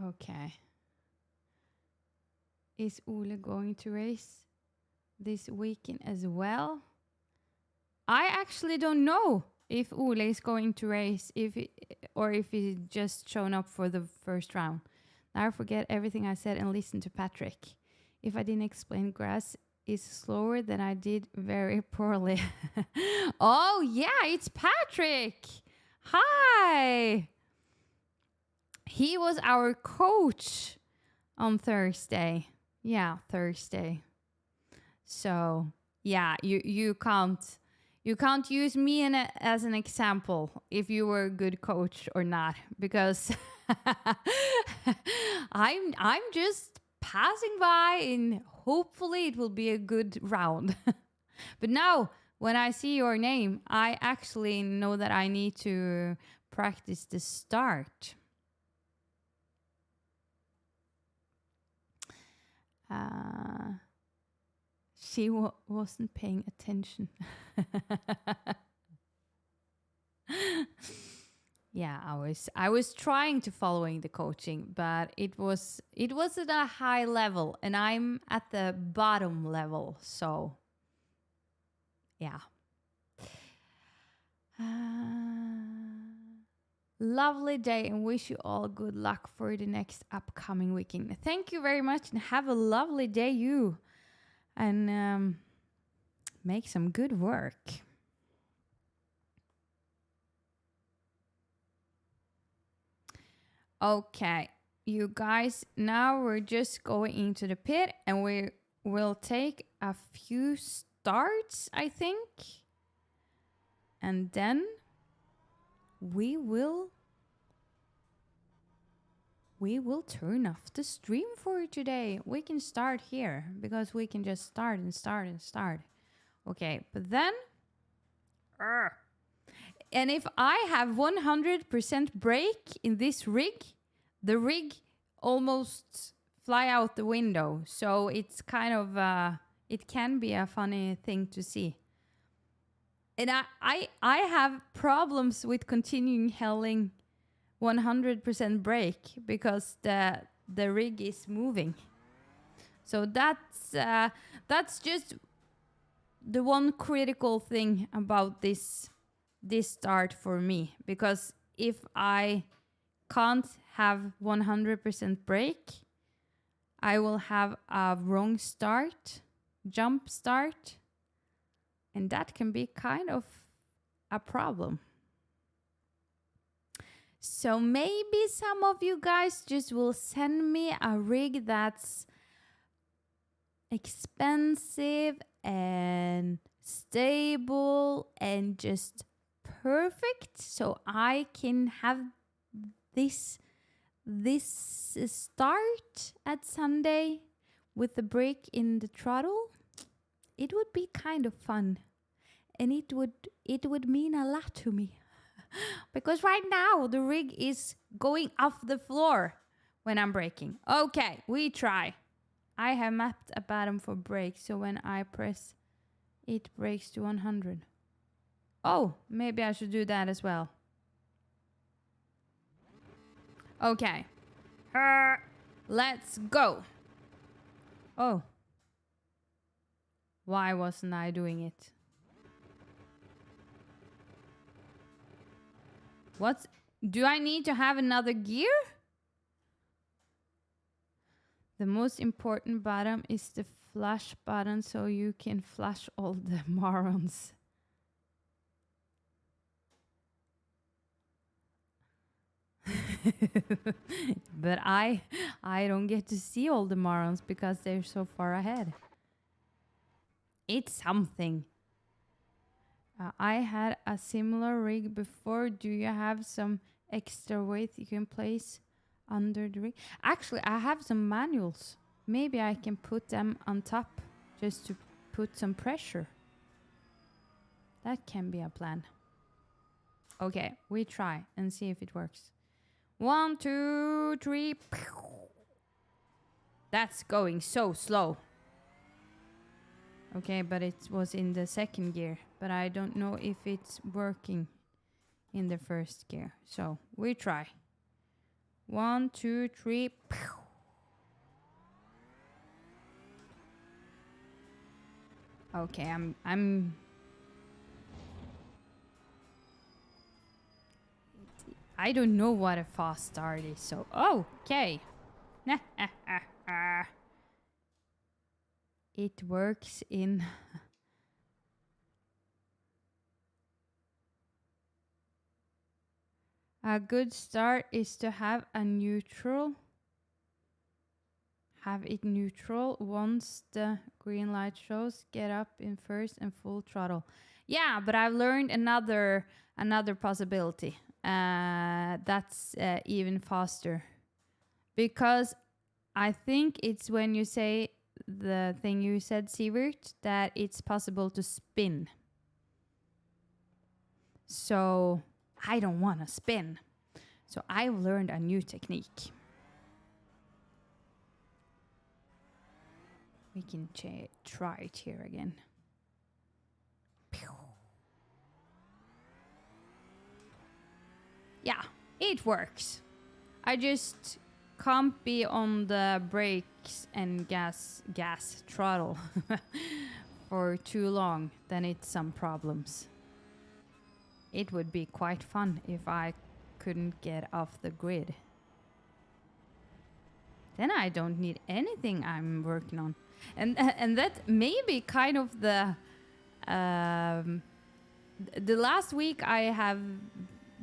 Okay. Is Ole going to race this weekend as well? I actually don't know if Ole is going to race or if he just shown up for the first round. Now forget everything I said and listen to Patrick. If I didn't explain, grass is slower than I did very poorly. Oh, yeah, it's Patrick. Hi. He was our coach on Thursday. Yeah, Thursday. So, yeah, you can't use me as an example if you were a good coach or not, because I'm just passing by and hopefully it will be a good round. But now when I see your name, I actually know that I need to practice the start. She wasn't paying attention. Yeah, I was trying to following the coaching, but it was at a high level and I'm at the bottom level, so yeah. Lovely day and wish you all good luck for the next upcoming weekend. Thank you very much and have a lovely day, you. And make some good work. Okay, you guys, now we're just going into the pit and we will take a few starts, I think. And then we will turn off the stream for today. We can start here because we can just start and start and start. Okay, but then and if I have 100% brake in this rig, the rig almost fly out the window. So it's kind of it can be a funny thing to see. And I have problems with continuing helling 100% brake because the rig is moving. So that's just the one critical thing about this start for me, because if I can't have 100% brake, I will have a wrong start, jump start, and that can be kind of a problem. So maybe some of you guys just will send me a rig that's expensive and stable and just perfect, so I can have this start at Sunday with the brake in the throttle. It would be kind of fun, and it would mean a lot to me. Because right now the rig is going off the floor when I'm braking. Okay, we try. I have mapped a button for brake, so when I press it brakes to 100. Oh, maybe I should do that as well. Okay. Let's go. Oh. Why wasn't I doing it? Do I need to have another gear? The most important button is the flash button, so you can flash all the morons. But I don't get to see all the morons because they're so far ahead. It's something. I had a similar rig before. Do you have some extra weight you can place under the rig? Actually, I have some manuals. Maybe I can put them on top just to put some pressure. That can be a plan. Okay, we try and see if it works. 1, 2, 3. That's going so slow. Okay, but it was in the second gear. But I don't know if it's working in the first gear. So we try. 1, 2, 3. Okay, I don't know what a fast start is, so okay. It works in a good start is to have a neutral. Have it neutral once the green light shows. Get up in first and full throttle. Yeah, but I've learned another possibility. That's even faster. Because I think it's when you say the thing you said, Sivert, that it's possible to spin. So I don't want to spin. So I've learned a new technique. We can try it here again. Yeah, it works. I just can't be on the brakes and gas throttle for too long. Then it's some problems. It would be quite fun if I couldn't get off the grid. Then I don't need anything I'm working on. And that may be kind of the last week I have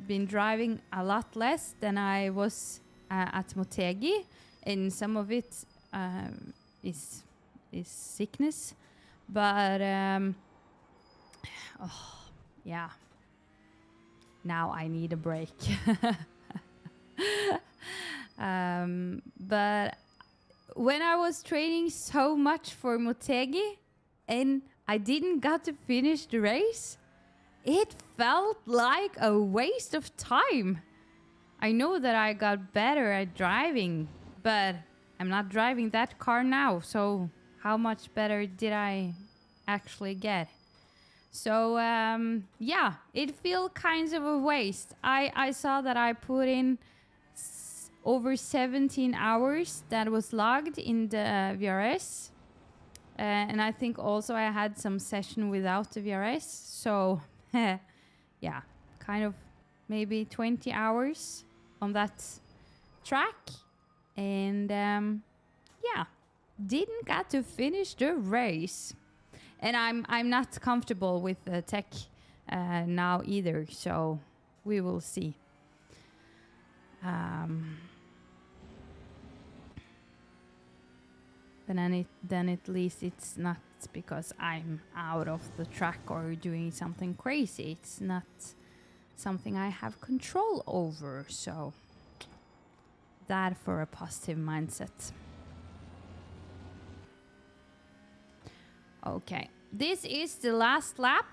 been driving a lot less than I was at Motegi, and some of it is sickness, but yeah, now I need a break. But when I was training so much for Motegi and I didn't got to finish the race, it felt like a waste of time. I know that I got better at driving, but I'm not driving that car now, so how much better did I actually get? So yeah, it felt kind of a waste. I saw that I put in over 17 hours that was logged in the VRS. And I think also I had some session without the VRS. So, yeah, kind of maybe 20 hours on that track. And, yeah, didn't get to finish the race. And I'm not comfortable with the tech now either. So, we will see. But then at least it's not because I'm out of the track or doing something crazy. It's not something I have control over. So that for a positive mindset. Okay, this is the last lap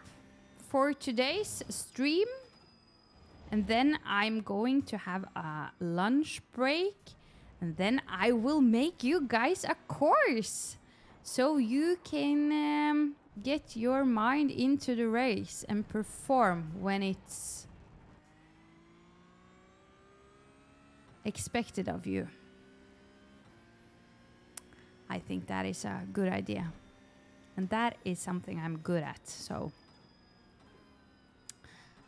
for today's stream. And then I'm going to have a lunch break. And then I will make you guys a course. So you can get your mind into the race and perform when it's expected of you. I think that is a good idea. And that is something I'm good at. So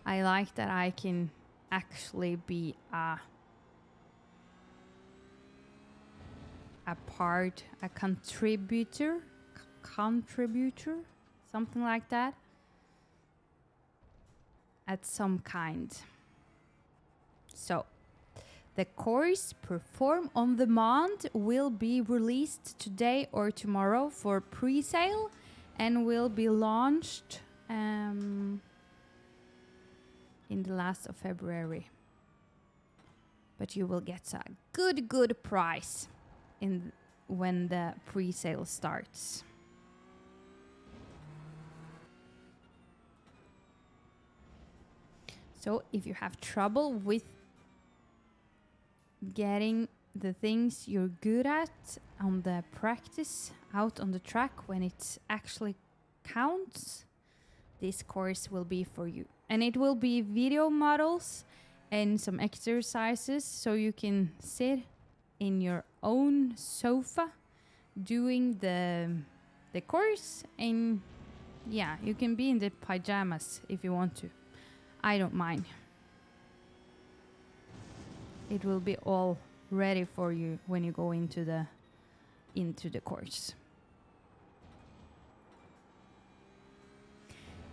I like that I can actually be a contributor, something like that, at some kind. So the course Perform on Demand will be released today or tomorrow for pre-sale and will be launched in the last of February. But you will get a good price when the pre-sale starts. So if you have trouble with getting the things you're good at on the practice out on the track when it's actually counts, this course will be for you. And it will be video models and some exercises, so you can sit in your own sofa doing the course, and yeah, you can be in the pajamas if you want to. I don't mind. It will be all ready for you when you go into the course.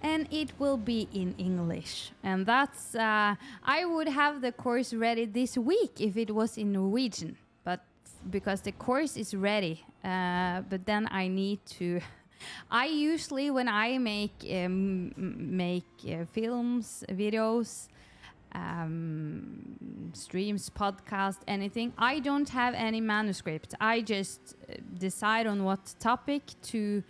And it will be in English. And that's, I would have the course ready this week if it was in Norwegian. But because the course is ready, but then I need to, I usually, when I make films, videos, streams, podcast, anything, I don't have any manuscript. I just decide on what topic to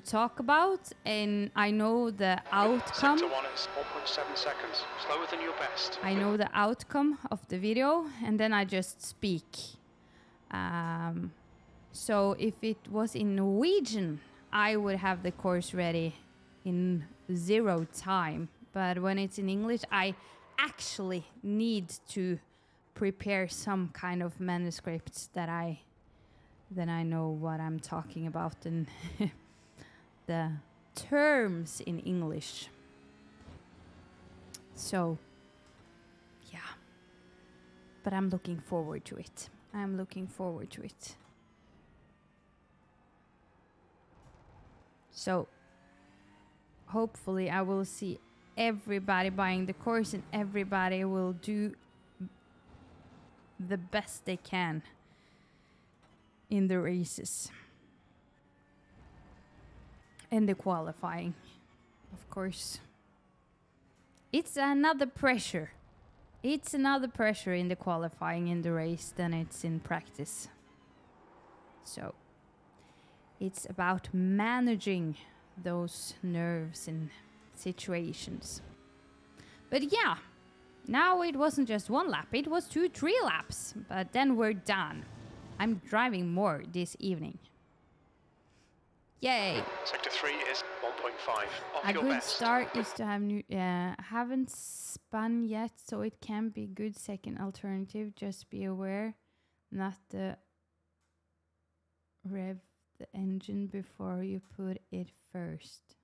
talk about, and I know the outcome. Sector 1 is 4.7 seconds, slower than your best. I know the outcome of the video, and then I just speak. So if it was in Norwegian, I would have the course ready in 0 time. But when it's in English, I actually need to prepare some kind of manuscript that I know what I'm talking about and the terms in English. So, yeah. But I'm looking forward to it. I'm looking forward to it. So, hopefully I will see everybody buying the course and everybody will do the best they can in the races. And the qualifying, of course. It's another pressure. It's another pressure in the qualifying in the race than it's in practice. So, it's about managing those nerves and situations. But yeah, now it wasn't just 1 lap, it was 2-3 laps. But then we're done. I'm driving more this evening. Yay! Sector 3 is 1.5 off A your good best. start is to have new. Haven't spun yet, so it can be good second alternative. Just be aware, not to rev the engine before you put it first.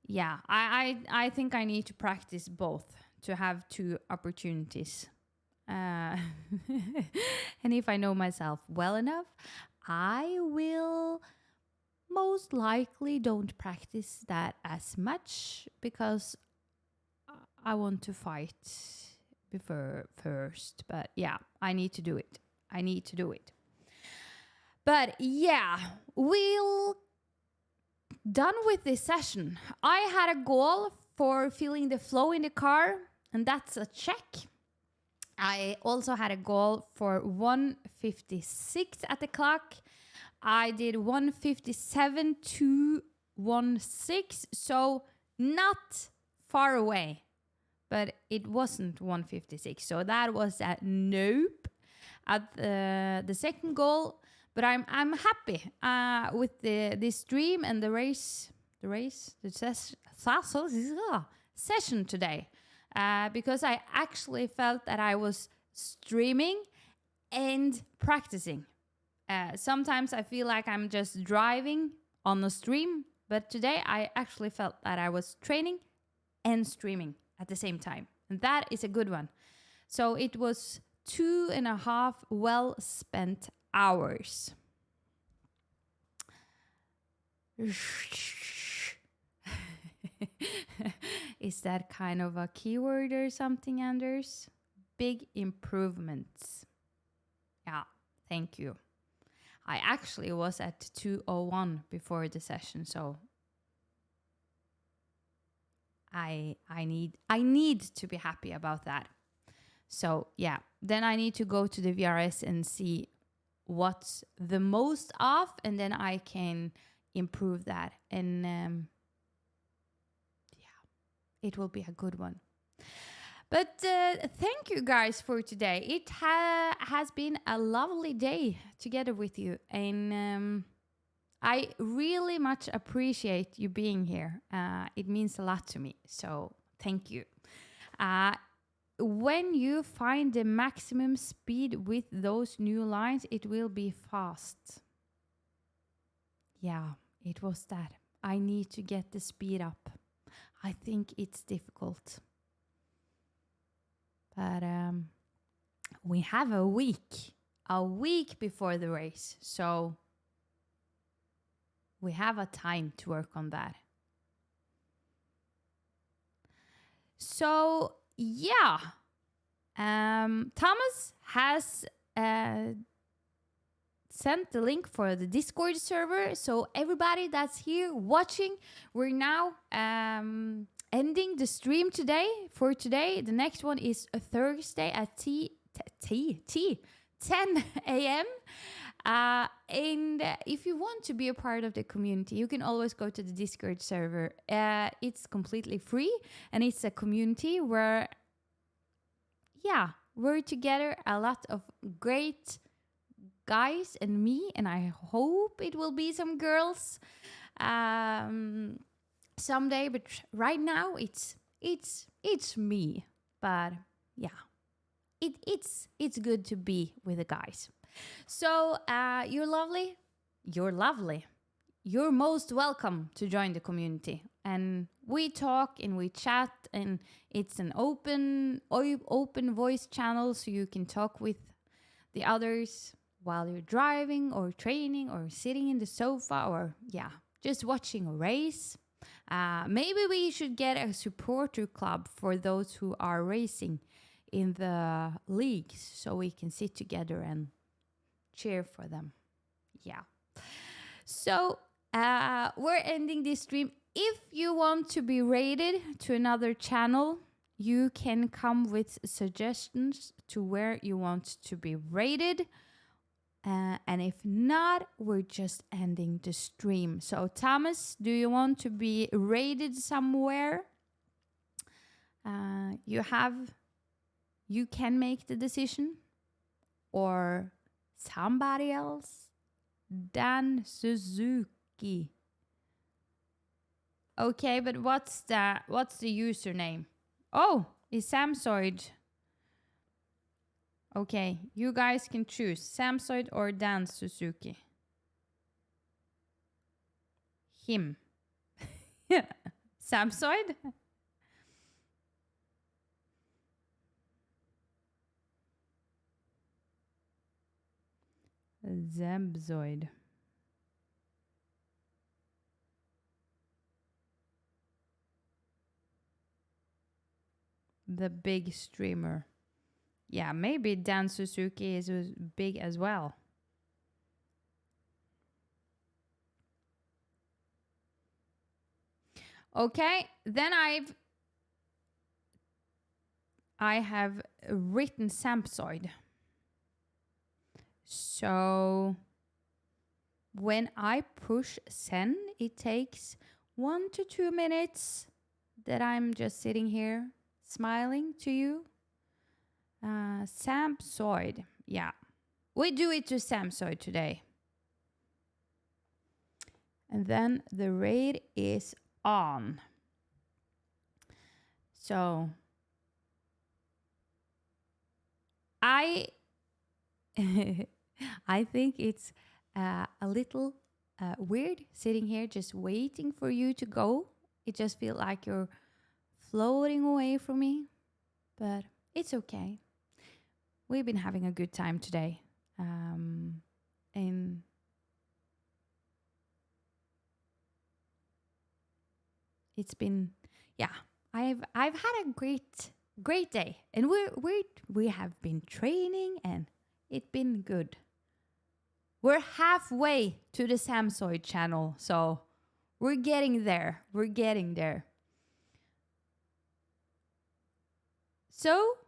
Yeah, I think I need to practice both to have 2 opportunities. And if I know myself well enough, I will most likely don't practice that as much because I want to fight before first. But yeah, I need to do it. I need to do it. But yeah, we'll done with this session. I had a goal for feeling the flow in the car, and that's a check. I also had a goal for 1:56 at the clock. I did 1:57.216, so not far away, but it wasn't 1:56. So that was a nope at the second goal. But I'm happy with this stream and the session today, because I actually felt that I was streaming and practicing. Sometimes I feel like I'm just driving on the stream, but today I actually felt that I was training and streaming at the same time. And that is a good one. So it was 2.5 well-spent hours. Is that kind of a keyword or something, Anders? Big improvements. Yeah, thank you. I actually was at 2:01 before the session, so I need to be happy about that. So yeah, then I need to go to the VRS and see what's the most off, and then I can improve that. And yeah, it will be a good one. But thank you guys for today. It has been a lovely day together with you, and I really much appreciate you being here. It means a lot to me. So thank you. When you find the maximum speed with those new lines, it will be fast. Yeah, it was that. I need to get the speed up. I think it's difficult. But we have a week before the race. So we have a time to work on that. So, yeah. Thomas has sent the link for the Discord server. So everybody that's here watching, we're now ending the stream today. For today, the next one is a Thursday at 10 a.m. And if you want to be a part of the community, you can always go to the Discord server. It's completely free, and it's a community where, we're together, a lot of great guys and me, and I hope it will be some girls someday. But right now, it's me. But yeah, it's good to be with the guys. So you're lovely. You're lovely. You're most welcome to join the community. And we talk and we chat, and it's an open voice channel, so you can talk with the others while you're driving or training or sitting in the sofa or just watching a race. Maybe we should get a supporter club for those who are racing in the leagues, so we can sit together and cheer for them. Yeah. So we're ending this stream. If you want to be rated to another channel, you can come with suggestions to where you want to be rated. And if not, we're just ending the stream. So Thomas, do you want to be rated somewhere? You can make the decision. Or somebody else? Dan Suzuki. Okay, but what's the username? Oh, it's Samsoid. Okay, you guys can choose Samsoid or Dan Suzuki. Him. Samsoid? Zebzoid. The big streamer. Yeah, maybe Dan Suzuki is big as well. Okay, then I have written Samsoid. So when I push send, it takes 1 to 2 minutes that I'm just sitting here smiling to you. Samsoid. Yeah. We do it to Samsoid today. And then the raid is on. So I think it's a little weird sitting here just waiting for you to go. It just feels like you're floating away from me. But it's okay. We've been having a good time today. And it's been, I've had a great day, and we have been training, and it's been good. We're halfway to the Samsoid channel, so we're getting there. So,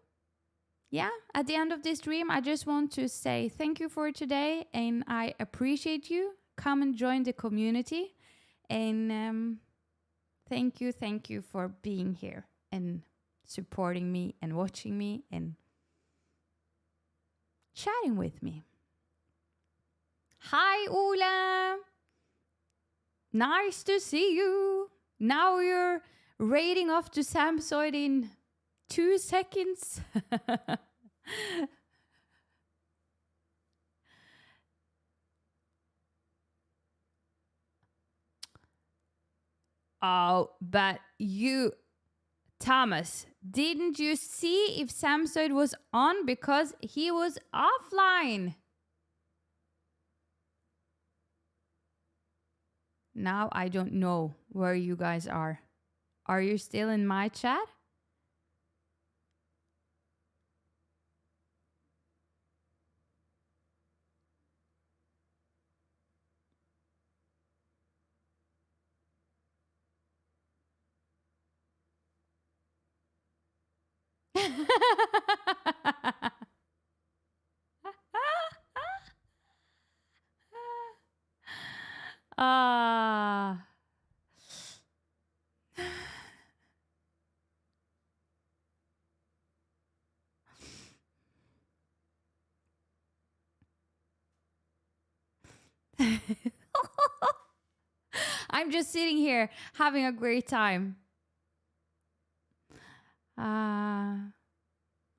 at the end of this stream, I just want to say thank you for today, and I appreciate you. Come and join the community, and thank you for being here and supporting me and watching me and chatting with me. Hi, Ola! Nice to see you. Now you're raiding off to Samsoid in 2 seconds. Oh, but you, Thomas, didn't you see if Samsoid was on because he was offline? Now I don't know where you guys are. Are you still in my chat? Ah. I'm just sitting here having a great time.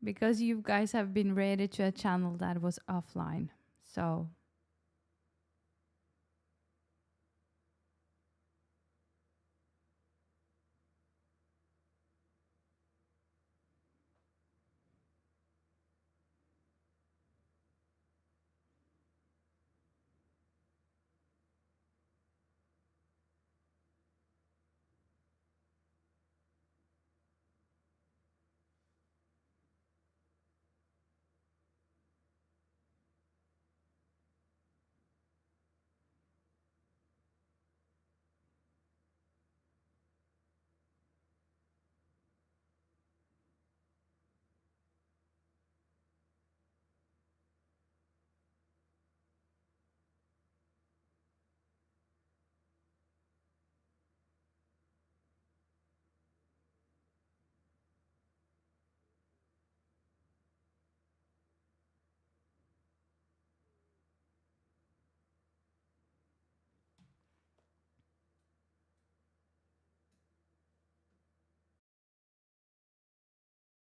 Because you guys have been rated to a channel that was offline. So